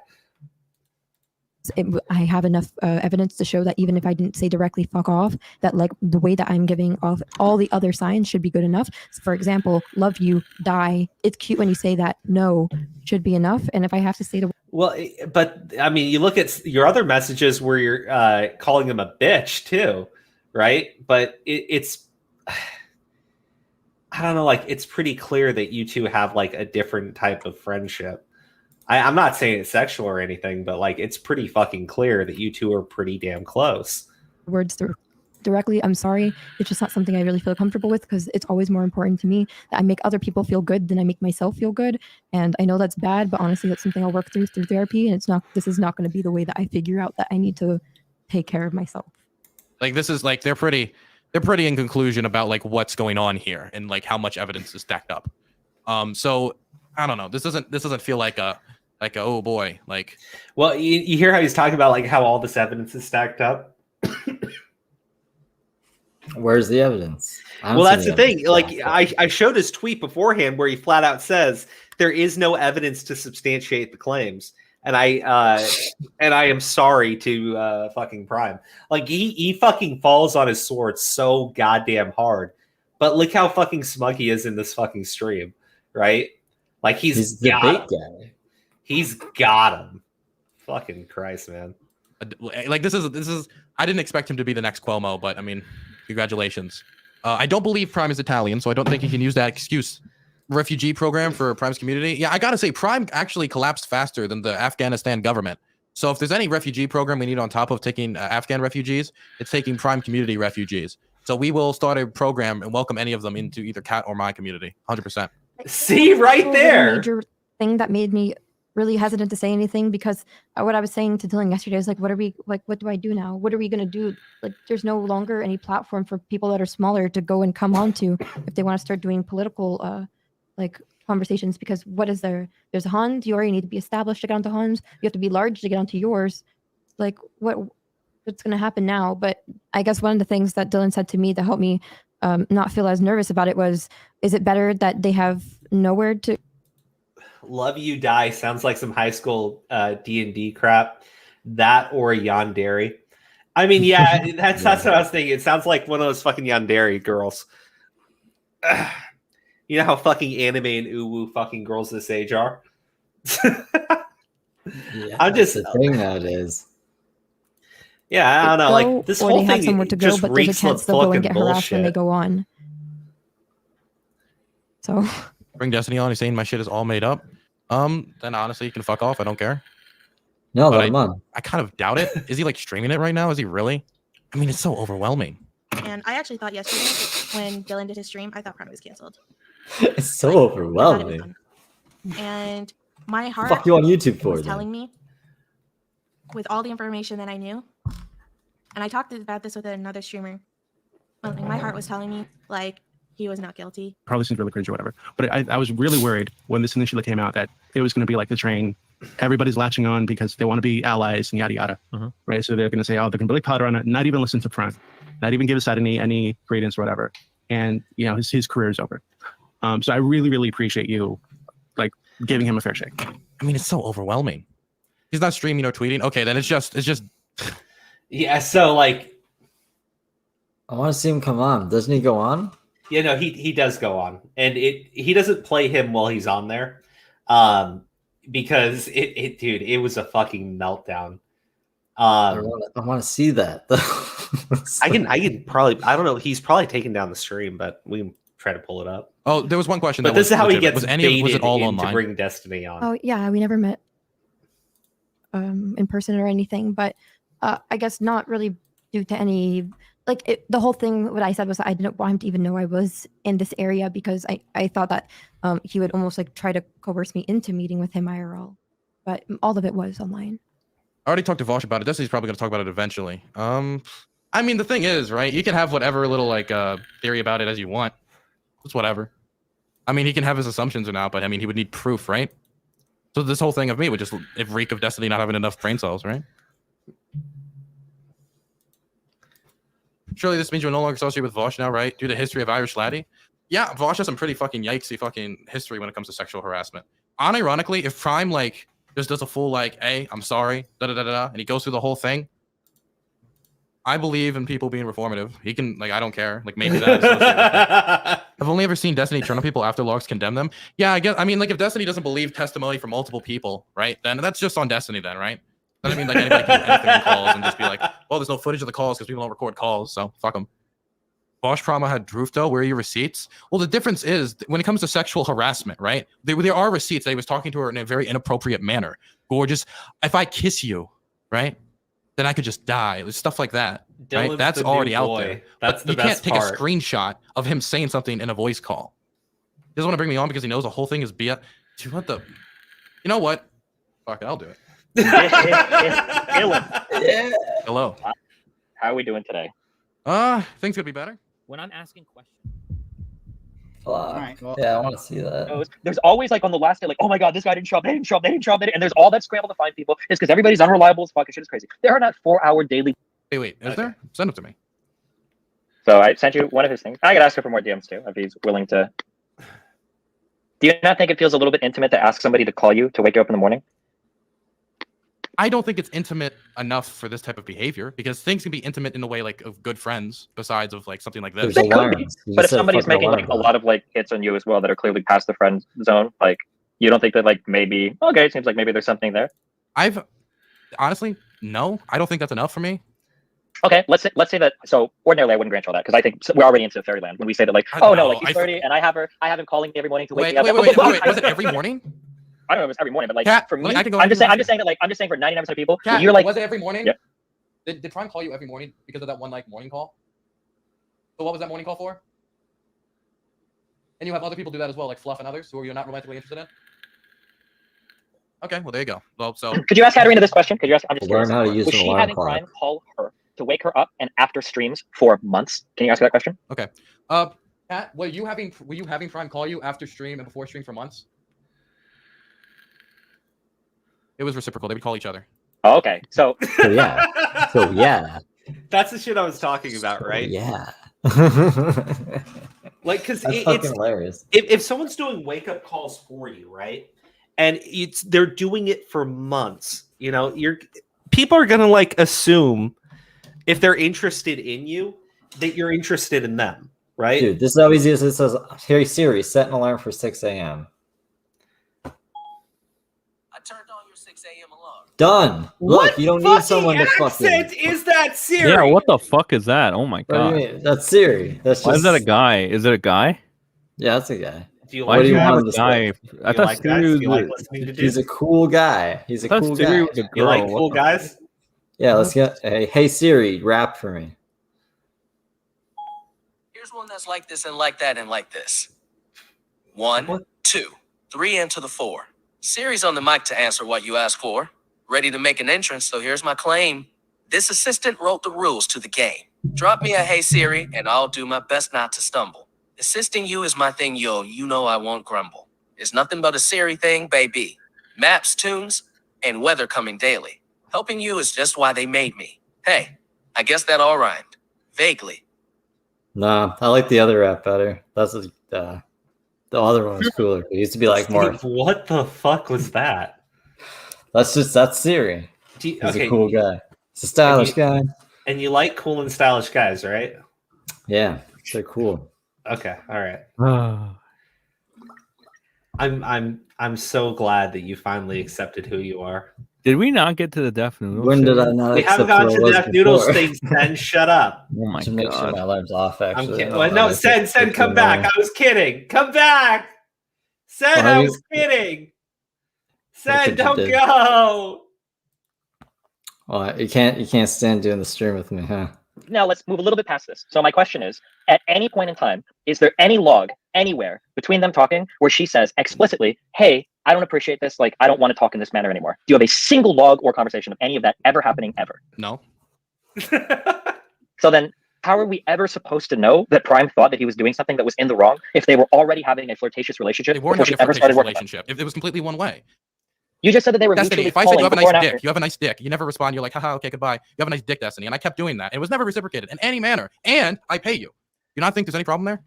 I have enough evidence to show that even if I didn't say directly fuck off, that like the way that I'm giving off all the other signs should be good enough. So for example, love you, die. It's cute when you say that. No, should be enough. And if I have to say the Well, but I mean, you look at your other messages where you're calling him a bitch too, right? But it's I don't know, like it's pretty clear that you two have like a different type of friendship. I'm not saying it's sexual or anything, but like it's pretty fucking clear that you two are pretty damn close. words directly, I'm sorry. It's just not something I really feel comfortable with, because it's always more important to me that I make other people feel good than I make myself feel good. And I know that's bad, but honestly, that's something I'll work through therapy. And this is not going to be the way that I figure out that I need to take care of myself. Like this is like they're pretty in conclusion about like what's going on here and like how much evidence is stacked up. So I don't know. This doesn't feel like a oh boy, like. Well, you hear how he's talking about like how all this evidence is stacked up. Where's the evidence? Well, that's the thing. Like I showed his tweet beforehand where he flat out says there is no evidence to substantiate the claims, and I am sorry to fucking Prime. Like he fucking falls on his sword so goddamn hard. But look how fucking smug he is in this fucking stream, right? Like he's the got bait him. guy. He's got him. Fucking Christ, man. Like this is I didn't expect him to be the next Cuomo, but I mean, congratulations. I don't believe Prime is Italian, so I don't think he can use that excuse. Refugee program for Prime's community. Yeah, I gotta say, Prime actually collapsed faster than the Afghanistan government. So if there's any refugee program we need on top of taking Afghan refugees, it's taking Prime community refugees. So we will start a program and welcome any of them into either Cat or my community, 100%. See right there. Major thing that made me really hesitant to say anything, because what I was saying to Dylan yesterday is like, what do I do now? What are we going to do? Like, there's no longer any platform for people that are smaller to go and come onto if they want to start doing political like conversations, because what is there? There's a Huns. You already need to be established to get onto Huns. You have to be large to get onto yours. Like what's going to happen now? But I guess one of the things that Dylan said to me to help me not feel as nervous about it was, is it better that they have nowhere to Love You Die sounds like some high school D&D crap. That or a yandere. I mean, yeah, that's what I was thinking. It sounds like one of those fucking yandere girls. You know how fucking anime and uwu fucking girls this age are? Yeah, I'm just the thing nowadays. Yeah, I don't know. Like this or whole they have thing somewhere to go, just but there's a reeks of chance they'll go fucking and get harassed when they bullshit. go on. So bring Destiny on, he's saying my shit is all made up, then honestly, you can fuck off. I don't care. No, But let him on. I kind of doubt it. Is he like streaming it right now? Is he really? I mean, it's so overwhelming. And I actually thought yesterday when Dylan did his stream, I thought Prime was canceled. It's so overwhelming. And my heart Fuck you on YouTube for was it, telling me, with all the information that I knew, and I talked about this with another streamer, like, my heart was telling me like he was not guilty. Probably seems really cringe or whatever. But I was really worried when this initially came out that it was going to be like the train. Everybody's latching on because they want to be allies and yada yada. Right? So they're going to say, oh, they're going to really powder on it, not even listen to Prime, not even give us that any credence or whatever. And you know, his career is over. So I really appreciate you like giving him a fair shake. I mean, it's so overwhelming. He's not streaming or tweeting. Okay, then it's just Yeah, so like I want to see him come on. Doesn't he go on? Yeah, no, he does go on. And he doesn't play him while he's on there. Because dude, it was a fucking meltdown. I want to see that. I can probably, I don't know, he's probably taken down the stream, but we can try to pull it up. Oh, there was one question. But this is how he gets was baited it all in online? to bring Destiny on. Oh yeah, we never met in person or anything, but I guess not really due to any the whole thing. What I said was I didn't want him to even know I was in this area because I thought that he would almost like try to coerce me into meeting with him IRL, but all of it was online. I already talked to Vosh about it. Destiny's probably going to talk about it eventually. I mean, the thing is, right? You can have whatever little like theory about it as you want. It's whatever. I mean, he can have his assumptions or not, but I mean, he would need proof, right? So this whole thing of me would just reek of Destiny not having enough brain cells, right? Surely this means you're no longer associated with Vosh now, right? Due to the history of Irish laddie? Yeah, Vosh has some pretty fucking yikesy fucking history when it comes to sexual harassment. Unironically, if Prime like just does a full like, hey, I'm sorry, and he goes through the whole thing, I believe in people being reformative. He can like, I don't care. Like maybe that. I've only ever seen Destiny turn on people after logs condemn them. Yeah, I guess. I mean, like if Destiny doesn't believe testimony from multiple people, right? Then that's just on Destiny, then, right? Doesn't mean like anybody can do anything in calls and just be like, well, there's no footage of the calls because people don't record calls, so fuck them. Bosch Prama had Drufto. Where are your receipts? Well, the difference is when it comes to sexual harassment, right? There are receipts that he was talking to her in a very inappropriate manner. Gorgeous. If I kiss you, right? Then I could just die. There's stuff like that, right? Dylan's That's the already new out boy. there. That's But the you can't best take part. a screenshot of him saying something in a voice call. He doesn't want to bring me on because he knows the whole thing is BS. Dude, what the? You know what? Fuck it, I'll do it. Dylan. Yeah. Hello. How are we doing today? Things could be better. When I'm asking questions. Fuck. Yeah, I want to see that. There's always like on the last day, like, oh my god, this guy didn't show up, they didn't show up, and there's all that scramble to find people. It's because everybody's unreliable as fuck. Shit is crazy. There are not 4-hour daily. Wait, is there? Send it to me. So I sent you one of his things. I could ask her for more DMs too, if he's willing to. Do you not think it feels a little bit intimate to ask somebody to call you to wake you up in the morning? I don't think it's intimate enough for this type of behavior because things can be intimate in the way like of good friends besides of like something like this. They could be. But if somebody's making like a lot of like hits on you as well that are clearly past the friend zone, like you don't think that like maybe okay, it seems like maybe there's something there. I've honestly no, I don't think that's enough for me. Okay, let's say that. So ordinarily, I wouldn't grant you all that because I think we're already into fairyland when we say that like, oh no, like he's 30 and I have him calling me every morning to wake me up. Wait, was it every morning? I don't know if it's every morning, but like Kat, for me, I can go I'm just saying that like I'm just saying for 99% of people, Kat, you're like, was it every morning? Yep. Did Prime call you every morning because of that one like morning call? So what was that morning call for? And you have other people do that as well, like Fluff and others who you're not romantically interested in. Okay, well there you go. Well, so could you ask Katarina this question? Could you ask? I'm just Learn curious. how to use Was an she alarm having clock. Prime call her to wake her up and after streams for months? Can you ask her that question? Okay. Pat, were you having Prime call you after stream and before stream for months? It was reciprocal. They would call each other. Oh, okay. So yeah. That's the shit I was talking about, right? Yeah. Like, because That's it's fucking hilarious. If someone's doing wake up calls for you, right, and they're doing it for months, you know, people are gonna like assume if they're interested in you that you're interested in them, right? Dude, this is how easy it is. It says, "Hey Siri, set an alarm for 6 a.m." Done. Look, you don't need someone to fucking. accent is that Siri? Yeah, what the fuck is that? Oh my What do god. you mean? That's Siri. That's Why is just. that a guy? Is it a guy? Yeah, that's a guy. Do you Why like do you guys? have a to guy? Do I you thought like Siri guys? was Do you like listening to He's dudes? a cool guy. He's a I thought cool Siri guy. was a You like girl. cool What the- guys? Yeah, let's get. Hey Siri, rap for me. Here's one that's like this and like that and like this. 1, 2, 3 and to the 4. Siri's on the mic to answer what you asked for. Ready to make an entrance, so here's my claim. This assistant wrote the rules to the game. Drop me a hey Siri, and I'll do my best not to stumble. Assisting you is my thing, yo. You know I won't grumble. It's nothing but a Siri thing, baby. Maps, tunes, and weather coming daily. Helping you is just why they made me. Hey, I guess that all rhymed. Vaguely. Nah, I like the other rap better. That's the other one was cooler. It used to be like more. Steve, what the fuck was that? That's Siri. He's okay, a cool guy. He's a stylish guy. And you like cool and stylish guys, right? Yeah, they're cool. Okay, all right. I'm so glad that you finally accepted who you are. Did we not get to the Deaf Noodles? When did thing? I not? We haven't accept gone who to I was the Deaf Noodles before? thing, Sen. Shut up. Oh my To make sure god. my alarm's off. I'm Actually, kidding. Well, no, Sen, come back. I was kidding. Come back. Sen, I was kidding. Sen, don't go. Well, you can't stand doing the stream with me, huh? Now let's move a little bit past this. So my question is, at any point in time, is there any log anywhere between them talking where she says explicitly, hey, I don't appreciate this, like I don't want to talk in this manner anymore? Do you have a single log or conversation of any of that ever happening ever? No. So then how are we ever supposed to know that Prime thought that he was doing something that was in the wrong if they were already having a flirtatious relationship They weren't before she having a ever started flirtatious working? relationship. If it was completely one way. You just said that they were Destiny, mutually if I said you calling have a before nice and after. dick, you have a nice dick. You never respond. You're like, haha, okay, goodbye. You have a nice dick, Destiny. And I kept doing that. And it was never reciprocated in any manner. And I pay you. You not think there's any problem there?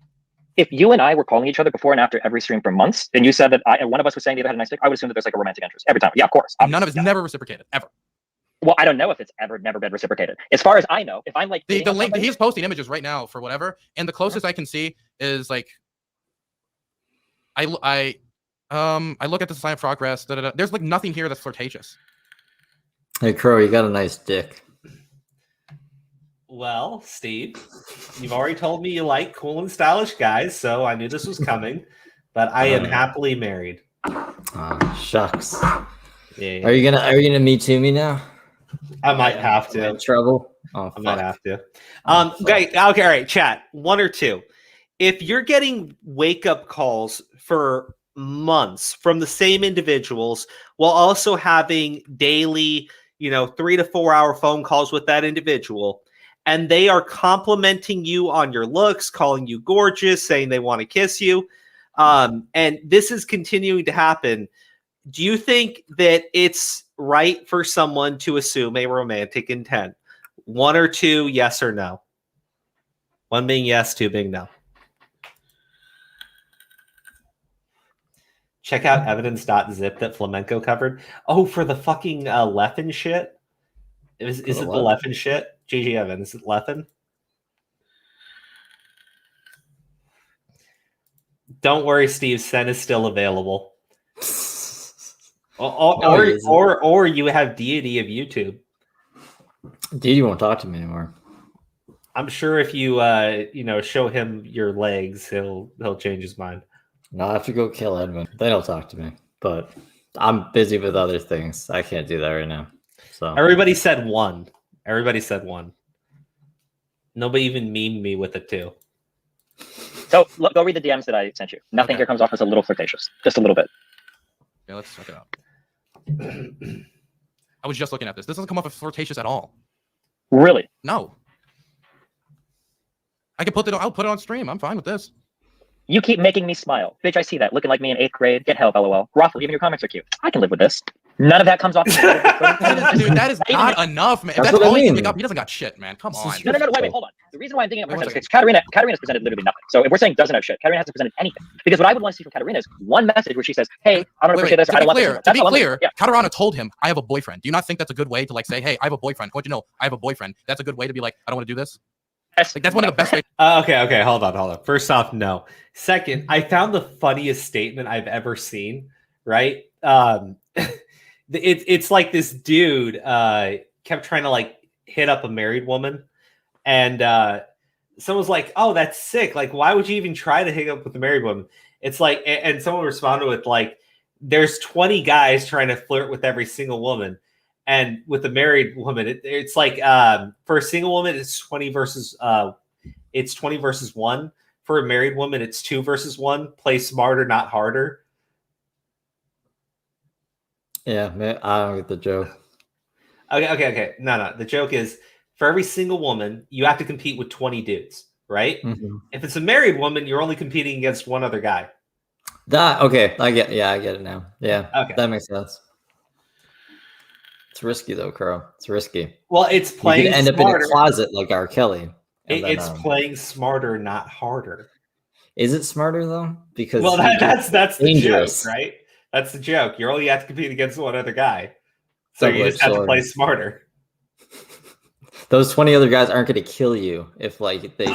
If you and I were calling each other before and after every stream for months, and you said that one of us was saying the other had a nice dick, I would assume that there's like a romantic interest every time. Yeah, of course. None of it's never reciprocated, ever. Well, I don't know if it's never been reciprocated. As far as I know, if I'm like The dating link, somebody- he's posting images right now for whatever, and the closest I can see is like, I look at the sign of progress. There's like nothing here that's flirtatious. Hey Crow, you got a nice dick. Well, Steve, you've already told me you like cool and stylish guys, so I knew this was coming. But I am happily married. Oh, shucks. Yeah. Are you gonna Me Too me now? I might have to. Am I in trouble? Oh, I might fuck. have to. Okay, all right, chat. 1 or 2. If you're getting wake-up calls for months from the same individuals while also having daily, 3 to 4 hour phone calls with that individual, and they are complimenting you on your looks, calling you gorgeous, saying they want to kiss you, and this is continuing to happen, do you think that it's right for someone to assume a romantic intent? 1 or 2, yes or no? 1 being yes, 2 being no. Check out evidence.zip that Flamenco covered. Oh, for the fucking Leffen shit? Is it the Leffen shit? GG Evans, is it Leffen? Don't worry, Steve. Sen is still available. Or you have deity of YouTube. Deity won't talk to me anymore. I'm sure if you show him your legs, he'll change his mind. No, I have to go kill Edmund. They don't talk to me, but I'm busy with other things. I can't do that right now. So Everybody said 1. Everybody said 1. Nobody even memed me with a 2. So go read the DMs that I sent you. Nothing here comes off as a little flirtatious. Just a little bit. Yeah, let's check it out. I was just looking at this. This doesn't come off as flirtatious at all. Really? No. I can put it. I'll put it on stream. I'm fine with this. You keep making me smile. Bitch, I see that. Looking like me in 8th grade. Get help, lol. Rothel, even your comics are cute. I can live with this. None of that comes off. Dude, that is not enough, man. If That's that's what I all he can mean. make up, he doesn't got shit, man. Come on. No, wait, hold on. The reason why I'm thinking of flirtatious is Katarina's presented literally nothing. So if we're saying doesn't know shit, Katarina hasn't presented anything. Because what I would want to see from Katarina is one message where she says, hey, I don't appreciate this, or I don't want this. To be clear, Katarina told him, I have a boyfriend. Do you not think that's a good way to like say, hey, I have a boyfriend? I want you to know, I have a boyfriend. That's a good way to be like, I don't want to do this. Like, that's one of the best ways. Okay. Hold on. First off, no. Second, I found the funniest statement I've ever seen. Right? It's like this dude kept trying to like hit up a married woman, and someone's like, "Oh, that's sick. Like, why would you even try to hit up with a married woman?" It's like, and someone responded with like, there's 20 guys trying to flirt with every single woman. And with a married woman, it's like for a single woman, it's 20 versus 1. For a married woman, it's 2 versus 1. Play smarter, not harder. Yeah, man, I don't get the joke. Okay. No. The joke is for every single woman, you have to compete with 20 dudes, right? Mhm. If it's a married woman, you're only competing against one other guy. Okay, I get it now. Yeah, Okay. that makes sense. It's risky though, Crow. It's risky. Well, it's playing You could end smarter. up in a closet like R. Kelly. It's playing smarter, not harder. Is it smarter though? Because that's the dangerous. joke, right? That's the joke. You only have to compete against one other guy, so you Double-edged just have to sword. play smarter. Those 20 other guys aren't going to kill you if like they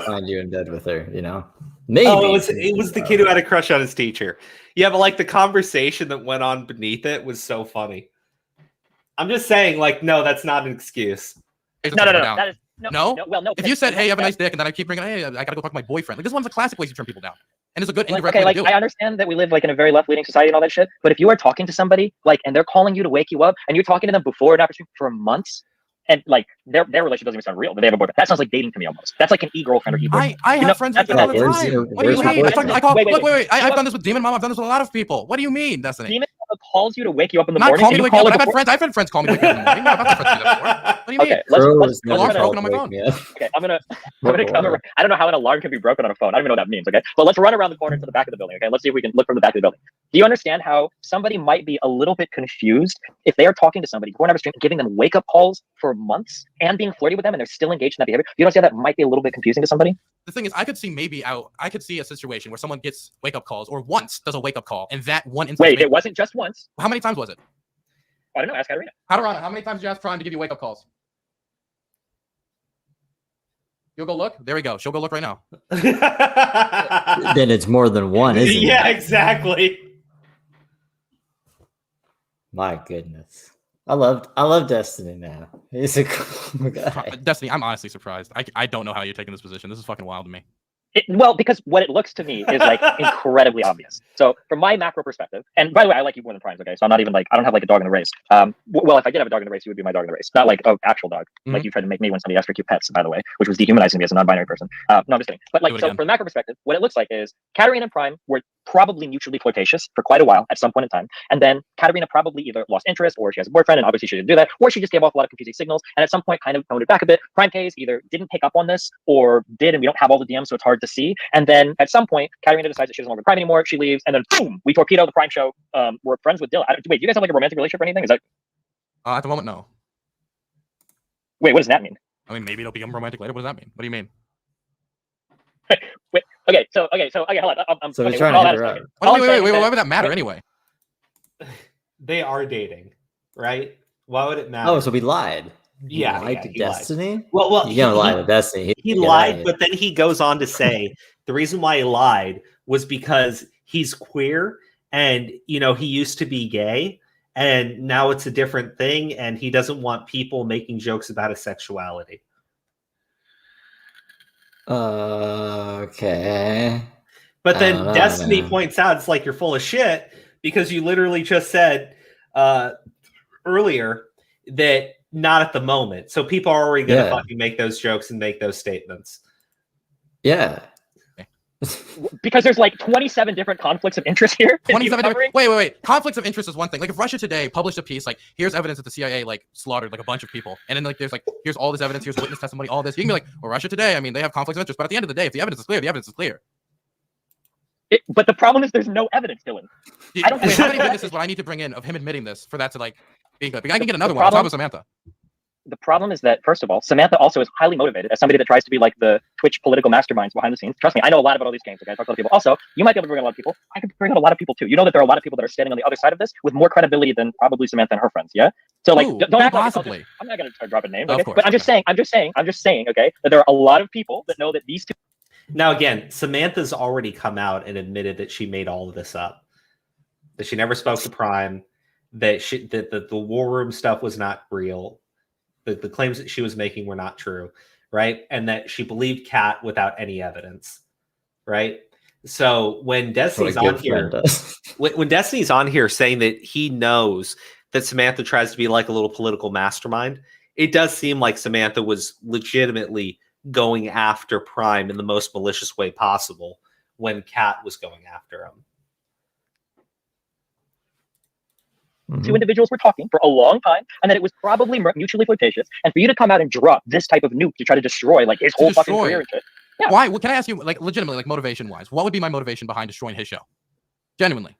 find you in bed with her. You know, maybe. Oh, it was the kid who had a crush on his teacher. Yeah, but like the conversation that went on beneath it was so funny. I'm just saying, like, no, that's not an excuse. No. That is No? Well, no. If you said, "Hey, you have a nice dick," and then I keep bringing, "Hey, I gotta go talk to my boyfriend," like this one's a classic way to turn people down, and it's a good indirect way to do it. I understand that we live like in a very left-leaning society and all that shit, but if you are talking to somebody like, and they're calling you to wake you up, and you're talking to them before and after for months, and like their relationship doesn't even sound real, but they have a boyfriend. That sounds like dating to me almost. That's like an e-girlfriend or e-boyfriend. I have friends like that all the time. What do you mean? Wait. I've done this with Demon Mom. I've done this with a lot of people. What do you mean, Destiny? Demon Mom calls you to wake you up in the Not morning. call me to wake me up, but I've had before? friends call me to wake me up in the morning. I've had friends do that before. What do you mean? Okay, let's alarm's broken on my phone. Okay, I'm gonna come around. I don't know how an alarm can be broken on a phone. I don't even know what that means. Okay, but let's run around the corner to the back of the building. Okay, let's see if we can look from the back of the building. Do you understand how somebody might be a little bit confused if they are talking to somebody, going over stream, giving them wake up calls for months and being flirty with them, and they're still engaged in that behavior? You don't see how that might be a little bit confusing to somebody? The thing is, I could see a situation where someone gets wake up calls, or once does a wake up call, and that one instance. Wait, it wasn't just once. How many times was it? I don't know. Ask Katarina. Katarina, how many times did you ask Prime to give you wake up calls? You'll go look. There we go. She'll go look right now. Then it's more than one, isn't it? Yeah, exactly. My goodness. I love Destiny now. He's a cool guy. Destiny, I'm honestly surprised. I don't know how you're taking this position. This is fucking wild to me. Well, because what it looks to me is like incredibly obvious. So from my macro perspective, and by the way, I like you more than Primes, okay? So I'm not even like, I don't have like a dog in the race. Well, if I did have a dog in the race, you would be my dog in the race. Not like an actual dog, like you tried to make me when somebody asked for cute pets, by the way, which was dehumanizing me as a non-binary person. No, I'm just kidding. But like, so from the macro perspective, what it looks like is Katarina and Prime were probably mutually flirtatious for quite a while at some point in time. And then Katarina probably either lost interest, or she has a boyfriend, and obviously she didn't do that, or she just gave off a lot of confusing signals. And at some point kind of toned it back a bit. PrimeCayes either didn't pick up on this or did, and we don't have all the DMs, so it's hard to see. And then at some point, Katarina decides that she doesn't want to Prime anymore. She leaves, and then boom, we torpedo the Prime show. We're friends with Dylan. Wait, do you guys have like a romantic relationship or anything? Is that at the moment? No. Wait, what does that mean? I mean, maybe it'll become romantic later. What does that mean? What do you mean? Wait. Okay. So hold on. So okay, he's trying to hit her up. Wait. Why would that matter anyway? They are dating, right? Why would it matter? Oh, so we lied. He lied to he Destiny? lied. Well, you can't lie to Destiny. He lied, but then he goes on to say the reason why he lied was because he's queer, and he used to be gay, and now it's a different thing, and he doesn't want people making jokes about his sexuality. Okay. But then Destiny points out it's like you're full of shit because you literally just said earlier that not at the moment. So people are already going to fucking make those jokes and make those statements. Yeah. Because there's like 27 different conflicts of interest here. 27 different. Wait. Conflicts of interest is one thing. Like if Russia Today published a piece like, here's evidence that the CIA like slaughtered like a bunch of people, and then like there's like, here's all this evidence, here's witness testimony, all this. You can be like, well, Russia Today, I mean, they have conflicts of interest, but at the end of the day, if the evidence is clear, the evidence is clear. But the problem is there's no evidence, Dylan. I don't. Wait, how many witnesses would I need to bring in of him admitting this for that to like be good? Because I can get another one on top of Samantha. The problem is that, first of all, Samantha also is highly motivated as somebody that tries to be like the Twitch political masterminds behind the scenes. Trust me, I know a lot about all these games. Okay, I talk to a lot of people. Also, you might be able to bring in a lot of people. I could bring in a lot of people too. You know that there are a lot of people that are standing on the other side of this with more credibility than probably Samantha and her friends. Yeah. So like, don't act possibly. Like I'm not going to start dropping names. Of Okay? course, but I'm just saying. Okay, that there are a lot of people that know that these two. Now again, Samantha's already come out and admitted that she made all of this up. That she never spoke to Prime. That the war room stuff was not real. The claims that she was making were not true, right? And that she believed Kat without any evidence, right? So when Destiny's on here, when Destiny's on here saying that he knows that Samantha tries to be like a little political mastermind, it does seem like Samantha was legitimately going after Prime in the most malicious way possible when Kat was going after him. Two individuals were talking for a long time, and that it was probably mutually flirtatious. And for you to come out and drop this type of nuke to try to destroy like his whole fucking career and shit. Yeah. Why? Well, can I ask you, like, legitimately, like, motivation-wise, what would be my motivation behind destroying his show? Genuinely.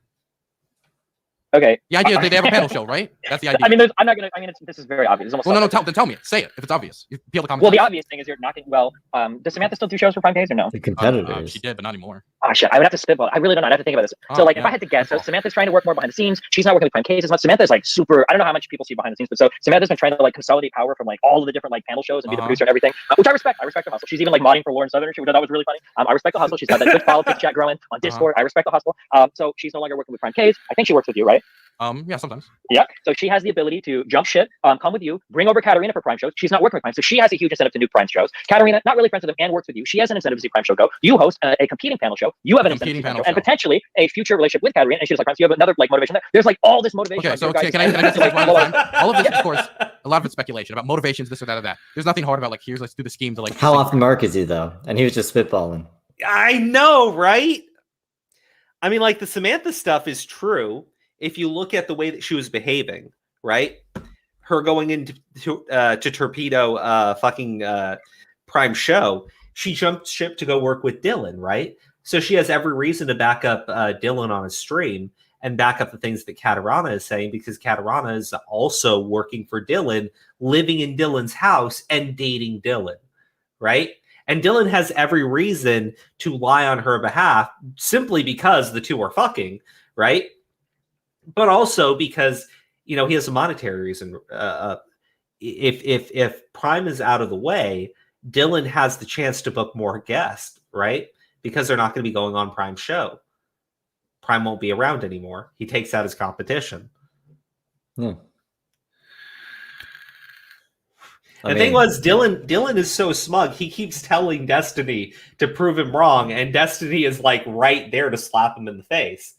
Okay. The idea is they have a panel show, right? That's the idea. I mean, I'm not gonna. I mean, this is very obvious. It's Well, no, then tell me it. Say it if it's obvious. You feel the comment. Well, the obvious thing is you're not getting. Well, does Samantha still do shows for PrimeCayes or no? The competitors. She did, but not anymore. Oh shit! I would have to spitball. I really don't know. I have to think about this. So, like, if I had to guess, so Samantha's trying to work more behind the scenes. She's not working with PrimeCayes as much. Samantha's like super. I don't know how much people see behind the scenes, but so Samantha's been trying to like consolidate power from like all of the different like panel shows and be the producer and everything, which I respect. I respect the hustle. She's even like modding for Lauren Southern, which I thought was really funny. I respect the hustle. She's got that good politics chat growing on Discord. I respect the hustle. So she's no longer working with PrimeCayes. I think she works with you, right? Yeah, sometimes. Yeah. So she has the ability to jump ship, come with you, bring over Katarina for Prime shows. She's not working with Prime, so she has a huge incentive to do Prime shows. Katarina, not really friends with them and works with you. She has an incentive to see Prime show go. You host a competing panel show. You have an incentive to see Prime show, and potentially a future relationship with Katarina, and she's like Prime. So you have another like motivation there. There's like all this motivation. Okay, so can I just like one time? All of this, of course, a lot of it's speculation about motivations, this or that or that. There's nothing hard about like let's do the scheme to like. How off the mark is he though? And he was just spitballing. I know, right? I mean, like the Samantha stuff is true. If you look at the way that she was behaving, right? Her going into to torpedo fucking Prime show, she jumped ship to go work with Dylan, right? So she has every reason to back up Dylan on his stream and back up the things that Katarina is saying, because Katarina is also working for Dylan, living in Dylan's house and dating Dylan, right? And Dylan has every reason to lie on her behalf simply because the two are fucking, right? But also because, you know, he has a monetary reason. If Prime is out of the way, Dylan has the chance to book more guests, right? Because they're not going to be going on Prime's show. Prime won't be around anymore. He takes out his competition. The thing was, Dylan is so smug. He keeps telling Destiny to prove him wrong, and Destiny is like right there to slap him in the face.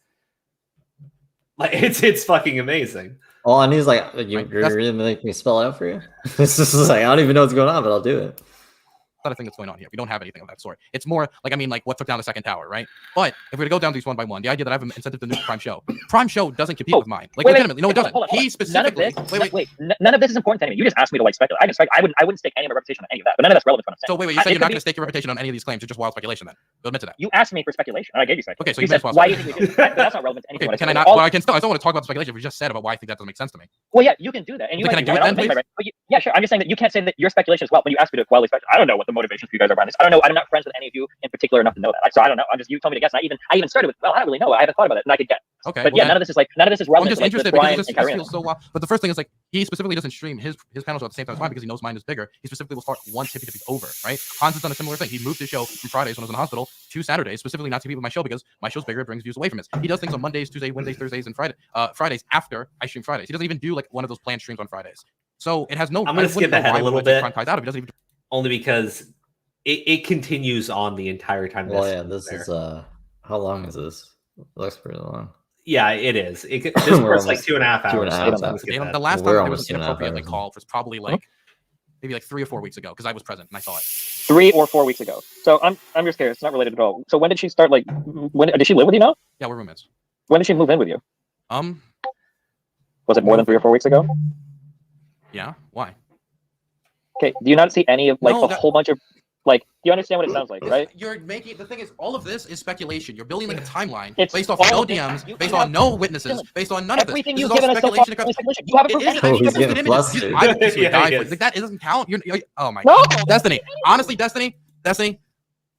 Like it's fucking amazing. Oh, and he's like, "You're really make me spell out for you." It's just like I don't even know what's going on, but I'll do it. Not a thing that's going on here. We don't have anything of that sort. It's more like, I mean, like what took down the second tower, right? But if we were to go down these one by one, the idea that I have an incentive to nuke Prime show doesn't compete with mine. Like legitimately, no, it doesn't. He specifically. None of this is important to anyone. You just asked me to like speculate. I wouldn't stake any of my reputation on any of that. But none of that's relevant to what I'm saying. So wait, you said you're not going to stake your reputation on any of these claims. It's just wild speculation. Then you'll admit to that. You asked me for speculation, and I gave you speculation. Okay, so you said why do you think we did that? That's not relevant to anything. Okay, can I not? Well, I can still. I still want to talk about the speculation we just said about why I think that doesn't make sense to me. Well, yeah, you can do that, and you can I do it then, please? Yeah, sure. I'm just saying that you can't say that your speculation as well when you asked me to wildly speculate. I don't know what the motivations for you guys are behind this. I don't know. I'm not friends with any of you in particular enough to know that. Like, so I don't know. I'm just, you told me to guess. And I even started with, well, I don't really know. I haven't thought about it, and I could guess. Okay. But yeah, none of this is relevant. I'm just to, interested Brian because and this feels so wild. But the first thing is like he specifically doesn't stream his panel show at the same time as mine because he knows mine is bigger. He specifically will start once Tippy Tippy's over, right? Hans has done a similar thing. He moved his show from Fridays when I was in the hospital to Saturdays, specifically not to compete with my show because my show's bigger. It brings views away from his. He does things on Mondays, Tuesdays, Wednesdays, Thursdays, and Fridays after I stream Fridays. He doesn't even do like one of those planned streams on Fridays. So it has no. I'm going to skip ahead a little bit, out if he doesn't even... only because it continues on the entire time. Well, yeah, this is how long is this? It looks pretty long. Yeah, it is. This part's like 2.5 hours. The last time there was an inappropriate like call was probably like maybe like 3 or 4 weeks ago because I was present and I saw it. 3 or 4 weeks ago. So I'm just curious. It's not related at all. So when did she start? Like, when did she live with you now? Yeah, we're roommates. When did she move in with you? Was it more than 3 or 4 weeks ago? Yeah. Why? Okay. Do you not see any of like a whole bunch of like? Do you understand what it sounds like, right? You're making the thing is all of this is speculation. You're building like a timeline It's based off all no this. DMs, based on no witnesses, based on none of this. Everything This you've is all given us so far speculation. is speculation. You haven't proved anything. he's getting flustered. Like that doesn't count. Oh my god. Destiny. Honestly, Destiny,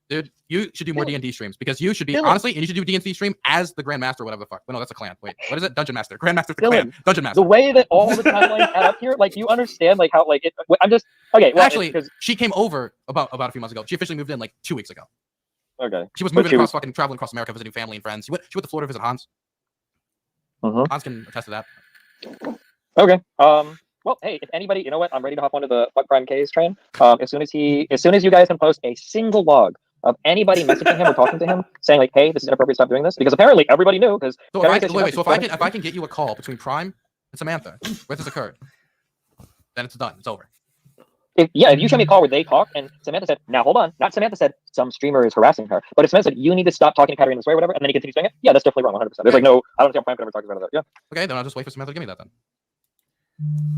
dude, you should do more D&D streams because you should be honestly, and you should do D&D stream as the Grand Master, whatever the fuck. No, that's a clan. Wait, what is it? Dungeon Master. Grand Master's the clan. Dungeon Master. The way that all the timelines add up here, like you understand, like how like it. I'm just okay. Well, actually, she came over about a few months ago. She officially moved in like 2 weeks ago. Okay. She was moving across, fucking traveling across America, visiting family and friends. She went to Florida to visit Hans. Hans can attest to that. Okay. Well, hey, if anybody, you know what? I'm ready to hop onto the Fuck PrimeCayes train. As soon as you guys can post a single log of anybody messaging him or talking to him saying like, "Hey, this is inappropriate. Stop doing this." Because apparently everybody knew. Because So if I can get you a call between Prime and Samantha where this occurred, then it's done. It's over. If you show me a call where they talk and Samantha said, "Now hold on," not Samantha said some streamer is harassing her, but if Samantha said, "You need to stop talking to Katarina this way," or whatever, and then he continues doing it, yeah, that's definitely wrong, 100%. There's like no, I don't see how Prime could ever talk about that. Yeah. Okay, then I'll just wait for Samantha to give me that then.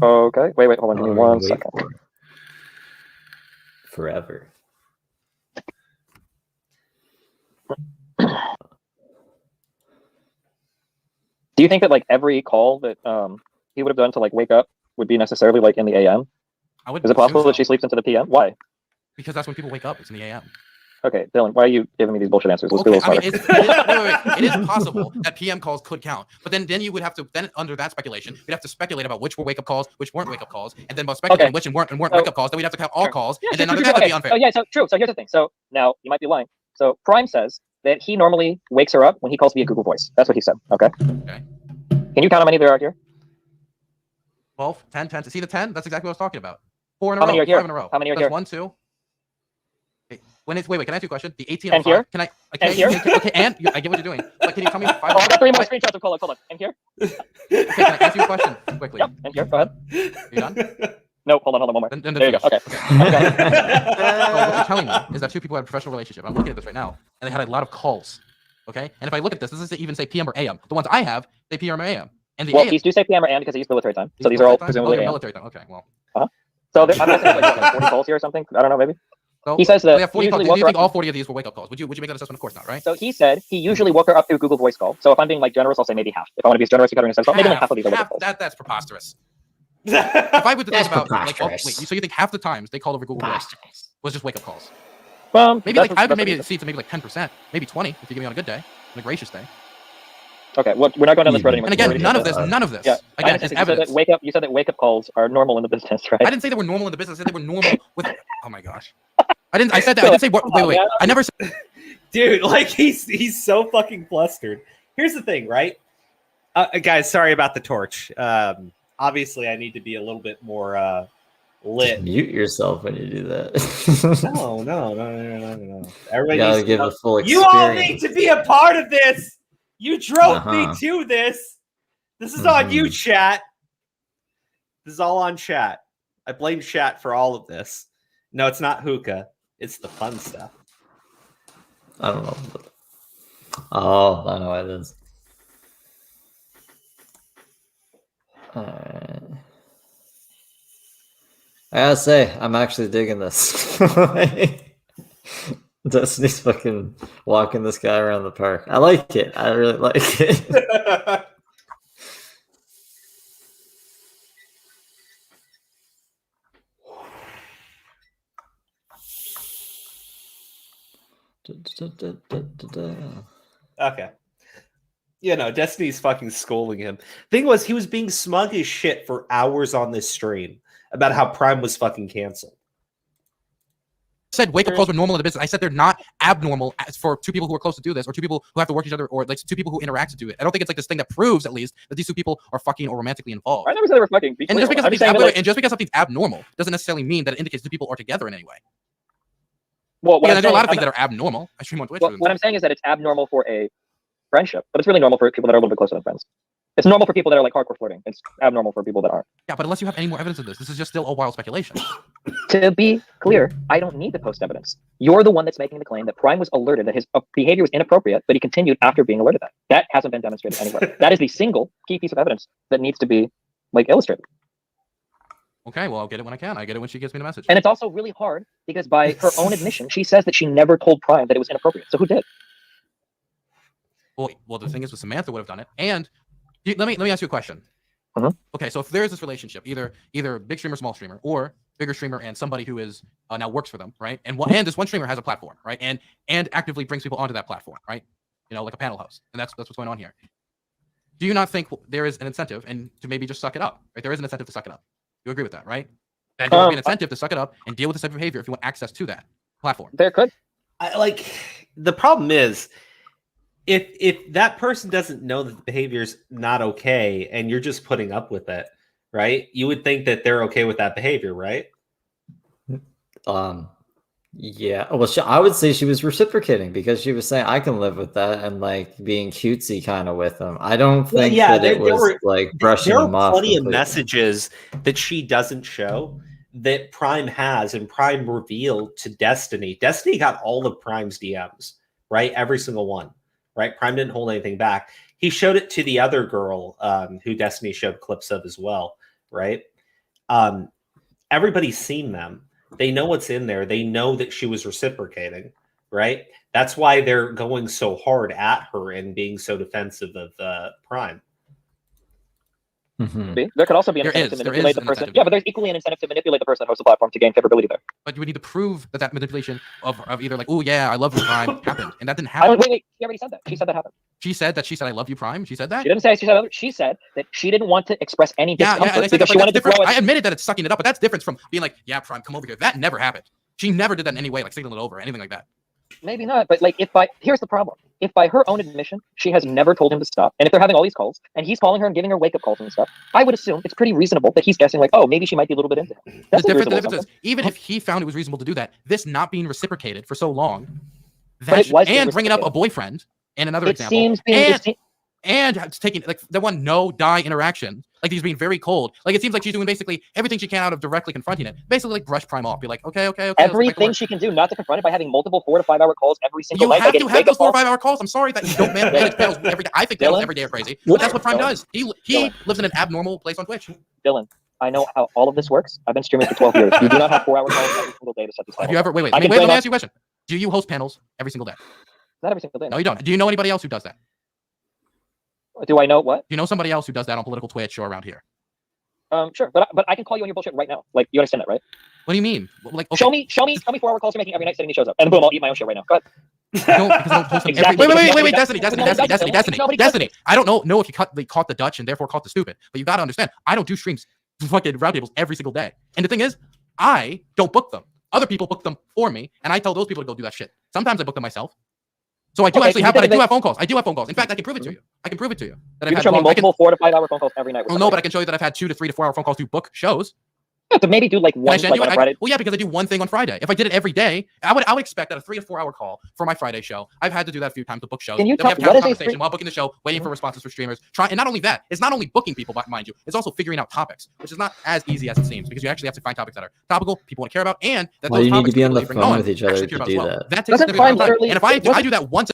Okay. Wait, hold on. Give me 1 second. Forever. Do you think that like every call that he would have done to like wake up would be necessarily like in the AM? Is it possible that she sleeps into the PM? Why? Because that's when people wake up. It's in the AM. Okay, Dylan, why are you giving me these bullshit answers? Let's be a little I smarter. mean, it is possible that PM calls could count, but then you would have to under that speculation, we'd have to speculate about which were wake up calls, which weren't wake up calls, and then by speculating which weren't wake up calls, then we'd have to count all calls, and then under that would be unfair. Oh yeah, so true. So here's the thing. So now you might be lying. So Prime says that he normally wakes her up when he calls via Google Voice. That's what he said. Okay. Okay. Can you count how many there are here? 12, 10, 10. See the 10? That's exactly what I was talking about. 4 in a How row. many are here? 5 in a row. How many are That's here? 1, 2. Wait, can I ask you a question? The 18 And and 5. here? Can I? And here? Okay, and I get what you're doing. But can you tell me 5? Oh, I got 3 more screenshots of hold on. And here? Okay, can I ask you a question quickly? Yep. And here, go ahead. Are you done? No, hold on, one more. Then There you go. finish. Okay. What you're telling me is that two people had a professional relationship. I'm looking at this right now, and they had a lot of calls. Okay, and if I look at this doesn't even say PM or AM. The ones I have, they PM or AM. And the Well, AM, these do say PM or AM because they use military time. So These these are all military time? presumably Okay, AM. military time. Okay, well. So I'm guessing there's like 40 calls here or something. I don't know, maybe. So He says that we have 40 he calls. usually Do woke you her think up. all 40 of these were wake up calls? Would you make that assessment? Of course not, right? So he said he usually woke her up through Google Voice call. So if I'm being like generous, I'll say maybe half. If I want to be as generous as Katarina says, maybe like half of these are wake up calls. That's preposterous. If I were to think about like, oh, wait, preposterous. so you think half the times they called over Google Voice was just wake up calls? Maybe that's like I would what maybe he said. see to maybe like 10%, maybe 20 if you give me on a good day, on a gracious day. Okay, well, we're not going down this road anymore. And again, none of this. Yeah, Again, you is said evidence. that you said that wake up calls are normal in the business, right? I didn't say they were normal in the business. I said they were normal with. Oh my gosh. I said that. I didn't say what. Wait. I never said. Dude, like he's so fucking flustered. Here's the thing, right? Guys, sorry about the torch. Obviously, I need to be a little bit more lit. Mute yourself when you do that. No. Everybody You gotta needs to give know. a full You all need experience. to be a part of this. You drove me Uh-huh. to this. This is on you, Mhm. chat. This is all on chat. I blame chat for all of this. No, it's not hookah. It's the fun stuff. I don't know. Oh, I know what it is. Alright. I gotta say, I'm actually digging this. Destiny's fucking walking this guy around the park. I like it. I really like it. Okay. You know, Destiny's fucking schooling him. Thing was, he was being smug as shit for hours on this stream about how Prime was fucking canceled. Said wake up calls were normal in the business. I said they're not abnormal as for two people who are close to do this, or two people who have to work each other, or like two people who interact to do it. I don't think it's like this thing that proves at least that these two people are fucking or romantically involved. I never said they were fucking. And just because something's abnormal doesn't necessarily mean that it indicates two people are together in any way. Well, Yeah, there are a lot of things that are abnormal. I stream on Twitch. What I'm saying is that it's abnormal for a friendship, but it's really normal for people that are a little bit closer than friends. It's normal for people that are like hardcore flirting. It's abnormal for people that aren't. Yeah, but unless you have any more evidence of this is just still a wild speculation. To be clear, I don't need to post evidence. You're the one that's making the claim that Prime was alerted that his behavior was inappropriate, but he continued after being alerted that. That hasn't been demonstrated anywhere. That is the single key piece of evidence that needs to be like illustrated. Okay, well, I'll get it when I can. I get it when she gives me the message. And it's also really hard because by her own admission, she says that she never told Prime that it was inappropriate. So who did? Well, the thing is, with Samantha would have done it. And let me ask you a question. Okay, so if there is this relationship, either big streamer, small streamer, or bigger streamer and somebody who is now works for them, right? And this one streamer has a platform, right? And actively brings people onto that platform, right? You know, like a panel host, and that's what's going on here. Do you not think there is an incentive and to maybe just suck it up? Right? There is an incentive to suck it up. You agree with that, right? That there would be an incentive to suck it up and deal with this type of behavior if you want access to that platform. There could. The problem is, if that person doesn't know that the behavior is not okay and you're just putting up with it, right? You would think that they're okay with that behavior, right? Yeah, well, I would say she was reciprocating because she was saying I can live with that and like being cutesy kind of with him. I don't think that it was like brushing there him are off plenty of completely. messages that she doesn't show that Prime has, and Prime revealed to Destiny. Destiny got all of Prime's DMs, right? Every single one, right? Prime didn't hold anything back. He showed it to the other girl who Destiny showed clips of as well, right? Everybody's seen them. They know what's in there. They know that she was reciprocating, right? That's why they're going so hard at her and being so defensive of Prime. There could also be an incentive to manipulate the person. Yeah, but there's equally an incentive to manipulate the person that hosts the platform to gain favorability there. But you would need to prove that manipulation of either like, oh yeah, I love you, Prime, happened, and that didn't happen. Wait, she already said that. She said that happened. She said that I love you, Prime. She said that. She didn't say she said that she didn't want to express any discomfort because she wanted to I admitted that it's sucking it up, but that's different from being like, yeah, Prime, come over here. That never happened. She never did that in any way, like signaling it over, or anything like that. Maybe not, but like here's the problem. If by her own admission, she has never told him to stop, and if they're having all these calls, and he's calling her and giving her wake-up calls and stuff, I would assume it's pretty reasonable that he's guessing like, oh, maybe she might be a little bit into him. That's the difference is, even if he found it was reasonable to do that, this not being reciprocated for so long, and bringing up a boyfriend and another example, and taking like the one no-die interaction, like he's being very cold. Like it seems like she's doing basically everything she can out of directly confronting it. Basically, like brush Prime off, be like, okay. Everything she can do not to confront it by having multiple 4 to 5 hour calls every single night. You have to have those 4 or 5 hour calls. I'm sorry that you don't manage panels every day. I think panels every day are crazy, but that's what Prime does. He lives in an abnormal place on Twitch. Dylan, I know how all of this works. I've been streaming for 12 years. You do not have 4 hour calls every single day to set these panels. Have you ever wait? Let me ask you a question. Do you host panels every single day? Not every single day. No, you don't. Do you know anybody else who does that? Do I know what? Do you know somebody else who does that on political Twitch or around here? Sure, but I can call you on your bullshit right now. Like, you understand that, right? What do you mean? Like, okay. Show me 4 hour calls you're making every night setting these shows up, and boom, I'll eat my own shit right now. Go ahead. Because I don't post them Exactly. Wait, Destiny. I don't know if you caught the Dutch and therefore caught the stupid, but you got to understand, I don't do streams, fucking roundtables every single day. And the thing is, I don't book them. Other people book them for me, and I tell those people to go do that shit. Sometimes I book them myself. So I do actually have, but I do have phone calls. In fact, I can prove it to you. That you can show me multiple 4 to 5 hour phone calls every night. Well, no, but I can show you that I've had 2 to 3 to 4 hour phone calls to book shows. Yeah, to maybe do like one like on Friday. Well, yeah, because I do one thing on Friday. If I did it every day, I would expect that a 3 to 4 hour call for my Friday show. I've had to do that a few times to book shows. Can you then talk, we have conversation while booking the show, waiting for responses for streamers. And not only that, it's not only booking people, mind you, it's also figuring out topics, which is not as easy as it seems because you actually have to find topics that are topical, people want to care about, and that those you topics need to be on the people phone with each other to do that. That takes significant time. And if I do that once.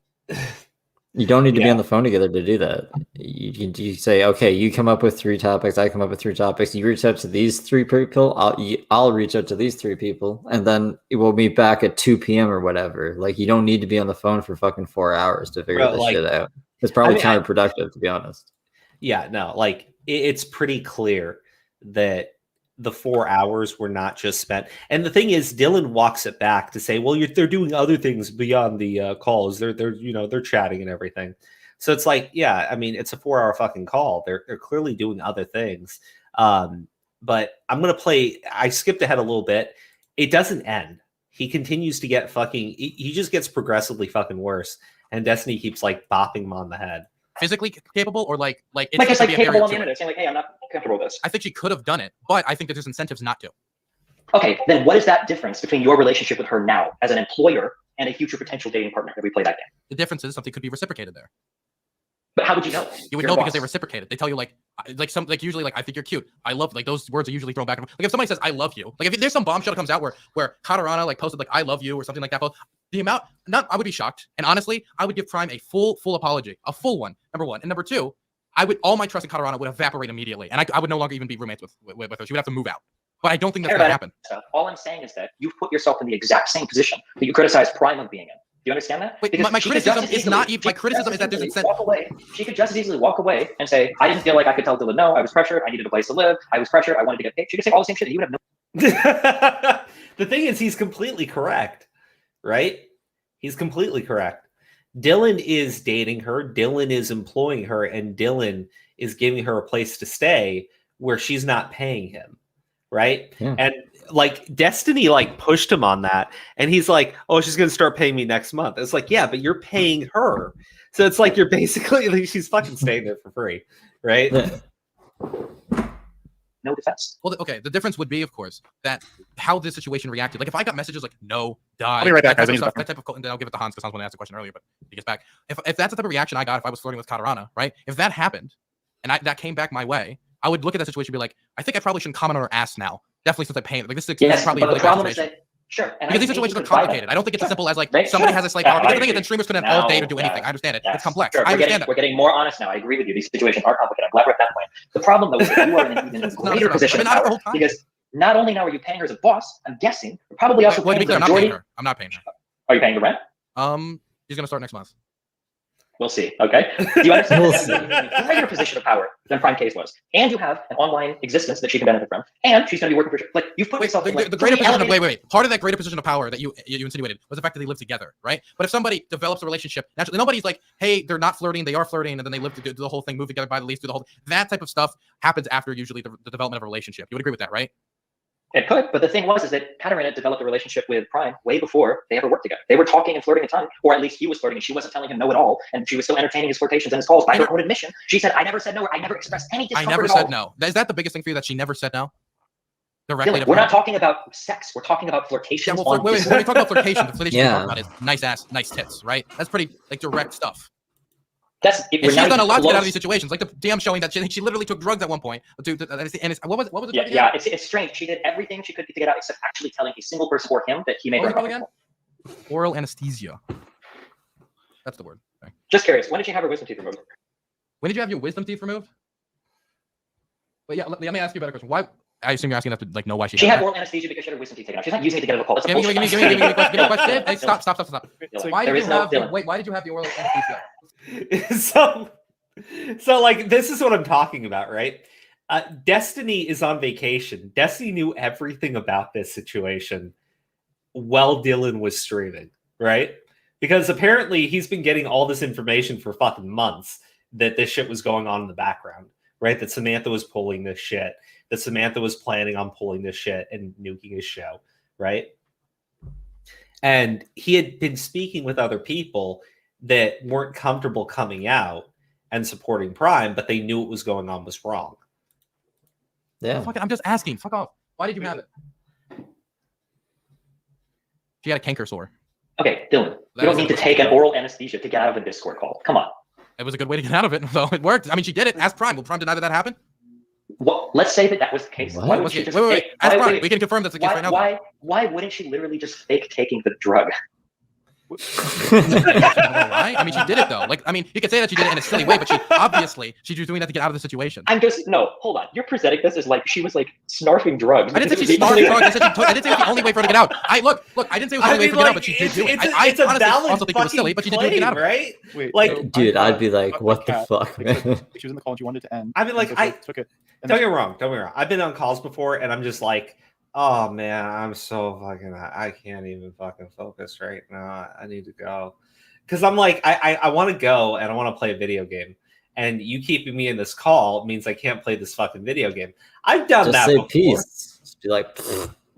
You don't need to be on the phone together to do that. You say, okay, you come up with 3 topics, I come up with 3 topics. You reach out to these 3 people, I'll reach out to these 3 people, and then we'll meet back at 2 p.m. or whatever. Like, you don't need to be on the phone for fucking 4 hours to figure this shit out. It's probably counterproductive, to be honest. Yeah, no, like it's pretty clear that the 4 hours were not just spent. And the thing is, Dylan walks it back to say, well, they're doing other things beyond the calls. They're chatting and everything. So it's like, yeah, I mean, it's a 4 hour fucking call. They're clearly doing other things. But I'm going to play, I skipped ahead a little bit. It doesn't end. He continues to get he just gets progressively fucking worse. And Destiny keeps like bopping him on the head. Physically capable or like it's like capable on the internet saying like, hey, I'm not comfortable with this. I think she could have done it, but I think that there's incentives not to. Okay, then what is that difference between your relationship with her now as an employer and a future potential dating partner if we play that game? The difference is something could be reciprocated there. But how would you know? You would know because they reciprocated. They tell you usually I think you're cute. I love, like, those words are usually thrown back and forth. Like if somebody says I love you, like if there's some bombshell that comes out where Katarana like posted like I love you or something like that, the amount, I would be shocked. And honestly, I would give Prime a full apology, a full one, number one. And number two, all my trust in Katarana would evaporate immediately, and I would no longer even be roommates with her. She would have to move out. But I don't think that's going to happen. All I'm saying is that you've put yourself in the exact same position that you criticize Prime of being in. Do you understand that? Wait, my criticism is not even. My criticism is that there's incentive. Walk away. She could just as easily walk away and say, "I didn't feel like I could tell Dylan no. I was pressured. I needed a place to live. I was pressured. I wanted to get paid." She could say all the same shit. And you would have no. The thing is, he's completely correct, right? He's completely correct. Dylan is dating her. Dylan is employing her, and Dylan is giving her a place to stay where she's not paying him, right? Yeah. And like Destiny like pushed him on that, and he's like, oh, she's gonna start paying me next month. It's like, yeah, but you're paying her, so it's like you're basically like, she's fucking staying there for free, right? Yeah. no defense. Well, okay. The difference would be, of course, that how this situation reacted. Like if I got messages like "no, die," I'll be right back, that guys. type of stuff, that type of, and then I'll give it to Hans because Hans wanted to ask a question earlier, but he gets back. If that's the type of reaction I got if I was flirting with Katarana, right? If that happened, and that came back my way, I would look at that situation and be like, I think I probably shouldn't comment on her ass now. Definitely since I paid. Like this is Yes, probably but a really the bad problem is situation. that sure, and Because these I think situations you are could try that. complicated. I don't think it's as simple as like Right, somebody sure. has a slight Yeah, power. Because I the thing is, agree. then streamers couldn't Now, all day to do anything. yeah. I understand it. Yes. It's complex. Sure. I We're understand that. we're getting more honest now. I agree with you. These situations are complicated. I'm glad we're at that point. The problem though is that you are in an even greater position of power because not only now are you paying her as a boss, I'm guessing, you're probably also Well, to be paying clear, the I'm not paying majority. her. I'm not paying her. Are you paying the rent? He's gonna start next month. We'll see. Okay. Do you understand? We'll that see. you're in a greater position of power than PrimeCayes was, and you have an online existence that she can benefit from, and she's going to be working for like you've put yourself in like The greater three position of elevated- wait. Part of that greater position of power that you insinuated was the fact that they live together, right? But if somebody develops a relationship, naturally nobody's like, hey, they're not flirting, they are flirting, and then they live to do the whole thing, move together, buy the lease, do the whole. That type of stuff happens after usually the development of a relationship. You would agree with that, right? It could, but the thing was is that Katarina developed a relationship with Prime way before they ever worked together. They were talking and flirting a ton, or at least he was flirting and she wasn't telling him no at all, and she was still entertaining his flirtations and his calls by her own admission. She said, I never said no, or I never expressed any I discomfort never at said all. no. Is that the biggest thing for you that she never said no? Directly Dylan, to we're her? not talking about sex. We're talking about flirtations. Yeah, well, on wait, Discord. when we talk about flirtation, the flirtation we're Yeah. talking about is nice ass, nice tits, right? That's pretty like direct stuff. That's And we're she's not done a even lot to get out of close. these situations, like the DM showing that she literally took drugs at one point. And it's, what was it? Yeah, yeah, it's strange. She did everything she could to get out, except actually telling a single person for him that he made What her was it called again? Oral anesthesia. That's the word. Okay. Just curious, when did you have her wisdom teeth removed? When did you have your wisdom teeth removed? But yeah, let me ask you a better question. Why? I assume you're asking that to like know why she She had that. oral anesthesia because she had her wisdom teeth taken out. She's not using it to get out of a call. That's a Give me bullshit. a question. Hey, stop. Dylan, Why there did is you no have Dylan. why did you have the oral anesthesia? So like this is what I'm talking about, right? Destiny is on vacation. Destiny knew everything about this situation while Dylan was streaming, right? Because apparently he's been getting all this information for fucking months that this shit was going on in the background, right? That Samantha was pulling this shit, that Samantha was planning on pulling this shit and nuking his show, right? And he had been speaking with other people that weren't comfortable coming out and supporting Prime, but they knew what was going on was wrong. Yeah. Fuck it, I'm just asking. Fuck off. Why did you have it? She had a canker sore. Okay, Dylan, you don't need to take an oral anesthesia to get out of a Discord call. Come on. It was a good way to get out of it, though. It worked. I mean, she did it. Ask Prime. Will Prime deny that happened? Well, let's say that was the case. Why would she just Wait. fake- Ask why- Prime. wait, We can confirm that's the case right now. Why wouldn't she literally just fake taking the drug? Why? I mean, she did it though. Like, I mean, you could say that she did it in a silly way, but she obviously she's doing that to get out of the situation. I'm just hold on. You're presenting this as like she was like snarfing drugs. I didn't say she snarfed drugs. I said I didn't say it was the only way for her to get out. Look. I didn't say it was the only way for her to get out, but she did do it. I It's a honestly valid also think it was silly, but she did do it to get out of it. right? Wait, Like, Dude, I'd be like, what the fuck, man? she was in the call and she wanted it to end. I mean, like, and so she I took it. And don't then get me wrong. Don't get me wrong. I've been on calls before, and I'm just like, oh man, I'm so fucking. I can't even fucking focus right now. I need to go because I'm like, I want to go and I want to play a video game, and you keeping me in this call means I can't play this fucking video game. I've done Just that say before. peace. Just be like,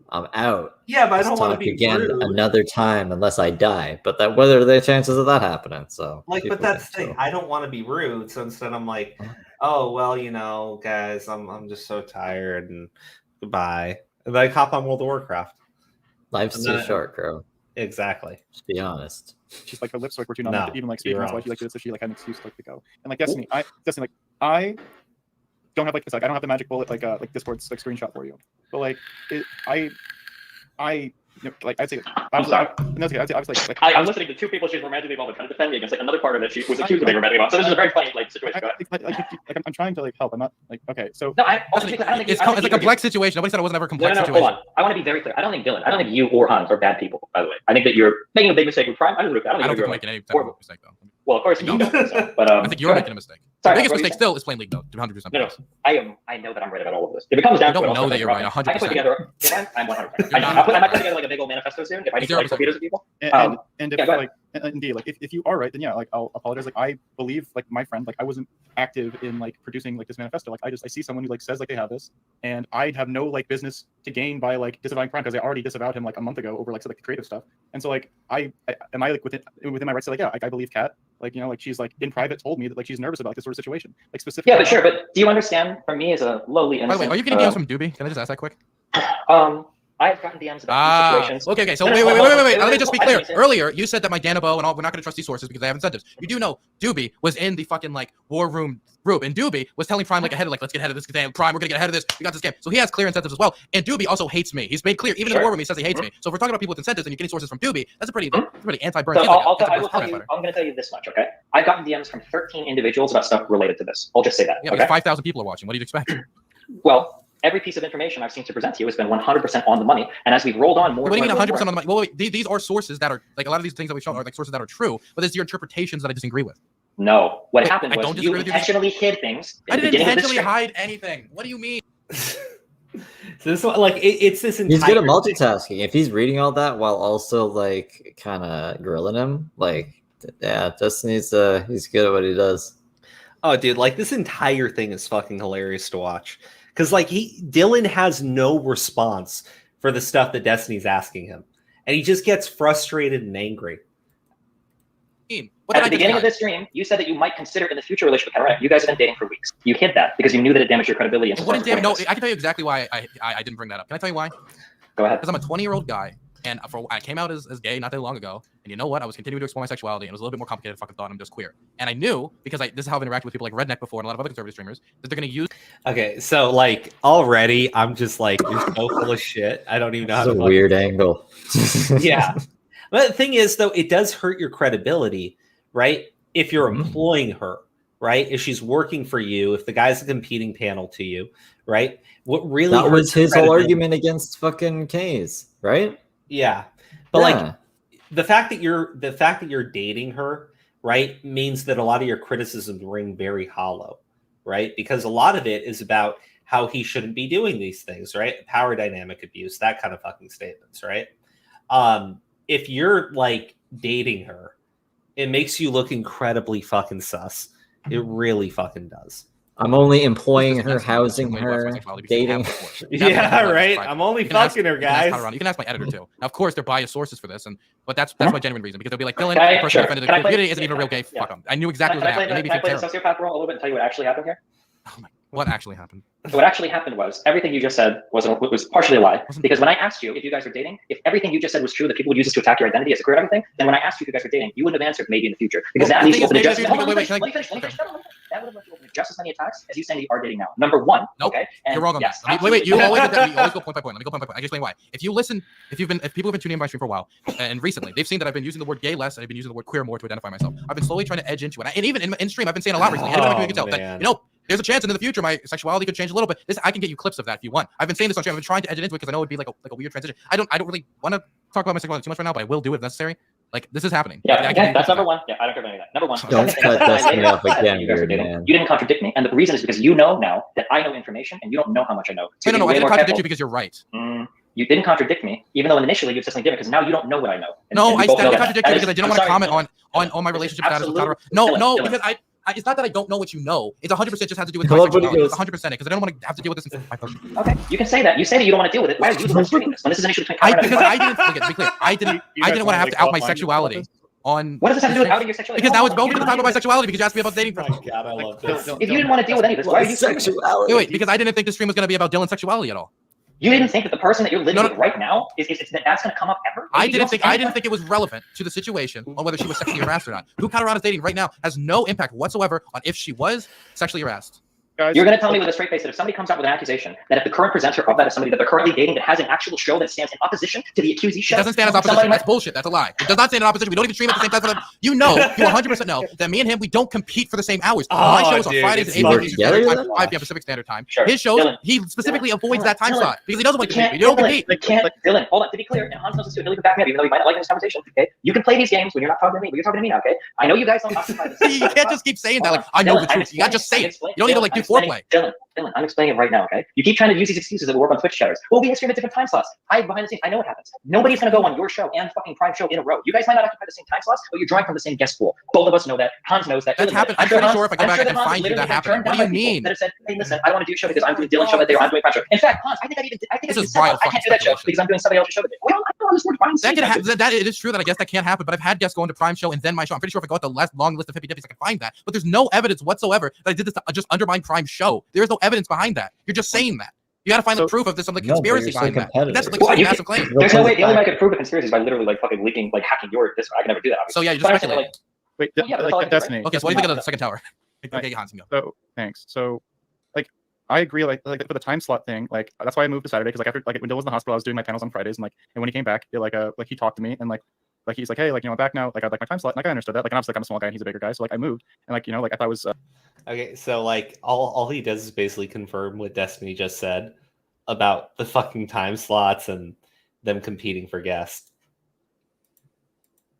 I'm out. Yeah, but I Let's don't wanna talk be again rude. another time unless I die. But that what are the chances of that happening? So Like, people but that's the think thing. I don't want to be rude, so instead I'm like, oh well, guys, I'm just so tired and goodbye. And then I hop on World of Warcraft. Life's And too then- short, girl. Exactly. Just be honest. she's like her lips like were too numb No, to even like speak. you're And that's why wrong. she like did it, so she like had an excuse like to go. And like Destiny, I don't have like this like I don't have the magic bullet like Discord's like screenshot for you. But like like I'd say I was like I'm listening to two people she's romantically involved with trying to defend me against like another partner that she was accused of being romantically involved. So this is a very funny like situation. Go ahead. I'm trying to like help. I'm not like okay. So No, I don't think It's a complex situation. Nobody said it wasn't ever a No, complex hold situation. on. I want to be very clear. I don't think Dylan, I don't think you or Hans are bad people, by the way. I think that you're making a big mistake with Prime. I don't think I don't think you're you're making any type of mistake though. Well, of course you don't think so. But I think you're go making a ahead. mistake. Sorry, The biggest what were you mistake saying? still is playing League though. 100%. No, I know that I'm right about all of this. If it comes down You to it, don't I'll know start that you're making right. progress. I can put 100%. together. I'm 100%. I might put together like a big old manifesto soon if I need to like torpedoes of people. and indeed, like if you are right, then yeah, like I'll apologize. Like I believe, like my friend, like I wasn't active in like producing like this manifesto. Like I see someone who like says like they have this, and I have no like business to gain by like disavowing Prime, because I already disavowed him like a month ago over like the creative stuff. And so like am I like within my rights to like, yeah, like I believe Kat, like, you know, like she's like in private told me that like she's nervous about this sort of situation, like specifically. Yeah, but sure. But do you understand? For me, as a lowly innocent. By the way, are you getting DMs from Doobie? Can I just ask that quick? I've gotten DMs about these situations. Okay. So wait. Let me just be clear. Earlier, you said that my Danabo and all, we're not going to trust these sources because they have incentives. You do know Doobie was in the fucking like war room group, and Doobie was telling Prime like ahead of like, let's get ahead of this game. Prime, we're going to get ahead of this. We got this game. So he has clear incentives as well. And Doobie also hates me. He's made clear, even in the war room, he says he hates me. So if we're talking about people with incentives and you're getting sources from Doobie, that's a pretty anti-burn. So I will tell you. I'm going to tell you this much. Okay, I've gotten DMs from 13 individuals about stuff related to this. I'll just say that. Yeah, okay? 5,000 people are watching. What do you expect? Well, every piece of information I've seen to present to you has been 100% on the money. And as we've rolled on more, what do you mean 100% on the money? Well, wait, these are sources that are like a lot of these things that we've shown are like sources that are true, but it's your interpretations that I disagree with. No, what happened was you intentionally hid things. I didn't intentionally hide anything. What do you mean? So this one, like it's this entire. He's good at multitasking. If he's reading all that while also like kind of grilling him, like yeah, Destiny's he's good at what he does. Oh, dude, like this entire thing is fucking hilarious to watch. Because like Dylan has no response for the stuff that Destiny's asking him, and he just gets frustrated and angry. At the beginning of this stream, you said that you might consider in the future a relationship with Cameron. You guys have been dating for weeks. You hid that because you knew that it damaged your credibility. No, I can tell you exactly why I didn't bring that up. Can I tell you why? Go ahead. Because I'm a 20-year-old guy, and I came out as gay not that long ago. And you know what? I was continuing to explore my sexuality, and it was a little bit more complicated than I fucking thought. I'm just queer. And I knew, because this is how I've interacted with people like Redneck before and a lot of other conservative streamers, that they're going to use. Okay, so like already I'm just like, you're so full of shit. I don't even know how to. That's a weird angle. Yeah. But the thing is, though, it does hurt your credibility, right? If you're employing her, right? If she's working for you, if the guy's a competing panel to you, right? What really that was hurts your his whole credibility- argument against fucking Cayes, right? Yeah. But like the fact that you're dating her, right, means that a lot of your criticisms ring very hollow, right? Because a lot of it is about how he shouldn't be doing these things, right? Power dynamic abuse, that kind of fucking statements, right? If you're like dating her, it makes you look incredibly fucking sus. It really fucking does. I'm only employing her, housing her, dating. Yeah, right. I'm only fucking her, guys. You can ask my editor too. Now, of course, they're biased sources for this, but that's my genuine reason, because they'll be like, Dylan, the person who offended the community isn't even a real gay. Fuck him. I knew exactly what happened. Can I play the sociopath role a little bit and tell you what actually happened here? What actually happened? What actually happened was everything you just said was partially a lie. Because when I asked you if you guys were dating, if everything you just said was true, that people would use this to attack your identity as a queer and everything, then when I asked you if you guys were dating, you wouldn't have answered maybe in the future. Because that leaves open to just let me finish. That would have left you open to just as many attacks as you saying you are dating now. Number one. Nope. Okay. You're wrong on that. Wait. You always go point by point. Let me go point by point. I can explain why. If people have been tuning in my stream for a while, and recently they've seen that I've been using the word gay less, and I've been using the word queer more to identify myself. I've been slowly trying to edge into it, and even in stream, I've been saying a lot recently. Anybody can tell that there's a chance in the future my sexuality could change a little bit. I can get you clips of that if you want. I've been saying this on stream. I've been trying to edge it into it because I know it'd be like a weird transition. I don't really want to talk about my sexuality too much right now, but I will do it if necessary. Like this is happening. Yeah, that's number one. Yeah, I don't care about any of that. Number one. Don't cut Destiny off again, you didn't contradict me, and the reason is because you know now that I know information, and you don't know how much I know. So no, I didn't contradict you because you're right. You didn't contradict me, even though initially you said something different, because now you don't know what I know. No, I didn't contradict you because I didn't want to comment on my relationship status with Colorado. No, because it's not that I don't know what you know. It's 100% just has to do with my sexuality. It's 100% because I don't want to have to deal with this. Okay, you can say that. You say that you don't want to deal with it. Why are you the one streaming this when this is an issue between? Because I didn't. To be clear, I didn't want to have to out my sexuality. On what does this have to do with outing your sexuality? Because now it's relevant to talk about my sexuality because you asked me about dating. Oh my God, I love this. If you didn't want to deal with any of this, why are you sexuality? Wait, because I didn't think the stream was going to be about Dylan's sexuality at all. You didn't think that the person that you're living with right now is that's going to come up ever? I didn't think it was relevant to the situation on whether she was sexually harassed or not. Who Colorado's dating right now has no impact whatsoever on if she was sexually harassed. You're going to tell me with a straight face that if somebody comes out with an accusation, that if the current presenter of that is somebody that they're currently dating that has an actual show that stands in opposition to the accusee, it doesn't stand as opposition. That's bullshit. That's a lie. It does not stand in opposition. We don't even stream at the same time. You 100% know that me and him, we don't compete for the same hours. My shows on Fridays and 8 p.m. Eastern Standard Time, 5 p.m. Pacific Standard Time. His shows, he specifically avoids that time slot because he doesn't want to compete. We don't compete. Dylan, hold on. To be clear, and Hans knows this too, and he'll back me up, even though he might not like this conversation. Okay, you can play these games when you're not talking to me, but you're talking to me now. Okay, I know you guys don't occupy this. You can't just keep saying that. Like I know the truth. You gotta just say it. You don't need to like do foreplay. Dylan, I'm explaining it right now, okay? You keep trying to use these excuses that we work on Twitch chatters. Well, we stream at different time slots. Hide behind the scenes. I know what happens. Nobody's going to go on your show and fucking Prime show in a row. You guys might not occupy the same time slots, but you're drawing from the same guest pool. Both of us know that. Hans knows that. That's happened. I'm pretty sure if I go back, I can find you that happening. What do you mean? That have said, hey, listen, I don't want to do a show because I'm doing Dylan's show that day, or I'm doing Prime show. In fact, Hans, I think This is wild I can't do that show because I'm doing somebody else's show today. Well, I don't understand behind the That scenes. can happen. That it is true that I guess that can't happen, but I've had guests go into Prime show and then my show. I'm pretty sure if I go at the long list of 50 diffs, I can find that. But there's no evidence whatsoever that I did this to just undermine Prime show. There is no evidence behind that. You're just saying that. You got to find the proof of this. Some like conspiracy behind that. That's like a massive claim. There's no way. The only way I could prove a conspiracy is by literally like fucking leaking, like hacking your Discord. I can never do that. Obviously. So yeah, you But just I'm saying, speculate. Wait, yeah, that's all I can do, Destiny. Okay, so what do you think of the second tower? Okay, Hans, go. So thanks. So like I agree. Like for the time slot thing, like that's why I moved to Saturday because like after like when Dylan was in the hospital, I was doing my panels on Fridays, and when he came back, like he talked to me and like he's like, hey, like I'm back now, like I'd like my time slot. And, like I understood that. Like and obviously like I'm a small guy and he's a bigger guy, so like I moved and like like if I was Okay, so like all he does is basically confirm what Destiny just said about the fucking time slots and them competing for guests.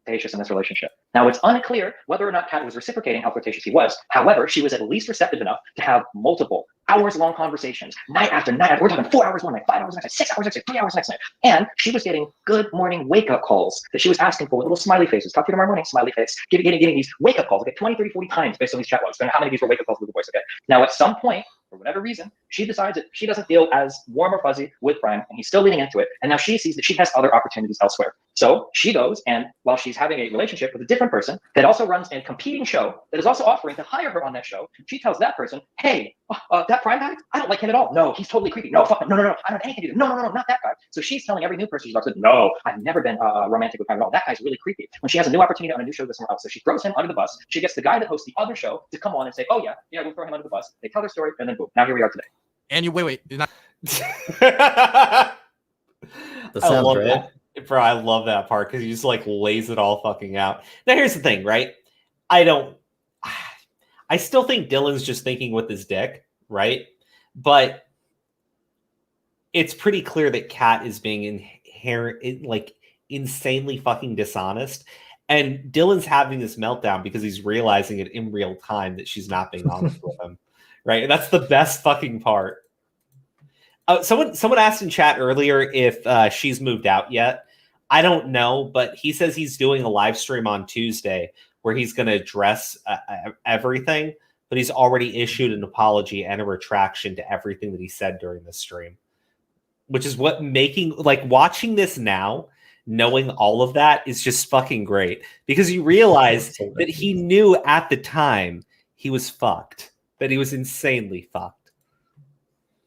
Flirtatious in this relationship. Now, it's unclear whether or not Kat was reciprocating how flirtatious he was. However, she was at least receptive enough to have multiple hours-long conversations, night after night. We're talking 4 hours one night, 5 hours next night, 6 hours next night, 3 hours next night. And she was getting good morning wake-up calls that she was asking for with little smiley faces. Talk to you tomorrow morning, smiley face. Getting these wake-up calls, like 20, 30, 40 times based on these chat logs. How many of these were wake-up calls with the voice, okay? Now, at some point, for whatever reason, she decides that she doesn't feel as warm or fuzzy with Prime, and he's still leaning into it. And now she sees that she has other opportunities elsewhere. So she goes, and while she's having a relationship with a different person that also runs a competing show that is also offering to hire her on that show, she tells that person, hey, that Prime guy, I don't like him at all. No, he's totally creepy. No, fuck him. No, I don't have anything to do. No, not that guy. So she's telling every new person she's like, no, I've never been romantic with Prime at all. That guy's really creepy. When she has a new opportunity on a new show with somewhere else, so she throws him under the bus. She gets the guy that hosts the other show to come on and say, oh yeah, we'll throw him under the bus. They tell their story, and then boom, now here we are today. And you wait, you're not. I love right? that. Bro, I love that part because he just like lays it all fucking out. Now here's the thing, right? I still think Dylan's just thinking with his dick, right? But it's pretty clear that Kat is being insanely fucking dishonest. And Dylan's having this meltdown because he's realizing it in real time that she's not being honest with him. Right? And that's the best fucking part. Someone asked in chat earlier if she's moved out yet. I don't know, but he says he's doing a live stream on Tuesday where he's going to address everything, but he's already issued an apology and a retraction to everything that he said during the stream, which is what watching this now, knowing all of that is just fucking great because you realize that he knew at the time he was fucked, that he was insanely fucked.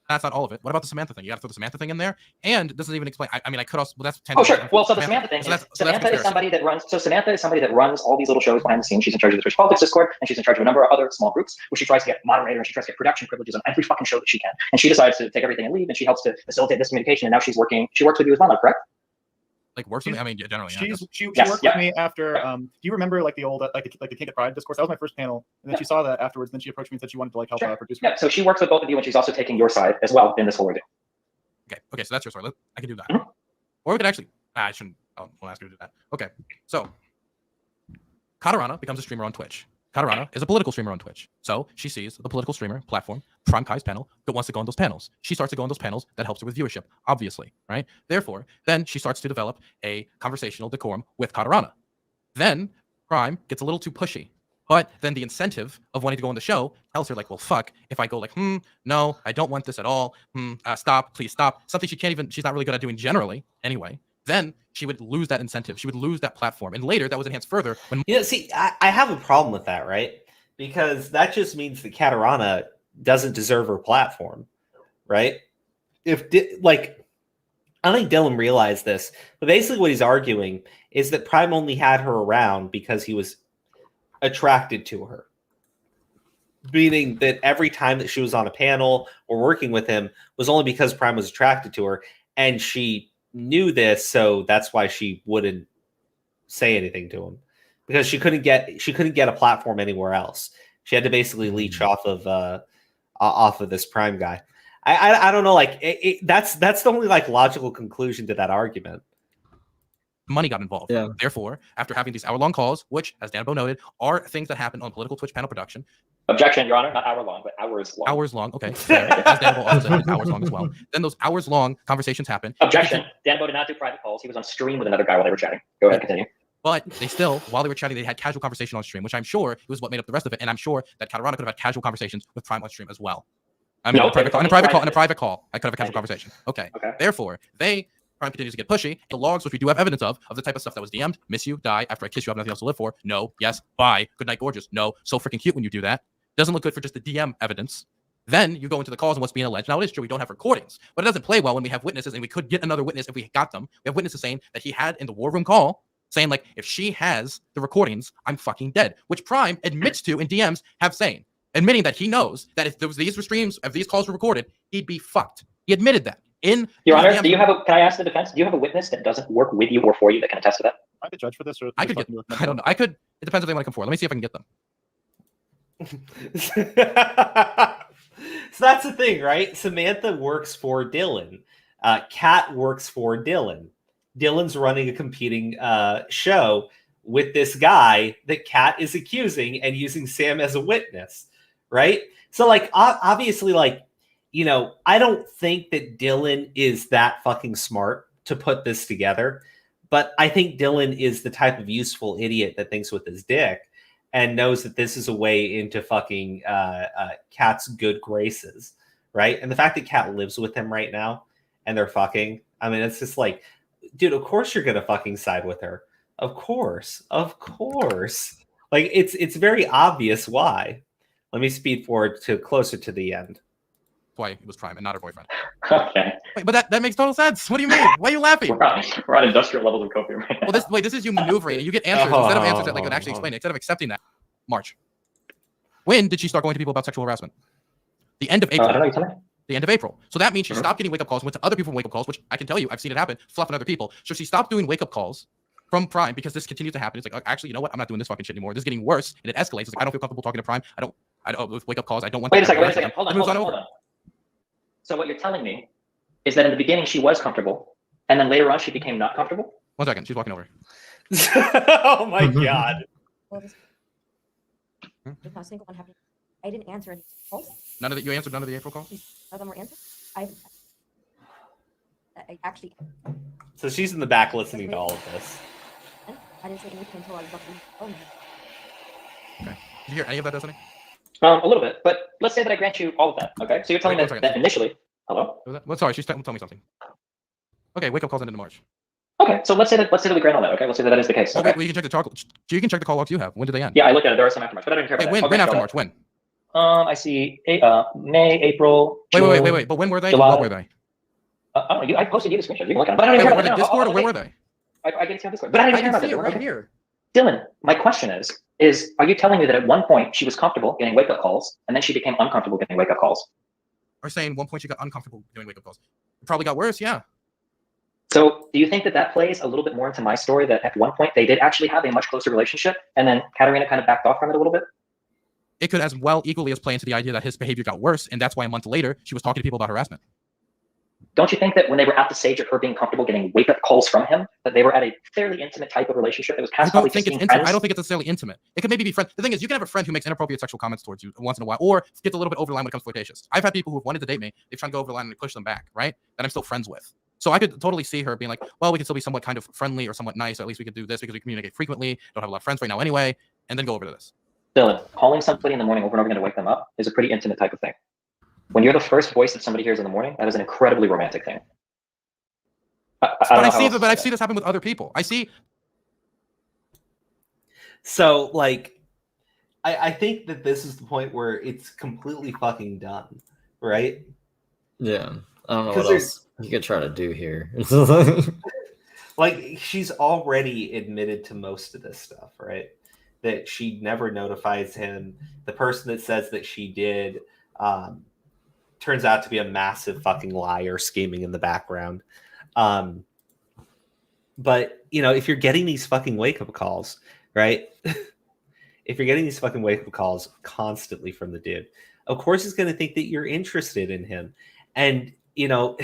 That's not all of it. What about the Samantha thing? You got to throw the Samantha thing in there, and doesn't even explain. I mean, I could also. Well, that's 10. Oh, sure. Well, so the Samantha thing. Samantha is somebody that runs. So Samantha is somebody that runs all these little shows behind the scenes. She's in charge of the Twitch Politics Discord, and she's in charge of a number of other small groups where she tries to get moderator and she tries to get production privileges on every fucking show that she can. And she decides to take everything and leave, and she helps to facilitate this communication. And now she's working. She works with you as well, correct? Like works with me? I mean, yeah, generally. She worked with me after. Do you remember like the old like the King of Pride discourse? That was my first panel, and then she saw that afterwards. Then she approached me and said she wanted to like help produce. Yeah. So she works with both of you, and she's also taking your side as well in this whole ordeal. Okay, so that's your story. I can do that. Or we could actually. I shouldn't. I won't ask you to do that. Okay, so Katarana becomes a streamer on Twitch. Katarana is a political streamer on Twitch. So she sees the political streamer platform, PrimeCayes panel, that wants to go on those panels. She starts to go on those panels. That helps her with viewership, obviously, right? Therefore, then she starts to develop a conversational decorum with Katarana. Then Prime gets a little too pushy. But then the incentive of wanting to go on the show tells her, like, well, fuck, if I go like, no, I don't want this at all. Stop, please stop. Something she's not really good at doing generally anyway. Then she would lose that incentive. She would lose that platform. And later that was enhanced further when see, I have a problem with that, right? Because that just means that Katarana doesn't deserve her platform, right? I think Dylan realized this, but basically what he's arguing is that Prime only had her around because he was attracted to her. Meaning that every time that she was on a panel or working with him was only because Prime was attracted to her, and she knew this, so that's why she wouldn't say anything to him, because she couldn't get a platform anywhere else. She had to basically leech off of this Prime guy. I don't know, like that's the only like logical conclusion to that argument. money got involved. Yeah. Therefore, after having these hour-long calls, which, as Danbo noted, are things that happen on political Twitch panel production. Objection, Your Honor, not hour long, but hours long. Hours long, okay. Fair. As Danbo also said, it's hours long as well. Then those hours-long conversations happen. Objection. Danbo did not do private calls. He was on stream with another guy while they were chatting. Go ahead, continue. But they still, while they were chatting, they had casual conversation on stream, which I'm sure was what made up the rest of it. And I'm sure that Catarana could have had casual conversations with Prime on stream as well. I mean, No, in a private call, I could have a casual conversation. Okay. Okay. Therefore, Prime continues to get pushy. The logs, which we do have evidence of the type of stuff that was DM'd, miss you, die, after I kiss you, I have nothing else to live for. No, yes, bye, good night, gorgeous. No, so freaking cute when you do that. Doesn't look good for just the DM evidence. Then you go into the calls and what's being alleged. Now, it is true we don't have recordings, but it doesn't play well when we have witnesses, and we could get another witness if we got them. We have witnesses saying that he had in the war room call, saying, like, if she has the recordings, I'm fucking dead, which Prime admits to in DMs have saying, admitting that he knows that if there was these streams, if these calls were recorded, he'd be fucked. He admitted that. Your Honor, can I ask the defense, do you have a witness that doesn't work with you or for you that can attest to that? I could judge for this, or I could get. I don't know. I could. It depends if they want to come forward. Let me see if I can get them. So that's the thing, right? Samantha works for Dylan. Kat works for Dylan. Dylan's running a competing show with this guy that Kat is accusing and using Sam as a witness, right? So, like, obviously, like, you know, I don't think that Dylan is that fucking smart to put this together, but I think Dylan is the type of useful idiot that thinks with his dick and knows that this is a way into fucking Kat's good graces, right? And the fact that Kat lives with him right now and they're fucking, I mean, it's just like, dude, of course you're gonna fucking side with her. Of course. Like, it's very obvious why. Let me speed forward to closer to the end. Why it was Prime and not her boyfriend. Okay. Wait, but that makes total sense. What do you mean? Why are you laughing? We're on industrial levels of copium right now. Well, this is you maneuvering. You get answers instead of answers that like would actually explain it. Instead of accepting that. March. When did she start going to people about sexual harassment? The end of April. I don't know, you tell me. The end of April. So that means she stopped getting wake-up calls, went to other people wake-up calls, which I can tell you, I've seen it happen, fluffing other people. So she stopped doing wake-up calls from Prime because this continues to happen. It's like, actually, you know what? I'm not doing this fucking shit anymore. This is getting worse, and it escalates. It's like, I don't feel comfortable talking to Prime. I don't with wake-up calls. I don't want. Wait a second. Hold on. So what you're telling me is that in the beginning she was comfortable, and then later on she became not comfortable? 1 second. She's walking over. Oh my god. Not a single one happened. I didn't answer any calls. None of the, you answered none of the April calls? None of them were answered. I actually. So she's in the back listening to all of this. I didn't say anything until I was looking. Oh no. Okay. Did you hear any of that, Destiny? A little bit, but let's say that I grant you all of that. Okay, so you're telling me that initially. Hello. Well, sorry, she's telling me something. Okay, wake up calls ended in March. Okay, so let's say that we grant all that. Okay, let's say that is the case. Okay. Well, you can check the call logs you have. When did they end? Yeah, I looked at it. There are some after March, but I don't care about that. When after March? When? I see May, April. Wait. But when were they? July. What were they? I posted you the screenshot. You can look at them. But I don't care about that. Discord or where were they? I can see on Discord, but I don't care about that. Right here. Dylan, my question is are you telling me that at one point she was comfortable getting wake-up calls and then she became uncomfortable getting wake-up calls? Or saying one point she got uncomfortable doing wake-up calls. It probably got worse, yeah. So do you think that plays a little bit more into my story, that at one point they did actually have a much closer relationship and then Katarina kind of backed off from it a little bit? It could as well equally as play into the idea that his behavior got worse, and that's why a month later she was talking to people about harassment. Don't you think that when they were at the stage of her being comfortable getting wake-up calls from him, that they were at a fairly intimate type of relationship that was past probably just being friends? I don't think it's necessarily intimate. It could maybe be friends. The thing is, you can have a friend who makes inappropriate sexual comments towards you once in a while, or gets a little bit over the line when it comes to flirtatious. I've had people who've wanted to date me, they've tried to go over the line and push them back, right? That I'm still friends with. So I could totally see her being like, well, we can still be somewhat kind of friendly or somewhat nice, or at least we could do this because we communicate frequently, don't have a lot of friends right now anyway, and then go over to this. Dylan, calling somebody in the morning over and over again to wake them up is a pretty intimate type of thing. When you're the first voice that somebody hears in the morning, that is an incredibly romantic thing. I've seen this happen with other people. I see. So, like, I think that this is the point where it's completely fucking done, right? Yeah. I don't know what else you could try to do here. Like, she's already admitted to most of this stuff, right? That she never notifies him. The person that says that she did turns out to be a massive fucking liar scheming in the background. But, you know, if you're getting these fucking wake-up calls, right? If you're getting these fucking wake-up calls constantly from the dude, of course he's going to think that you're interested in him. And, you know,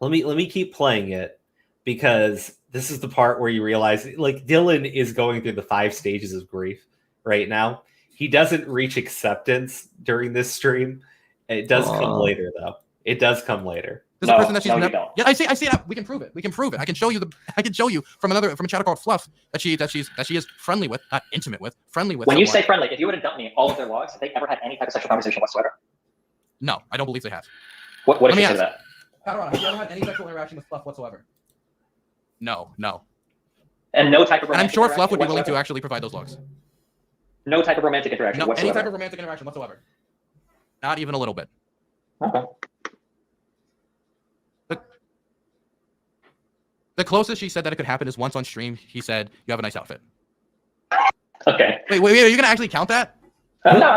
let me keep playing it, because this is the part where you realize, like, Dylan is going through the 5 stages of grief right now. He doesn't reach acceptance during this stream. It does come later, though. It does come later. There's a person that she's never. Yeah, I see that. We can prove it. We can prove it. I can show you from a chat called Fluff that she is friendly with, not intimate with, friendly with. When you say friendly, if you would have dumped me all of their logs, have they ever had any type of sexual conversation whatsoever? No, I don't believe they have. What did she say to that? Have you ever had any sexual interaction with Fluff whatsoever? No. And no type of. And I'm sure Fluff would be willing to actually provide those logs. No type of romantic interaction whatsoever. Any type of romantic interaction whatsoever. Not even a little bit. Okay. The closest she said that it could happen is once on stream. He said, "You have a nice outfit." Okay. Wait. Are you gonna actually count that? No.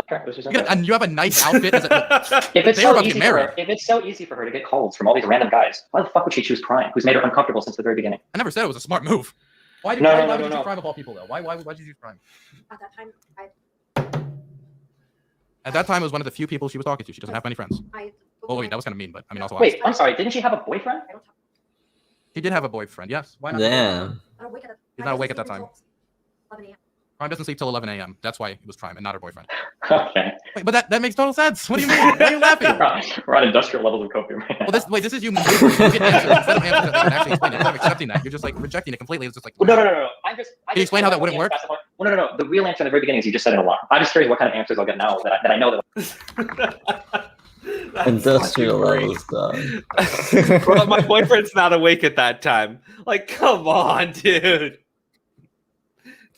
And you have a nice outfit. If it's so easy for her to get calls from all these random guys, why the fuck would she choose Prime, who's made her uncomfortable since the very beginning? I never said it was a smart move. Why did you choose Prime of all people though? Why did you choose Prime? At that time, At that time, it was one of the few people she was talking to. She doesn't have many friends. Oh wait, that was kind of mean, but I mean also. Wait, I'm sorry. Didn't she have a boyfriend? He did have a boyfriend. Yes. Why not? Damn. He's not awake at that time. Prime doesn't sleep till 11 a.m. That's why it was Prime and not her boyfriend. Okay. Wait, but that makes total sense. What do you mean? Why are you laughing? We're on industrial levels of copium right now. Well, this is you. You get answers instead of answers that they can actually explain. Instead of accepting that, you're just like rejecting it completely. It's just like No. Can you explain how that wouldn't work? Well, no. The real answer in the very beginning is you just said it a lot. I'm just curious what kind of answers I'll get now that I know that. Industrial levels, dog. Bro, my boyfriend's not awake at that time. Like, come on, dude.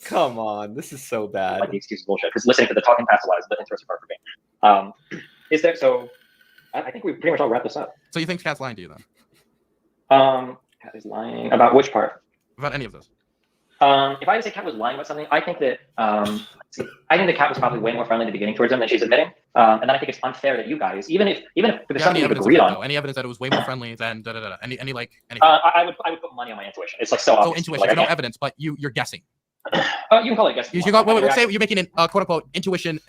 Come on, this is so bad. Like the excuse is bullshit. Because listening to the talking past lies is the interesting part for me. Is there? So, I think we pretty much all wrap this up. So you think Cat's lying to you then? Cat is lying about which part? About any of this? If I would say Cat was lying about something, I think that I think the Cat was probably way more friendly in the beginning towards him than she's admitting. And then I think it's unfair that you guys, even if there's something you've agreed on, any evidence that it was way more friendly than any anything? I would put money on my intuition. It's like so obvious. Intuition, like, no evidence, but you're guessing. You can call it a guess. You should go. Wait, say you're making an quote unquote an intuition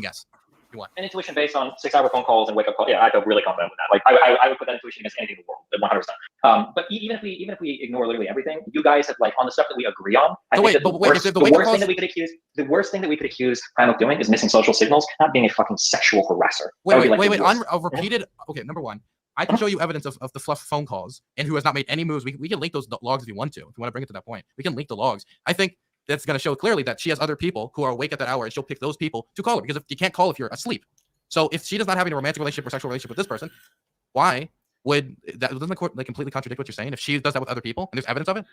guess. You want an intuition based on 6-hour phone calls and wake up calls. Yeah, I feel really confident with that. Like I would put that intuition against anything in the world, 100%. But even if we ignore literally everything, you guys have like on the stuff that we agree on. The worst thing that we could accuse Prime of doing is missing social signals, not being a fucking sexual harasser. Wait. On repeated. Okay, number one. I can show you evidence of the Fluff phone calls and who has not made any moves. We can link those logs if you want to. If you want to bring it to that point, we can link the logs. I think that's going to show clearly that she has other people who are awake at that hour, and she'll pick those people to call her because if you can't call if you're asleep. So if she does not have any romantic relationship or sexual relationship with this person, why would that? Doesn't the court like completely contradict what you're saying? If she does that with other people and there's evidence of it,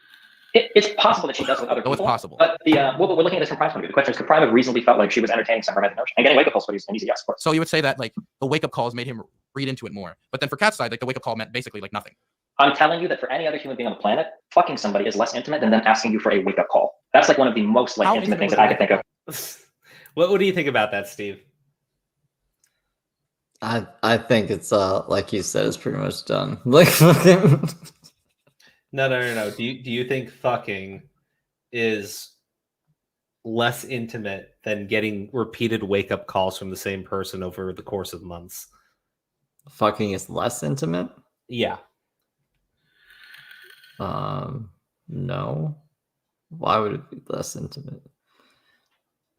it's possible that she does with other people. It's possible. But we're looking at this from Prime's point of view. The question is, could Prime have reasonably felt like she was entertaining some romantic notion? And getting wake up calls is an easy yes, of course. So you would say that like the wake up calls made him read into it more. But then for Cat's side, like the wake up call meant basically like nothing. I'm telling you that for any other human being on the planet, fucking somebody is less intimate than them asking you for a wake up call. That's like one of the most like intimate things that I could think of. What do you think about that, Steve? I think it's like you said, it's pretty much done. Like fucking. No. Do you think fucking is less intimate than getting repeated wake up calls from the same person over the course of months? Fucking is less intimate? Yeah. No. Why would it be less intimate?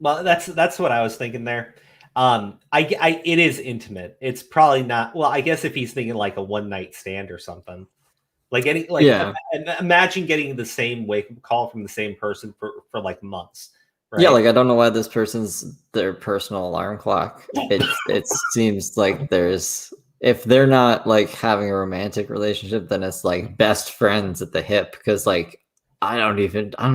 Well, that's what I was thinking there. It is intimate. It's probably not. Well, I guess if he's thinking like a one night stand or something, imagine getting the same wake up call from the same person for like months. Right? Yeah, like I don't know why this person's their personal alarm clock. It seems like if they're not like having a romantic relationship, then it's like best friends at the hip. Because like I don't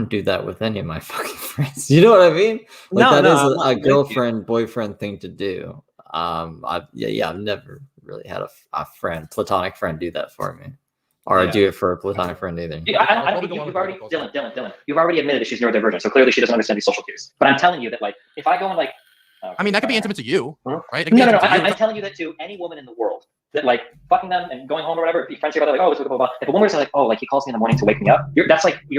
do that with any of my fucking friends. You know what I mean? Like that is a girlfriend boyfriend thing to do. I've never really had a friend, platonic friend, do that for me, or I do it for a platonic friend either. Dylan, you've already admitted that she's neurodivergent, so clearly she doesn't understand these social cues. But I'm telling you that like if I go and like, I mean that could be intimate to you, right? No. I'm telling you that to any woman in the world. That like fucking them and going home or whatever. If friends hear about it, like, oh, it's blah, blah, blah. If a woman is like, oh, like he calls me in the morning to wake me up, you're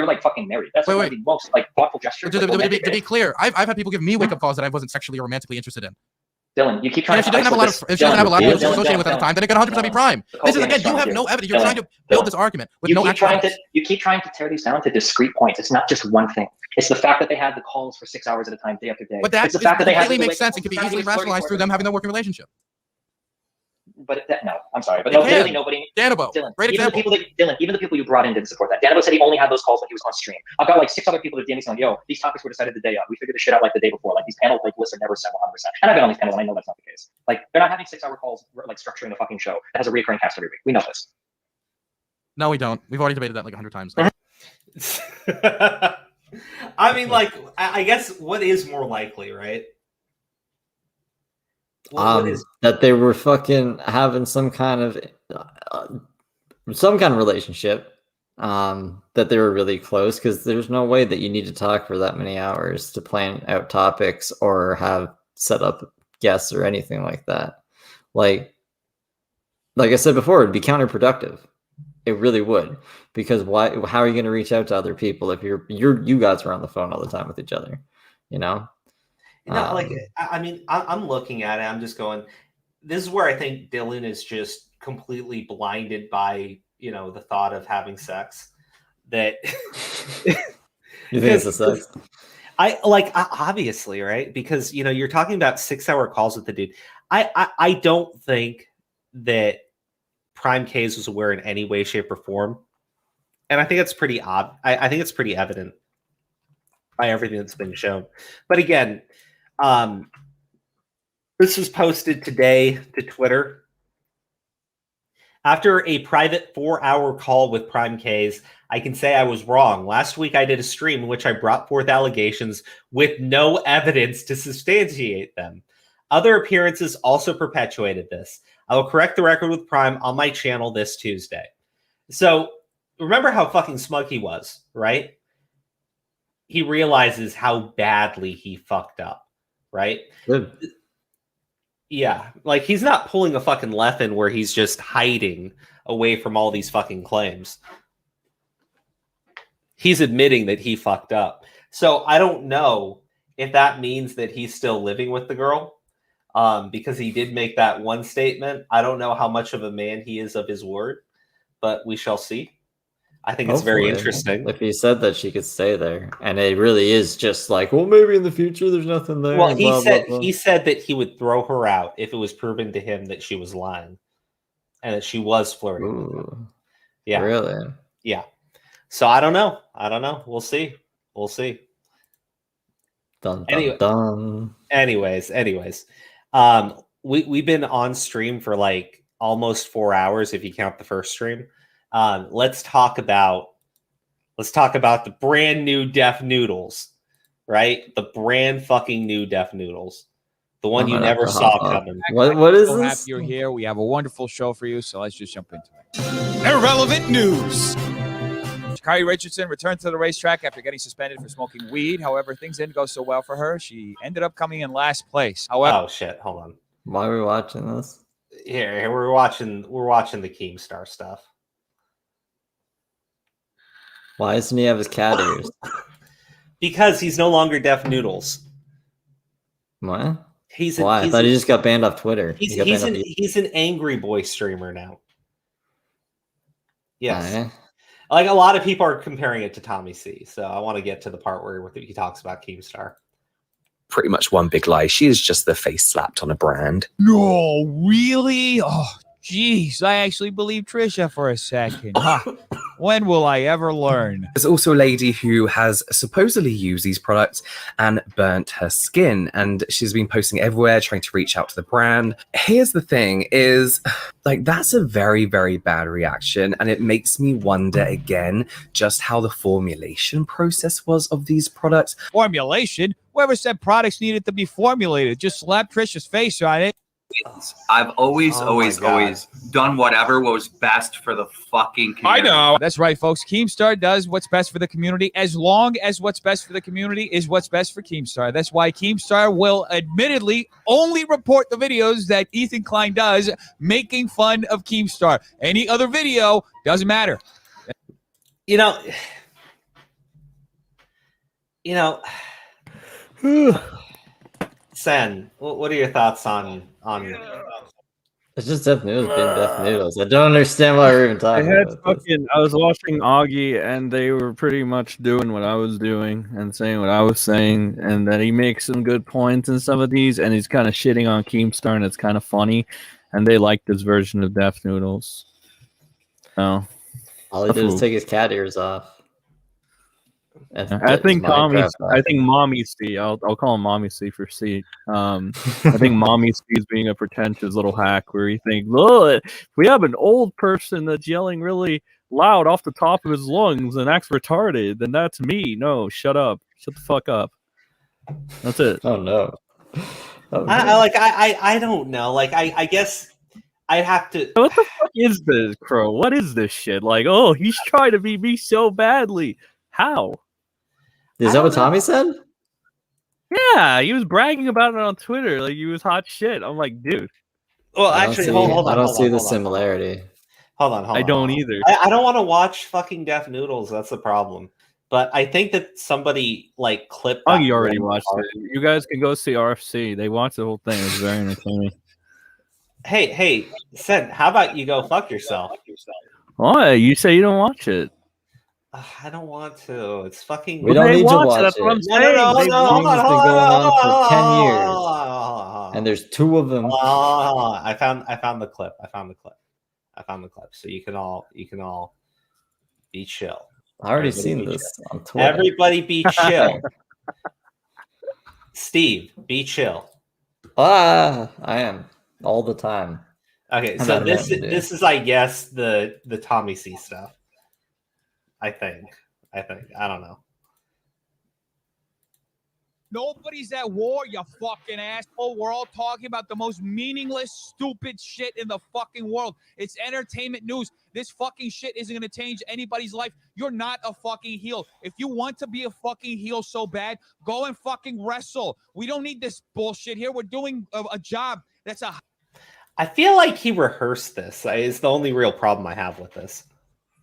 like fucking married. That's one of the most like thoughtful gestures. To be clear, I've had people give me wake up calls that I wasn't sexually or romantically interested in. Dylan, you keep trying And if she to doesn't have a lot of, if she doesn't have a lot of people she's associated with at the time, then it could 100% be Prime. This is, again, you have no evidence. You're trying to build this argument with no actual evidence. You keep trying to tear these down to discrete points. It's not just one thing. It's the fact that they had the calls for 6 hours at a time, day after day. But that it's the fact that they had completely makes sense and can be easily rationalized through them having a working relationship. But no, I'm sorry, but They no, can. literally nobody. Danabo, Dylan, great even example. even the people you brought in didn't support that. Danabo said he only had those calls when he was on stream. I've got like 6 other people that DM me saying, "Yo, these topics were decided the day of. We figured this shit out like the day before. Like these panel like lists are never set 100%." And I've been on these panels and I know that's not the case. Like they're not having 6-hour calls like structuring the fucking show that has a recurring cast every week. We know this. No, we don't. We've already debated that like 100 times. I mean, like, I guess what is more likely, right? What is That they were fucking having some kind of relationship. That they were really close, because there's no way that you need to talk for that many hours to plan out topics or have set up guests or anything like that. Like I said before, it'd be counterproductive. It really would, because how are you going to reach out to other people if you guys are on the phone all the time with each other, you know? No, like, I mean, I'm looking at it. I'm just going, this is where I think Dylan is just completely blinded by, the thought of having sex. That you think it's the sex? Obviously, right? Because, you're talking about 6-hour calls with the dude. I don't think that PrimeCayes was aware in any way, shape, or form. And I think it's pretty odd. I think it's pretty evident by everything that's been shown. But again, this was posted today to Twitter. After a private 4-hour call with PrimeCayes, I can say I was wrong. Last week, I did a stream in which I brought forth allegations with no evidence to substantiate them. Other appearances also perpetuated this. I will correct the record with Prime on my channel this Tuesday. So remember how fucking smug he was, right? He realizes how badly he fucked up, right? Good. Yeah, like he's not pulling a fucking Leffen where he's just hiding away from all these fucking claims. He's admitting that he fucked up. So I don't know if that means that he's still living with the girl, because he did make that one statement. I don't know how much of a man he is of his word, but we shall see. I think it's very interesting. If he said that she could stay there, and it really is just like, well, maybe in the future there's nothing there. Well, he he said that he would throw her out if it was proven to him that she was lying and that she was flirting with him. Yeah, really? Yeah. So I don't know. We'll see. Dun, Anyway, dun. Anyways, we've been on stream for like almost 4 hours if you count the first stream. Let's talk about the brand new Def Noodles, right? The brand fucking new Def Noodles, the one you never saw coming. What is So this? happy you're here. We have a wonderful show for you, so let's just jump into it. Irrelevant news. Sha'Carri Richardson returned to the racetrack after getting suspended for smoking weed. However, things didn't go so well for her. She ended up coming in last place. However, Oh shit! Hold on. Why are we watching this? Here we're watching the Keemstar stuff. Why doesn't he have his cat ears? Because he's no longer Def Noodles. What? Why? I thought he just got banned off Twitter. He's an angry boy streamer now. Yes. Okay. Like a lot of people are comparing it to Tommy C. So I want to get to the part where he talks about Keemstar. Pretty much one big lie. She is just the face slapped on a brand. no, really? Oh, jeez. I actually believe Trisha for a second. Huh. When will I ever learn? There's also a lady who has supposedly used these products and burnt her skin, and she's been posting everywhere trying to reach out to the brand. Here's the thing is, like, that's a very, very bad reaction, and it makes me wonder again just how the formulation process was of these products. Formulation? Whoever said products needed to be formulated? Just slap Trisha's face on it. I've always done whatever was best for the fucking community. I know. That's right, folks. Keemstar does what's best for the community as long as what's best for the community is what's best for Keemstar. That's why Keemstar will admittedly only report the videos that Ethan Klein does making fun of Keemstar. Any other video doesn't matter. Sen, what are your thoughts on It's just Deaf Noodles being Deaf Noodles. I don't understand why we're even talking about this. I was watching Augie, and they were pretty much doing what I was doing and saying what I was saying, and that he makes some good points in some of these, and he's kind of shitting on Keemstar, and it's kind of funny, and they like this version of Deaf Noodles. So, All he did was take his cat ears off. I think Mommy C. I'll call him Mommy C for C. I think Mommy C is being a pretentious little hack where he thinks, look, if we have an old person that's yelling really loud off the top of his lungs and acts retarded, then that's me. No, shut up. Shut the fuck up. That's it. Oh no. I don't know. Like I guess I'd have to. What the fuck is this, Crow? What is this shit? Like, oh, he's trying to be me so badly. How? Is that what Tommy said? Yeah, he was bragging about it on Twitter, like he was hot shit. I'm like, dude. Well, I don't actually, see- hold on. I don't hold see on, the hold on. similarity. Hold on. I don't either. I don't want to watch fucking Deaf Noodles. That's the problem. But I think that somebody like clipped. that Augie already one watched part. it. You guys can go see RFC. They watched the whole thing. It was very entertaining. Hey, Sen, how about you go fuck yourself? Why? You say you don't watch it. I don't want to. It's fucking. We don't need to watch That's it. what I'm No, saying. no, They no, Games has been going on for 10 years. years. And there's 2 of them. I found the clip. So you can all be chill. I already Everybody seen be this chill. on Twitter. Everybody be chill. Steve, be chill. I am all the time. Okay, I'm so not this meant to do. is I guess the Tommy C stuff. I think. I don't know. Nobody's at war, you fucking asshole. We're all talking about the most meaningless, stupid shit in the fucking world. It's entertainment news. This fucking shit isn't going to change anybody's life. You're not a fucking heel. If you want to be a fucking heel so bad, go and fucking wrestle. We don't need this bullshit here. We're doing a job that's a... I feel like he rehearsed this. Is the only real problem I have with this.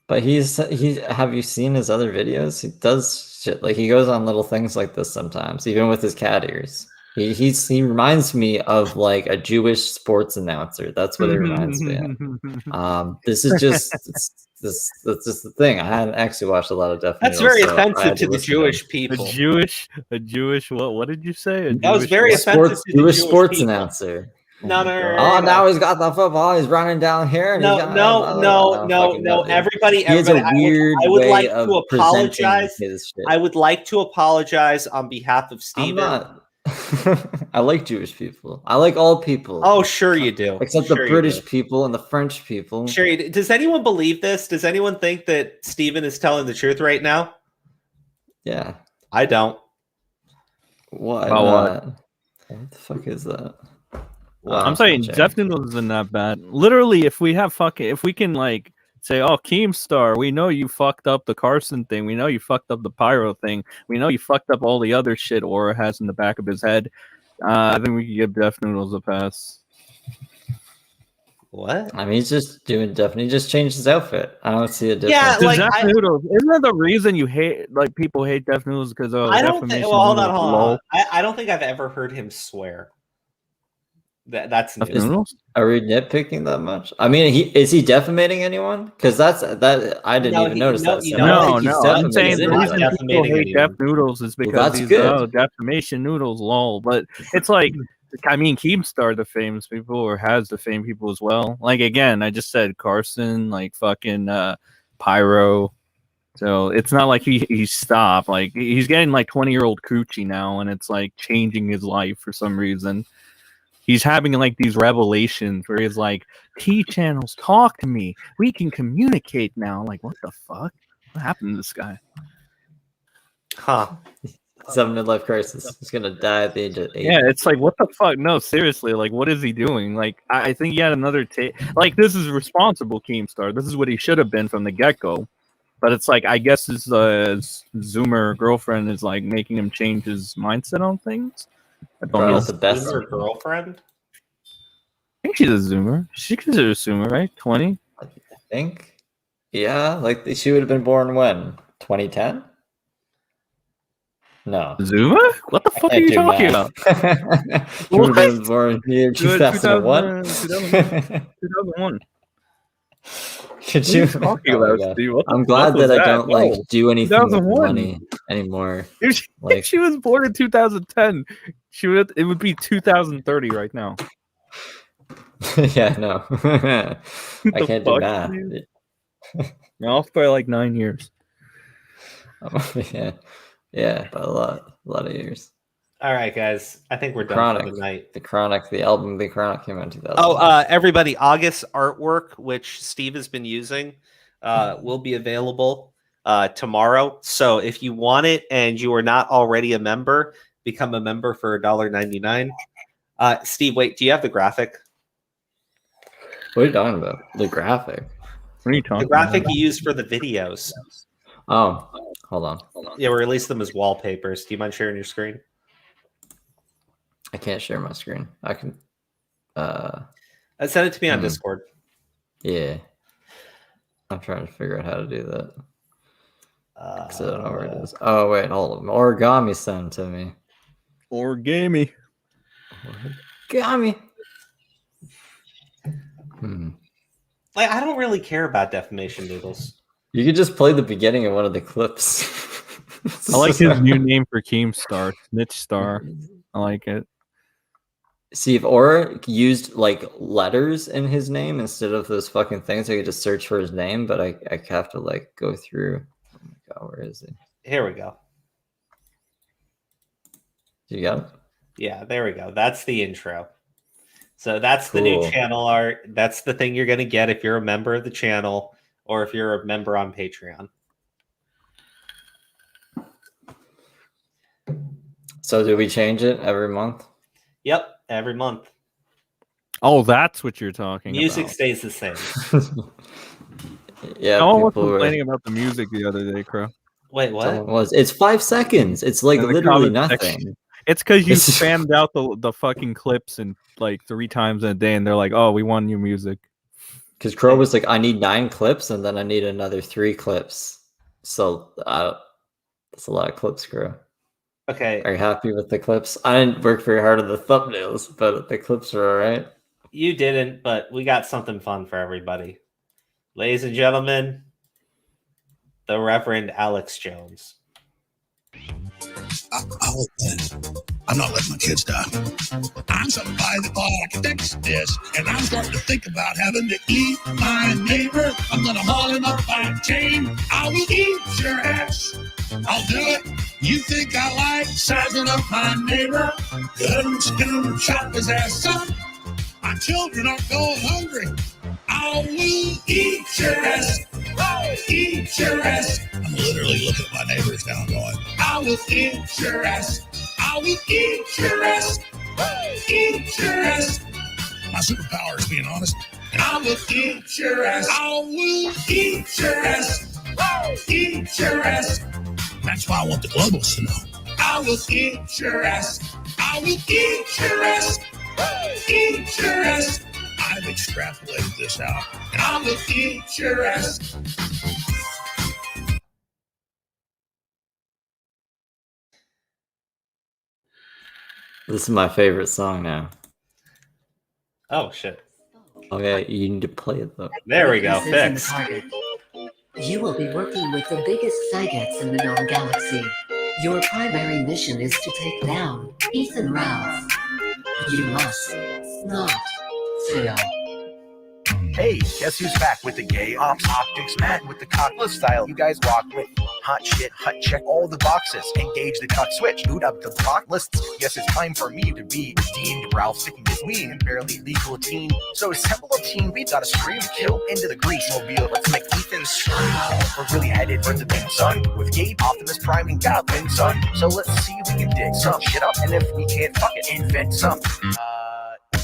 But have you seen his other videos? He does shit like he goes on little things like this sometimes, even with his cat ears. He reminds me of like a Jewish sports announcer. That's what it reminds me of. This is just that's just the thing. I hadn't actually watched a lot of Deaf That's Noodles, very so I offensive had to the listen Jewish him. people. A Jewish what did you say? That was very offensive to the Jewish Jewish sports people. announcer. No. Oh, now he's got the football. He's running down here. And No. Everybody, He has a weird I would way like of to presenting apologize. his shit. I would like to apologize on behalf of Steven. I'm not. I like Jewish people. I like all people. Oh, sure you do. Except Sure the you British do. people and the French people. Sure you do. Does anyone believe this? Does anyone think that Steven is telling the truth right now? Yeah. I don't. Why About not? what? What the fuck is that? I'm saying Deaf Noodles isn't that bad. Literally, if we can like say, oh, Keemstar, we know you fucked up the Carson thing. We know you fucked up the Pyro thing. We know you fucked up all the other shit Aura has in the back of his head. I think we could give Deaf Noodles a pass. What? I mean, he's just doing definitely just changed his outfit. I don't see a difference. Yeah, like Deaf Noodles, isn't that the reason you hate people hate Deaf Noodles because I don't think. Well, hold on. lol? I don't think I've ever heard him swear. That's Deaf news. Noodles? Are we nitpicking that much? I mean, is he defamating anyone? Because that I didn't even notice that. So I don't think he's I'm saying the defamating reason people hate Deaf Noodles is because that's he's good. defamation noodles, lol. But it's like, I mean, Keemstar, the famous people, or has the fame people as well. Like again, I just said Carson, like fucking Pyro. So it's not like he stopped. Like he's getting like 20-year-old coochie now, and it's like changing his life for some reason. He's having like these revelations where he's like, T channels, talk to me. We can communicate now. Like, what the fuck? What happened to this guy? Huh. He's having a midlife crisis. He's gonna die at the age of 8. Yeah, it's like, what the fuck? No, seriously, like, what is he doing? Like, I think he had another like, this is responsible Keemstar. This is what he should have been from the get-go. But it's like, I guess his Zoomer girlfriend is like making him change his mindset on things. I don't know. That's the best. Zoomer girlfriend? I think she's a Zoomer. She considered a Zoomer, right? 20? I think. Yeah, like she would have been born when? 2010? No. Zuma? What the fuck are you talking about? He was born here 2001. 2001 Could What are you? you talking Oh my about, God. Steve? What the I'm fuck glad was that I don't like No, do anything with 2001. money anymore. If she was born in 2010, it would be 2030 right now. Yeah, no. I can't do fuck, math. dude? Off by like 9 years. Yeah, by a lot of years. All right, guys. I think we're done Chronic, for the night. the album The Chronic came out in 2000. Oh, everybody, August artwork, which Steve has been using, will be available tomorrow. So if you want it and you are not already a member, become a member for $1.99. Steve, wait, do you have the graphic? What are you talking about? The graphic? What are you talking The graphic about? you use for the videos. Oh, hold on. Yeah, we release them as wallpapers. Do you mind sharing your screen? I can't share my screen. I can. Send it to me on Discord. Yeah. I'm trying to figure out how to do that. 'Cause I don't know where it is. Oh, wait, hold on. Origami sent to me. Origami. Origami. Like, I don't really care about defamation, Noodles. You could just play the beginning of one of the clips. I like his new name for Keemstar, Snitch Star. I like it. See, if Aura used like letters in his name instead of those fucking things, I could just search for his name, but I have to like go through. Oh my God, where is he? Here we go. You got it? Yeah, there we go. That's the intro. So that's the new Cool. channel art. That's the thing you're going to get if you're a member of the channel or if you're a member on Patreon. So do we change it every month? Yep, every month. Oh, that's what you're talking Music about. stays the same. Yeah, No one was people were- complaining about the music the other day, Crow. Wait, what? Someone was. It's 5 seconds. It's like In the literally comment nothing. section. It's because you It's- spammed out the fucking clips and like 3 times in a day, and they're like, "Oh, we want new music." Because Crow was like, I need 9 clips, and then I need another 3 clips. So that's a lot of clips, Crow. Okay. Are you happy with the clips? I didn't work very hard on the thumbnails, but the clips are all right. You didn't, but we got something fun for everybody. Ladies and gentlemen, the Reverend Alex Jones. I'm not letting my kids die. I'm something by the architect's desk, and I'm starting to think about having to eat my neighbor. I'm gonna haul him up by a chain. I will eat your ass. I'll do it. You think I like sizing up my neighbor? Gonna chop his ass up. My children aren't going hungry. I will eat your ass. Eat your ass. I'm literally looking at my neighbors now going, I will eat your ass. I will eat your ass. Eat your ass. My superpower is being honest. And I will eat your ass. I will eat your ass. Eat your ass. That's why I want the globals to know. I will eat your ass. I will eat your ass. Eat your ass. I've extrapolated this out. And I will eat your ass. This is my favorite song now. Oh, shit. Okay, you need to play it though. There we go. This is in the Fixed. target. You will be working with the biggest Saigats in the known galaxy. Your primary mission is to take down Ethan Ralph. You must not fail. Hey, guess who's back with the gay ops optics, mad with the cockless style. You guys walk with hot shit, hut check all the boxes, engage the cuck switch, boot up the block lists. Yes, it's time for me to be redeemed. Ralph sticking his ween and barely legal teen. So assemble a team, we gotta scream kill into the grease mobile. Let's make Ethan scream. We're really headed for the big sun with Gabe, Optimus Prime, and Goblin Son. So let's see if we can dig some shit up, and if we can't, fuck it, invent some.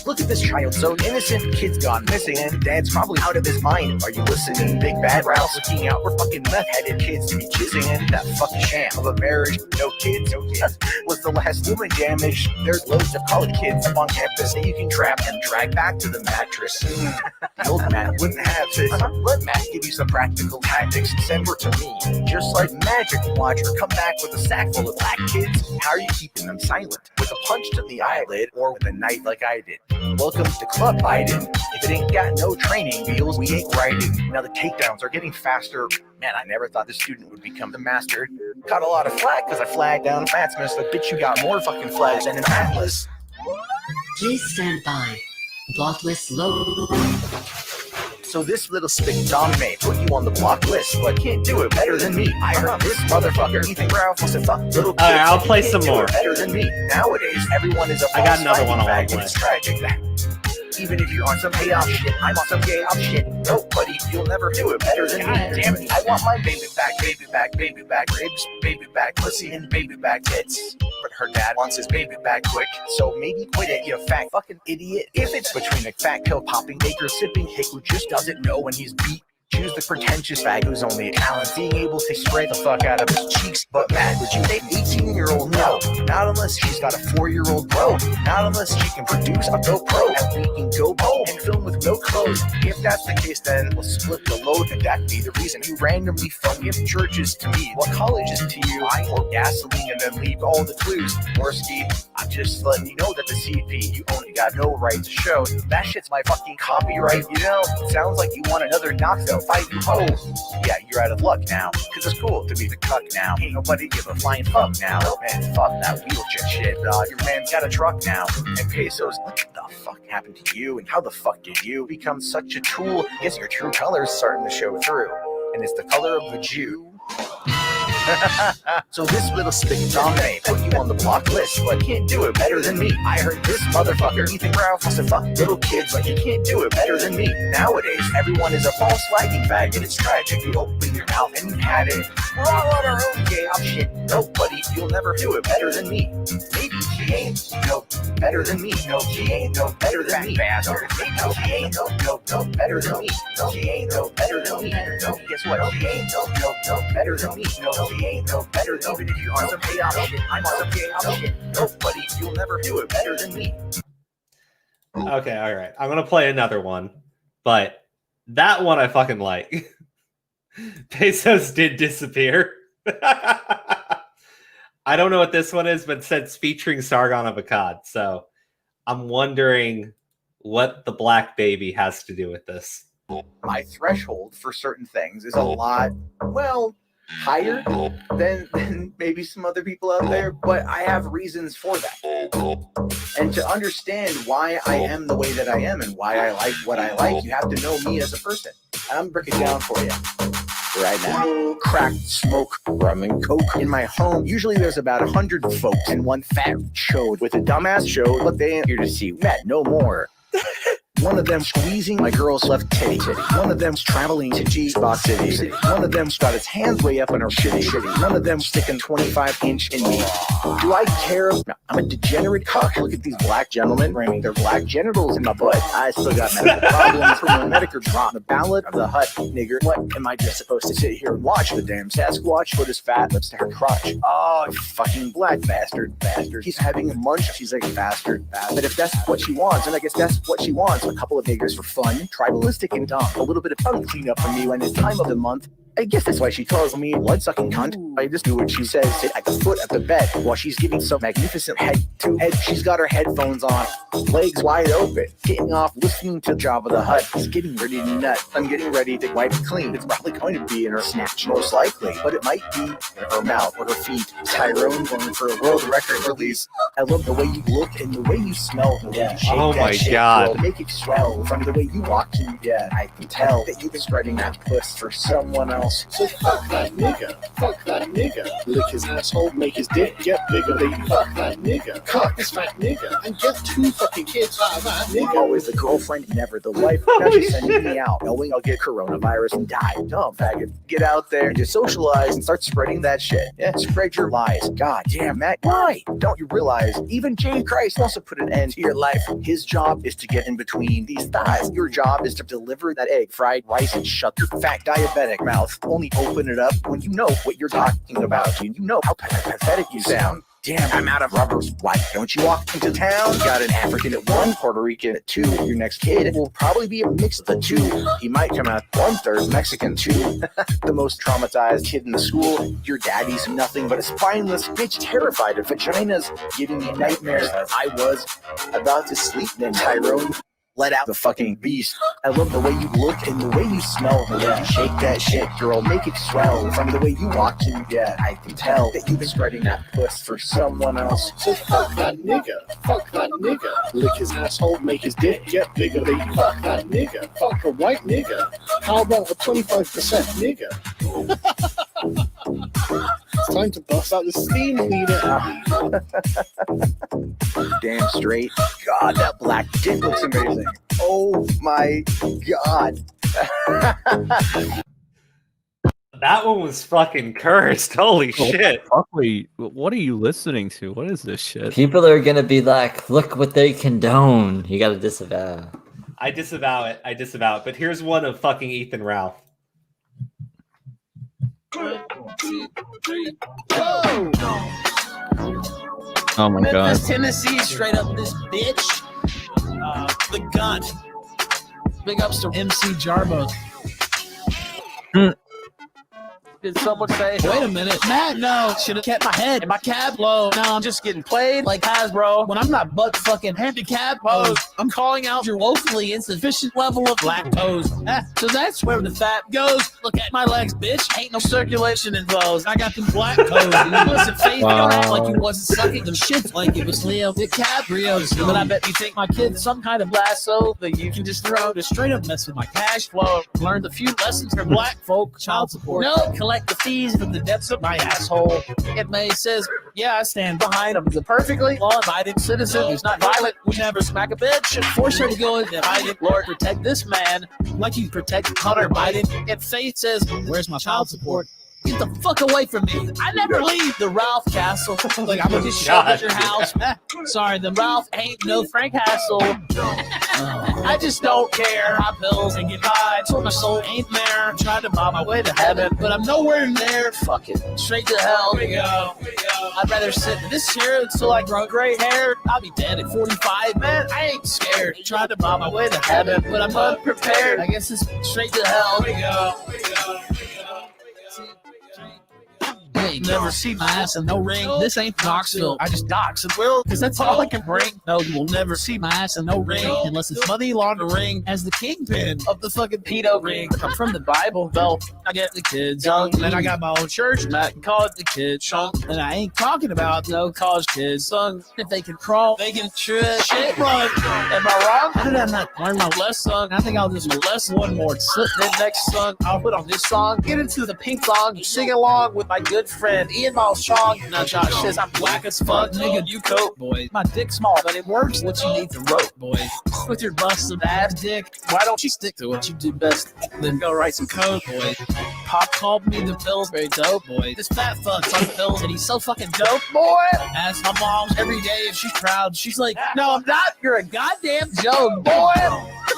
Look at this child, so innocent. Kid's gone missing, and dad's probably out of his mind. Are you listening? Big bad Ralph's looking out for fucking meth-headed kids to be kissing in. That fucking sham of a marriage, no kids, was the last human damage. There's loads of college kids up on campus that you can trap and drag back to the mattress. The old man wouldn't have this. Let Matt give you some practical tactics. Send her to me, just like magic. Watch her come back with a sack full of black kids. How are you keeping them silent? With a punch to the eyelid, or with a knife like I did? Welcome to Club Biden. If it ain't got no training wheels, we ain't riding. Now the takedowns are getting faster. Man, I never thought the student would become the master. Caught a lot of flack because I flagged down Maximus, but bitch, you got more fucking flags than an atlas. Please stand by. Block list low. So this little spick Dom may put you on the block list, but can't do it better than me. I heard this motherfucker Ethan Ralph was a fuck little kid. Alright, I'll play some more. Better than me. Nowadays, everyone is a I got another one I want to play. It's tragic that even if you're on some payoff shit, I'm on some gay off shit. Nobody, you'll never do it better than me. Damn it, I want my baby back, baby back, baby back ribs, baby back pussy, and baby back tits. But her dad wants his baby back quick, so maybe quit it, you fat fucking idiot. If it's between a fat pill popping baker sipping hick who just doesn't know when he's beat, choose the pretentious fag who's only a talent, being able to spray the fuck out of his cheeks. But Matt, would you date 18-year-old? No, not unless she's got a 4-year-old bro. Not unless she can produce a GoPro and we can go bold and film with no clothes. If that's the case, then we'll split the load, and that'd be the reason you randomly phone gift churches to me. What college is to you? I pour gasoline and then leave all the clues. Morsky, I'm just letting you know that the CP you only got no right to show. That shit's my fucking copyright, you know? Sounds like you want another Noxin fight, you ho. Yeah, you're out of luck now, cause it's cool to be the cuck now. Ain't nobody give a flying fuck now. Man, fuck that wheelchair shit, dog. Your man's got a truck now. And pesos, what the fuck happened to you? And how the fuck did you become such a tool? Guess your true color's starting to show through, and it's the color of the Jew. So this little spick Dom may put you on the block list, but can't do it better than me. I heard this motherfucker Ethan Ralph wants to fuck little kids, but you can't do it better than me. Nowadays, everyone is a false flagging fag, and it's tragic. You open your mouth and you had it. We're all on our own gay off shit. Nobody, you'll never do it better than me. Maybe she ain't no better than me. No, she ain't no better than me. Bastard. No, she ain't no better than me. No, she ain't no better than me. No, guess what? She ain't no better than me. No, she ain't no better than me. Even if you're on some payoff shit, I'm on some gay off shit. Nobody, you'll never do it better than me. Okay, all right. I'm gonna play another one, but that one I fucking like. Pesos did disappear. I don't know what this one is, but it says featuring Sargon of Akkad. So I'm wondering what the black baby has to do with this. My threshold for certain things is a lot, well, higher than maybe some other people out there, but I have reasons for that. And to understand why I am the way that I am and why I like what I like, you have to know me as a person. And I'm breaking it down for you right now. Crack, smoke, rum, and coke. In my home, usually there's about 100 folks and one fat chode with a dumbass show, but they ain't here to see Matt no more. One of them squeezing my girl's left titty. One of them's traveling to G-Spot City. One of them's got his hands way up in her shitty. One of them's sticking 25-inch in me. Do I care? No, I'm a degenerate cock. Look at these black gentlemen ramming their black genitals in my butt. I still got medical problems from when Medicare dropped the ballad of the hut, nigger. What am I just supposed to sit here and watch? The damn Sasquatch put his fat lips to her crotch. Oh, you fucking black bastard. He's having a munch. She's like, bastard. But if that's what she wants, then I guess that's what she wants. A couple of niggers for fun, tribalistic and dumb. A little bit of tongue cleanup for me when it's time of the month. I guess that's why she calls me blood-sucking cunt. I just do what she says, sit at the foot of the bed while she's giving some magnificent head to head. She's got her headphones on, legs wide open, getting off, listening to Jabba the Hutt. She's getting ready to nut. I'm getting ready to wipe it clean. It's probably going to be in her snatch, most likely, but it might be in her mouth or her feet. Tyrone going for a world record release. I love the way you look and the way you smell. The way you shake Oh that my shit, God. girl. Make it swell from the way you walk to. Yeah, I can tell that you've been spreading that puss for someone else. So fuck that nigga. Fuck that that nigga. Lick his asshole, make his dick get bigger. They fuck that nigga. Cock this fat nigga. And get 2 fucking kids out of that nigga. Always the girlfriend, never the wife. Now she's sending me out, knowing I'll get coronavirus and die. Dumb faggot. Get out there and just socialize and start spreading that shit. Yeah, spread your lies. God damn, Matt, why? Don't you realize even Jay Christ wants to put an end to your life? His job is to get in between these thighs. Your job is to deliver that egg, fried rice, and shut your fat diabetic mouth. Only open it up when you know what you're talking about. You know how pathetic you sound. Damn, I'm out of rubbers. Why don't you walk into town? Got an African at 1, Puerto Rican at 2. Your next kid will probably be a mix of the 2. He might come out 1/3 Mexican too. The most traumatized kid in the school. Your daddy's nothing but a spineless bitch terrified of vaginas, giving me nightmares. I was about to sleep, then Tyrone let out the fucking beast. I love the way you look and the way you smell. The way you shake that shit, girl, make it swell. From the way you walk in, yeah, I can tell that you've been spreading that puss for someone else. So fuck that nigga. Fuck that nigga. Lick his asshole, make his dick get bigger. They fuck that nigga. Fuck a white nigga. How about a 25% nigga? It's time to bust out the steam cleaner. Damn straight. God, that black dick looks amazing. Oh my God. That one was fucking cursed. Holy shit. What are you listening to? What is this shit? People are gonna be like, look what they condone. You gotta disavow. I disavow it. But here's one of fucking Ethan Ralph. Oh my God. Memphis, Tennessee, straight up this bitch. The gun. Big ups to MC Jarbo. Did someone say, wait a minute, Matt, no, should have kept my head in my cab low. Now I'm just getting played like Hasbro when I'm not butt fucking handicapped. I'm calling out your woefully insufficient level of lactose. So that's where the fat goes. Look at my legs, bitch. Ain't no circulation involved. I got them black toes. You wasn't faith, you don't act like you wasn't sucking them shits like it was Leo DiCaprio. But I bet you think my kid's some kind of lasso that you can just throw to straight up mess with my cash flow. Learned a few lessons from black folk, child support. No, collect the fees from the depths of my asshole. It may says, yeah, I stand behind him. The perfectly law-abiding citizen who's not violent, would never smack a bitch and force her to go into hiding. Lord, protect this man like you protect Hunter Biden. And Faith says, where's my child support? Get the fuck away from me. I never leave the Ralph Castle. Like, I'm gonna just show at your house. Sorry, the Ralph ain't no Frank Hassel. I just don't care. My pills and get high. So my soul ain't there. I'm trying to buy my way to heaven, but I'm nowhere near. Fuck it. Straight to hell we go. I'd rather sit in this chair until I grow gray hair. I'll be dead at 45, man. I ain't scared. Trying to buy my way to heaven, but I'm unprepared. I guess it's straight to hell we go. Hey, never see my ass in no ring. This ain't Knoxville. I just dox and will, cause that's all I can bring. No, you will never see my ass in no ring unless it's money laundering as the kingpin of the fucking pedo ring. I'm from the Bible Belt. I get the kids young, and I got my own church, and I can call it the kids chunk. And I ain't talking about no college kids sung. If they can crawl, they can shit run. Am I wrong? How did I not learn my lesson? I think I'll just molest one more. Then next song, I'll put on this song. Get into the pink song, sing along with my good friend Ian Malstrong. Now Josh says I'm black as fuck, nigga. You coat, boy. My dick's small, but it works. What you need to rope, boy. With your busted ass dick, why don't you stick to what you do best? Then go write some code, boy. Pop called me the Pillsbury dope, boy. This fat fuck's on pills and he's so fucking dope, boy. Ask my mom every day if she's proud. She's like, no, I'm not. You're a goddamn joke, boy.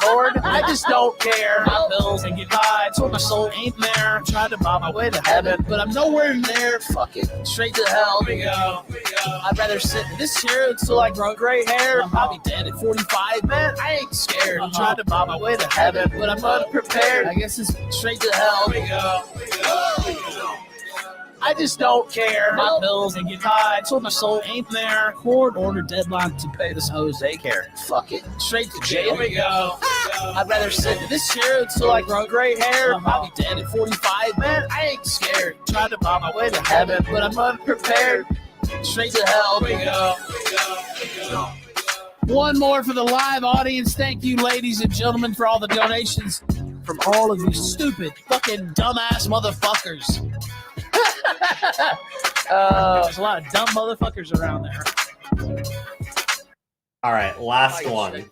Lord, I just don't care. My pills and get high, so my soul ain't there. I'm trying to buy my way to heaven, but I'm nowhere near. Fuck it, straight to hell we go. I'd rather sit in this chair until I grow gray hair. I'll be dead at 45, man. I ain't scared. I'm trying to buy my way to heaven, but I'm unprepared. I guess it's straight to hell we go. I just don't care. My bills and get high, so my soul ain't there. Court order deadline to pay this Jose care. Fuck it, straight to jail we go. I'd rather sit in this chair until I grow gray hair. I'll be dead at 45, man. I ain't scared. Trying to buy my way to heaven, but I'm unprepared. Straight to hell we go. One more for the live audience. Thank you, ladies and gentlemen, for all the donations from all of you stupid, fucking dumbass motherfuckers. There's a lot of dumb motherfuckers around there. All right, last one.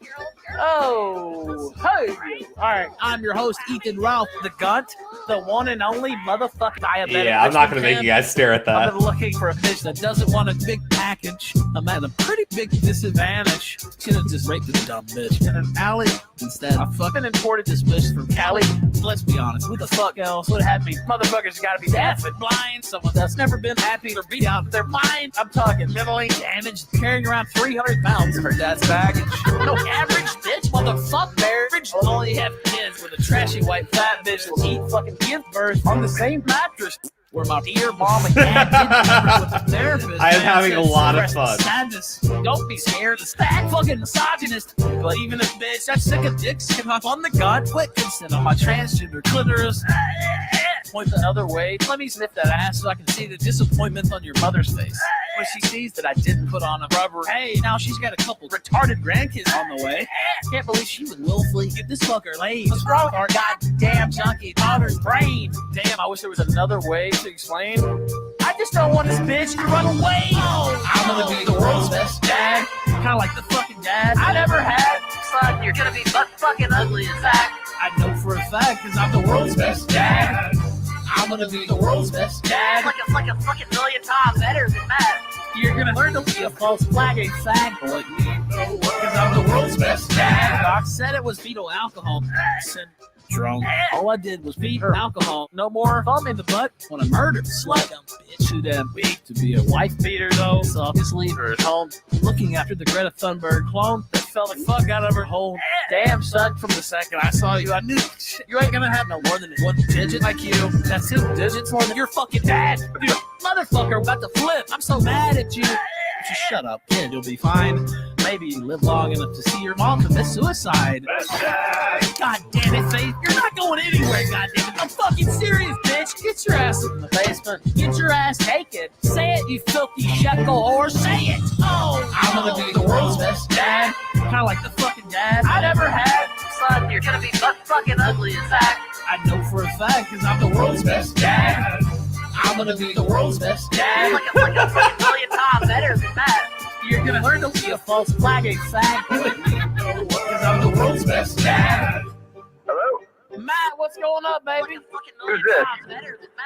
Oh, hey. All right, I'm your host, Ethan Ralph, the Gunt, the one and only motherfucking diabetic. Yeah, I'm not going to make you guys stare at that. I've been looking for a bitch that doesn't want a big package. I'm at a pretty big disadvantage. She's gonna just rape this dumb bitch in an alley instead. I fucking imported this bitch from Cali. Let's be honest, who the fuck else would have me? Motherfuckers gotta be deaf and blind. Someone that's never been happy or beat out of their mind. I'm talking mentally damaged, carrying around 300 pounds of her dad's baggage. No average bitch, motherfucker. Average will only have kids with a trashy white fat bitch will eat fucking give birth on the same mattress where my dear mom and dad didn't with the therapist. I am having a lot of fun. Sadness. Don't be scared. It's that fucking misogynist. But even if bitch, I'm sick of dicks. Can hop on the gun quick and sit on my transgender clitoris. Point the other way. Let me sniff that ass so I can see the disappointment on your mother's face. When she sees that I didn't put on a rubber, hey, now she's got a couple retarded grandkids on the way. Can't believe she would willfully give this fucker laid. What's wrong with our goddamn junkie daughter's brain? Damn, I wish there was another way to explain. I just don't want this bitch to run away. I'm gonna be the world's best dad. Kinda like the fucking dad I never had. Son, you're gonna be butt fucking ugly as that. I know for a fact, cause I'm the world's best dad. I'm gonna be the world's best dad. Like a fucking million times better than that. You're gonna learn to be a false flag, a fag boy. Cause I'm the world's best dad. Doc said it was fetal alcohol syndrome. All I did was feed her alcohol. No more thumb in the butt when I murdered slut. Dumb bitch, too damn weak to be a wife beater though. So I'll just leave her at home, looking after the Greta Thunberg clone that fell the fuck out of her hole. Damn, son, from the second I saw you, I knew you ain't gonna have no more than one digit like you. That's 2 digits more than your fucking dad. Dude, motherfucker, about to flip. I'm so mad at you. Just shut up, kid. You'll be fine. Maybe you live long enough to see your mom commit suicide. God damn it, Faith. You're not going anywhere, god damn it. I'm fucking serious, bitch. Get your ass in the basement. Get your ass naked. Say it, you filthy shekel whore. Say it. Oh, I'm gonna be the world's best dad. Kinda like the fucking dad I never had. Son, you're gonna be butt fucking ugly as that. I know for a fact, cause I'm the world's best dad. I'm gonna be the world's best dad. Like a fucking million times better than that. You're gonna learn to be a false flag, a fag. Cause I'm the world's best dad. Hello? Matt, what's going up, baby? Who's this?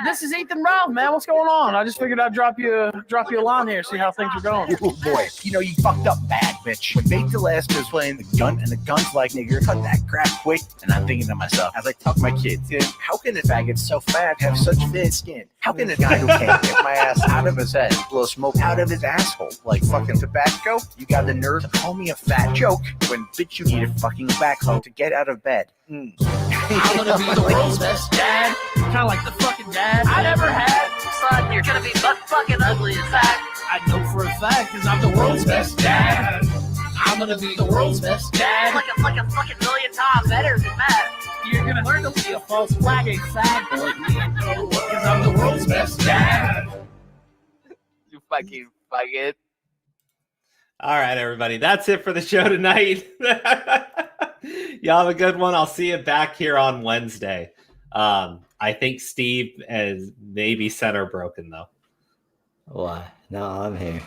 This is Ethan Ralph, man. What's going on? I just figured I'd drop you a line here, see how things are going. Oh boy, you know you fucked up bad, bitch. When Big Gillespie was playing the gun, and the gun's like, nigga, cut that crap quick. And I'm thinking to myself, as I talk to my kids, how can a faggot so fat have such thin skin? How can a guy who can't get my ass out of his head blow smoke out of his asshole like fucking tobacco? You got the nerve to call me a fat joke when, bitch, you need a fucking backhoe to get out of bed. I'm gonna be the world's best dad. Kinda like the fucking dad I never had. Son, you're gonna be butt fucking ugly as that. I know for a fact, cause I'm the world's best dad. I'm gonna be the world's best dad. Like a fucking million times better than that. You're gonna learn to be a false flag, a fag boy. Cause I'm the world's best dad. You fucking faggot. All right, everybody. That's it for the show tonight. Y'all have a good one. I'll see you back here on Wednesday. I think Steve is maybe center broken, though. Why? No, I'm here.